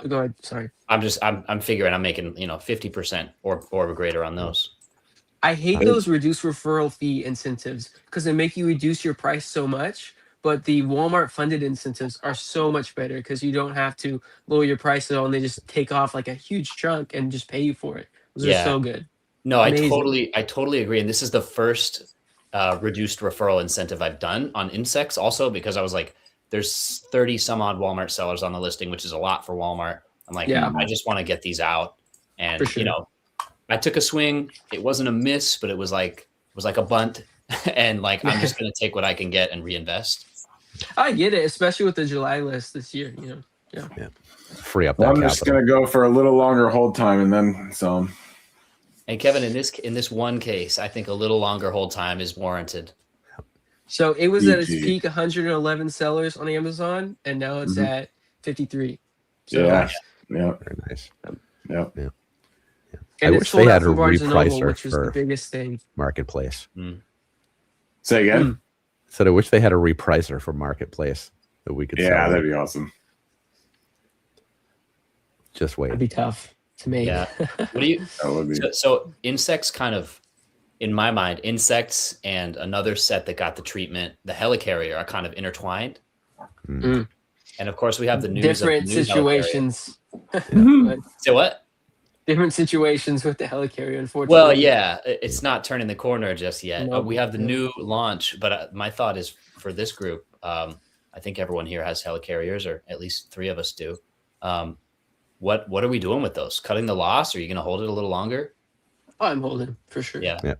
Go ahead. Sorry. I'm figuring I'm making 50% or greater on those. I hate those reduced referral fee incentives because they make you reduce your price so much. But the Walmart funded incentives are so much better because you don't have to lower your price at all, and they just take off like a huge chunk and just pay you for it. Those are so good. No, Amazing. I totally agree. And this is the first reduced referral incentive I've done on insects also, because I was like, there's 30 some odd Walmart sellers on the listing, which is a lot for Walmart. I'm like, I just want to get these out. And, I took a swing. It wasn't a miss, but it was like a bunt. And like, I'm just going to take what I can get and reinvest. I get it, especially with the July list this year, Yeah. Free up that I'm capital. just going to go for a little longer hold time and then sell them. And Kevin, in this one case, I think a little longer hold time is warranted. So it was at its peak 111 sellers on Amazon, and now it's at 53. So, Yeah. Very nice. Yeah. And I it's wish sold they out had a from Barnes and Noble, repricer which is the for biggest thing. Marketplace. Say again? Said I wish they had a repricer for Marketplace that we could sell. Yeah, that'd be awesome. Just wait. That'd be tough to make. Yeah. What do you? That would be. So insects kind of, in my mind, insects and another set that got the treatment, the helicarrier, are kind of intertwined. And of course, we have the news Different of the new situations. So what? Different situations with the helicarrier, unfortunately. Well, yeah, it's not turning the corner just yet. No. We have the new launch, but my thought is for this group, I think everyone here has helicarriers, or at least 3 of us do. What are we doing with those? Cutting the loss? Or are you going to hold it a little longer? Oh, I'm holding for sure. Yeah.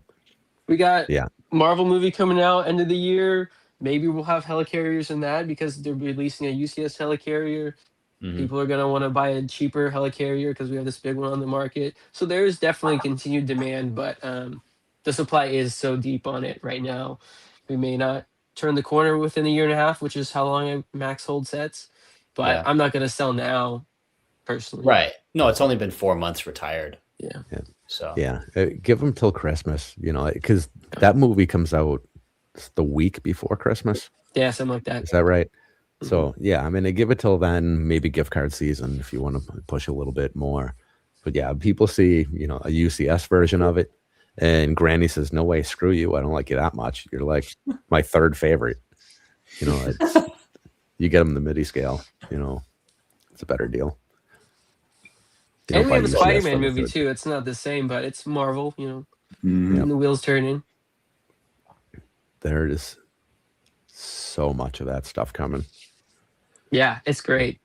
We got Yeah. Marvel movie coming out end of the year. Maybe we'll have helicarriers in that because they're releasing a UCS helicarrier. People are going to want to buy a cheaper helicarrier because we have this big one on the market. So there is definitely continued demand, but the supply is so deep on it right now. We may not turn the corner within a year and a half, which is how long I max hold sets. But I'm not going to sell now, personally. Right. No, it's only been 4 months retired. Yeah. So give them till Christmas, because that movie comes out the week before Christmas. Yeah, something like that. Is that right? So give it till then, maybe gift card season if you want to push a little bit more. But yeah, people see, a UCS version of it, and Granny says, "No way, screw you. I don't like you that much. You're like my 3rd favorite." You get them the MIDI scale. It's a better deal. And we have a Spider-Man movie too. It's not the same, but it's Marvel. And the wheels turning. There is so much of that stuff coming. Yeah, it's great.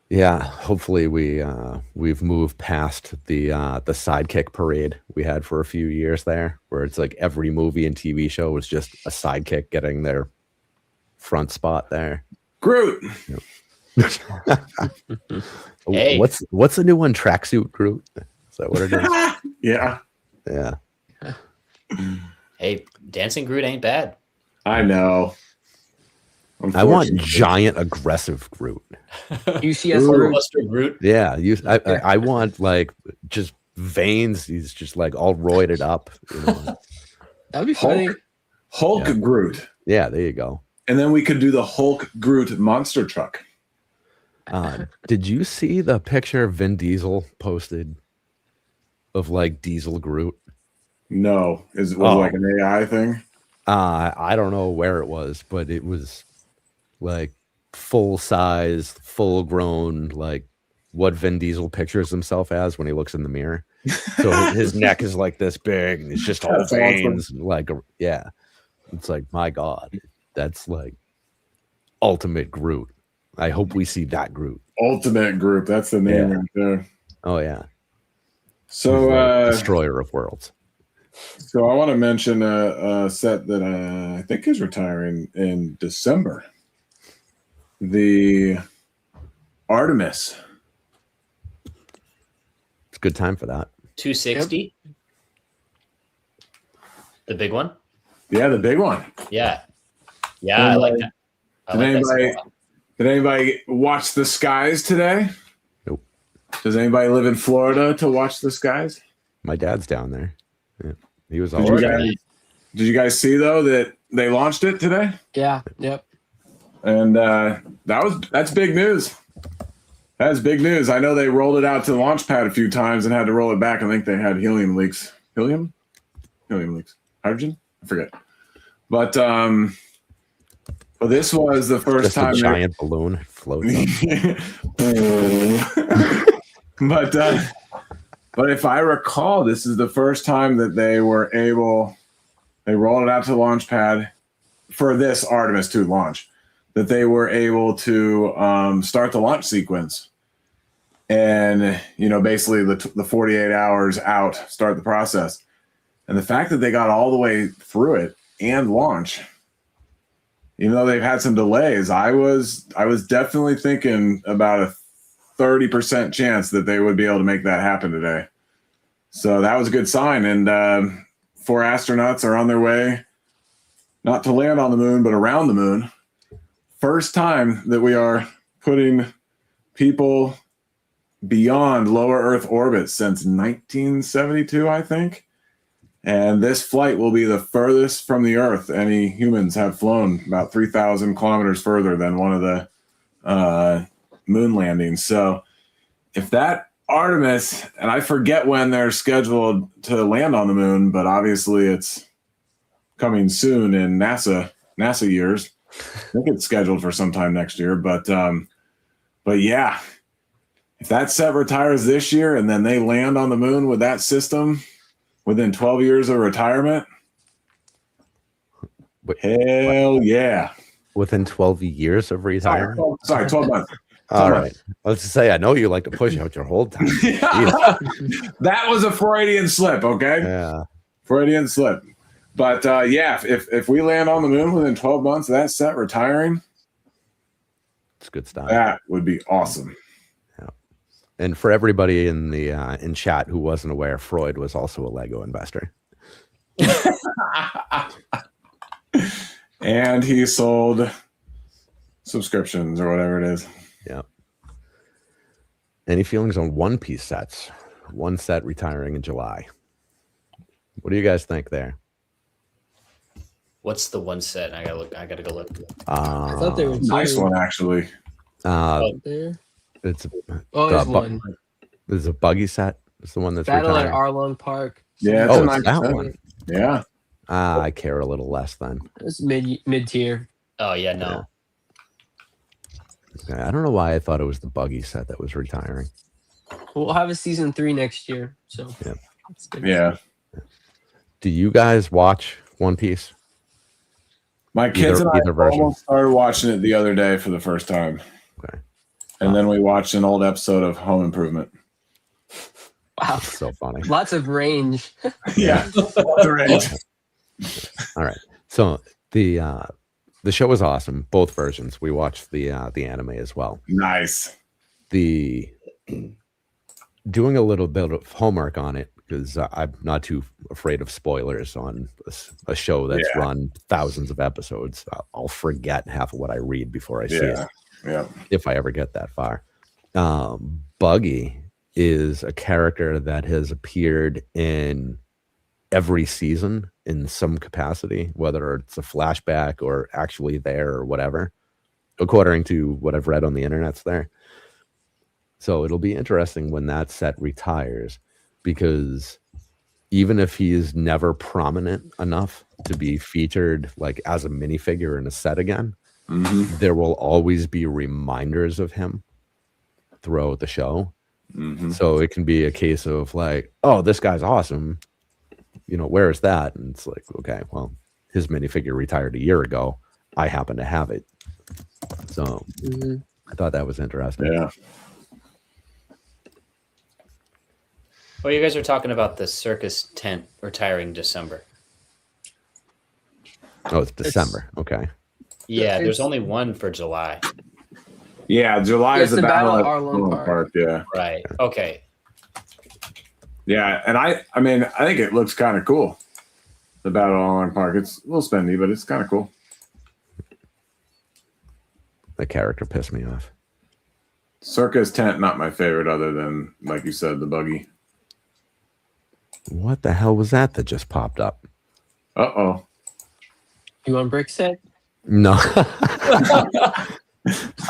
Yeah, hopefully we've moved past the sidekick parade we had for a few years there, where it's like every movie and TV show was just a sidekick getting their front spot there. Groot. Hey. What's the new one? Tracksuit Groot? Is that what it is? Yeah. Yeah. Hey, Dancing Groot ain't bad. I know. I want giant aggressive Groot. UCS Groot. Buster Groot. Yeah, I want like just veins. He's just like all roided up. That'd be funny. Hulk Groot. Yeah, there you go. And then we could do the Hulk Groot monster truck. Did you see the picture Vin Diesel posted of like Diesel Groot? No, was it like an AI thing? I don't know where it was, but it was like full size, full grown, like what Vin Diesel pictures himself as when he looks in the mirror. So his neck is like this big, and it's just all veins. Awesome. Like, yeah, it's like, my God, that's like ultimate Groot. I hope we see that Groot. Ultimate Groot. That's the name right there. Oh yeah. So Destroyer of Worlds. So I want to mention a set that I think is retiring in December. The Artemis. Good time for that. 260. The big one. Yeah, the big one. Yeah. I like that. Did anybody watch the skies today? Nope. Does anybody live in Florida to watch the skies? My dad's down there. Yeah. He was all Did you guys see though that they launched it today? Yeah. Yep. And that's big news. That's big news. I know they rolled it out to the launch pad a few times and had to roll it back. I think they had helium leaks. Helium leaks. Hydrogen? I forget. But this was the first just time. A giant balloon floating. But if I recall, this is the first time that they rolled it out to the launch pad for this Artemis 2 launch, that they were able to start the launch sequence and, basically the 48 hours out, start the process. And the fact that they got all the way through it and launch, even though they've had some delays, I was definitely thinking about a 30% chance that they would be able to make that happen today. So that was a good sign. And 4 astronauts are on their way, not to land on the moon, but around the moon. First time that we are putting people beyond lower Earth orbit since 1972, I think. And this flight will be the furthest from the Earth any humans have flown, about 3,000 kilometers further than one of the moon landings. So if that Artemis, and I forget when they're scheduled to land on the moon, but obviously it's coming soon in NASA years. I think it's scheduled for sometime next year, but yeah, if that set retires this year and then they land on the moon with that system within 12 years of retirement, hell yeah. Within 12 years of retirement? Sorry, 12 months. All right. Let's just say, I know you like to push out your hold time. That was a Freudian slip, okay? Yeah. Freudian slip. But yeah, if we land on the moon within 12 months of that set retiring, it's good stuff. That would be awesome. Yeah. And for everybody in the in chat who wasn't aware, Freud was also a Lego investor. And he sold subscriptions or whatever it is. Yeah. Any feelings on One Piece sets? One set retiring in July. What do you guys think there? What's the one set? I gotta go look. I thought they were nice one actually. There. It's there's one. There's a buggy set. It's the one that's Battle retiring. at Arlong Park. Yeah, Oh, it's it's that set. one. Yeah. I care a little less then. It's mid tier. Oh yeah, no. Okay, I don't know why I thought it was the buggy set that was retiring. We'll have a season 3 next year. So Yeah. that's good. Yeah. Do you guys watch One Piece? My kids and I either version. almost started watching it the other day for the first time. Okay. And then we watched an old episode of Home Improvement. Wow. It's so funny. Lots of range. Yeah. All right. So the show was awesome. Both versions. We watched the anime as well. Nice. The doing a little bit of homework on it because I'm not too afraid of spoilers on a show that's run thousands of episodes. I'll forget half of what I read before I see it. Yeah. If I ever get that far. Buggy is a character that has appeared in every season in some capacity, whether it's a flashback or actually there or whatever, according to what I've read on the internet's there. So it'll be interesting when that set retires, because even if he is never prominent enough to be featured like as a minifigure in a set again, there will always be reminders of him throughout the show. So it can be a case of like, oh, this guy's awesome. You know, where is that? And it's like, okay, well, his minifigure retired a year ago. I happen to have it. So I thought that was interesting. Yeah. Well, you guys are talking about the circus tent retiring December. Oh, it's December. Okay. Yeah, there's only one for July. Yeah, July is It's the the Battle Battle at at Arlong Arlong Park. Yeah. Right. Okay. Yeah, and I mean, I think it looks kind of cool. The Battle Online Park. It's a little spendy, but it's kind of cool. The character pissed me off. Circus tent, not my favorite, other than, like you said, the buggy. What the hell was that just popped up? Uh-oh. You want Brickset? No.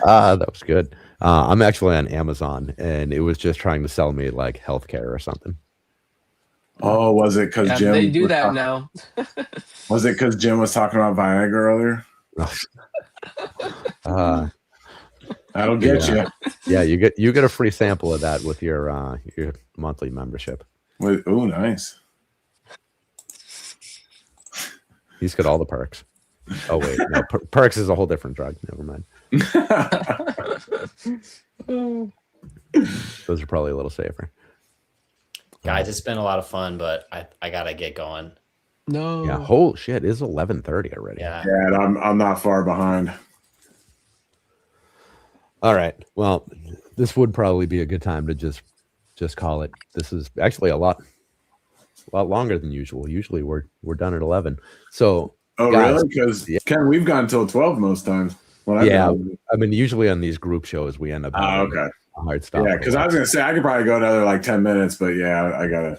That was good. I'm actually on Amazon, and it was just trying to sell me like healthcare or something. Oh, was it because Yeah, Jim? they do that now. Was it because Jim was talking about Viagra earlier? That'll get you. Yeah, you get a free sample of that with your monthly membership. Oh, nice. He's got all the perks. Oh wait, no, perks is a whole different drug. Never mind. Those are probably a little safer. Guys, it's been a lot of fun, but I gotta get going. No. Yeah. Whole shit. It's 11:30 already. Yeah. Yeah, and I'm not far behind. All right. Well, this would probably be a good time to just call it. This is actually a lot longer than usual. Usually we're done at 11. So. Oh, guys, really? Because Ken, we've gone until 12 most times. Yeah, I mean, usually on these group shows we end up. Okay. A hard stop. Yeah, because I was gonna say I could probably go another like 10 minutes, but yeah, I gotta.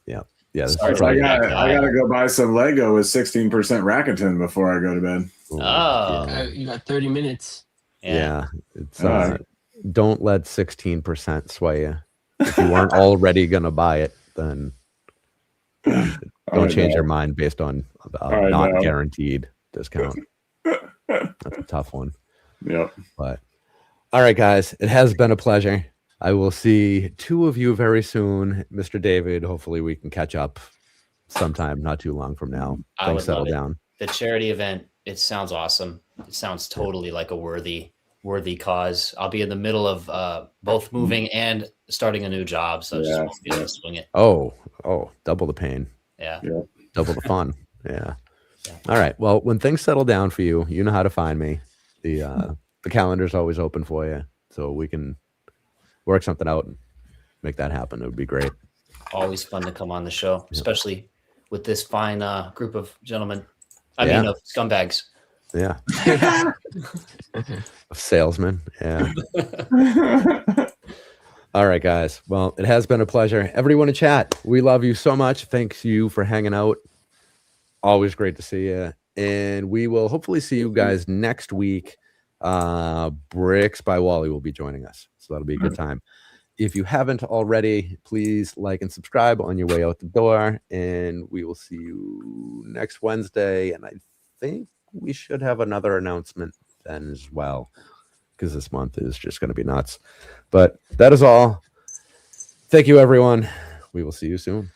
Yeah. I gotta go buy some Lego with 16% Rakuten before I go to bed. Oh. Yeah. You got 30 minutes. Yeah. It's don't let 16% sway you. If you weren't already gonna buy it, then don't change your mind based on not guaranteed discount. That's a tough one. Yep. But all right, guys, it has been a pleasure. I will see two of you very soon, Mr. David. Hopefully, we can catch up sometime not too long from now. Things settle down. The charity event, it sounds awesome. It sounds totally like a worthy cause. I'll be in the middle of both moving and starting a new job, so just won't be able to swing it. Oh, double the pain. Yeah. Double the fun. Yeah. All right. Well, when things settle down for you, you know how to find me. The calendar's always open for you, so we can work something out and make that happen. It would be great. Always fun to come on the show, especially with this fine group of gentlemen. I mean, of scumbags. Yeah. Of salesmen. Yeah. All right, guys. Well, it has been a pleasure. Everyone in chat, we love you so much. Thanks you for hanging out. Always great to see you. And we will hopefully see you guys next week. Bricks by Wally will be joining us. So that'll be a good time. If you haven't already, please like and subscribe on your way out the door. And we will see you next Wednesday. And I think we should have another announcement then as well, because this month is just going to be nuts. But that is all. Thank you, everyone. We will see you soon.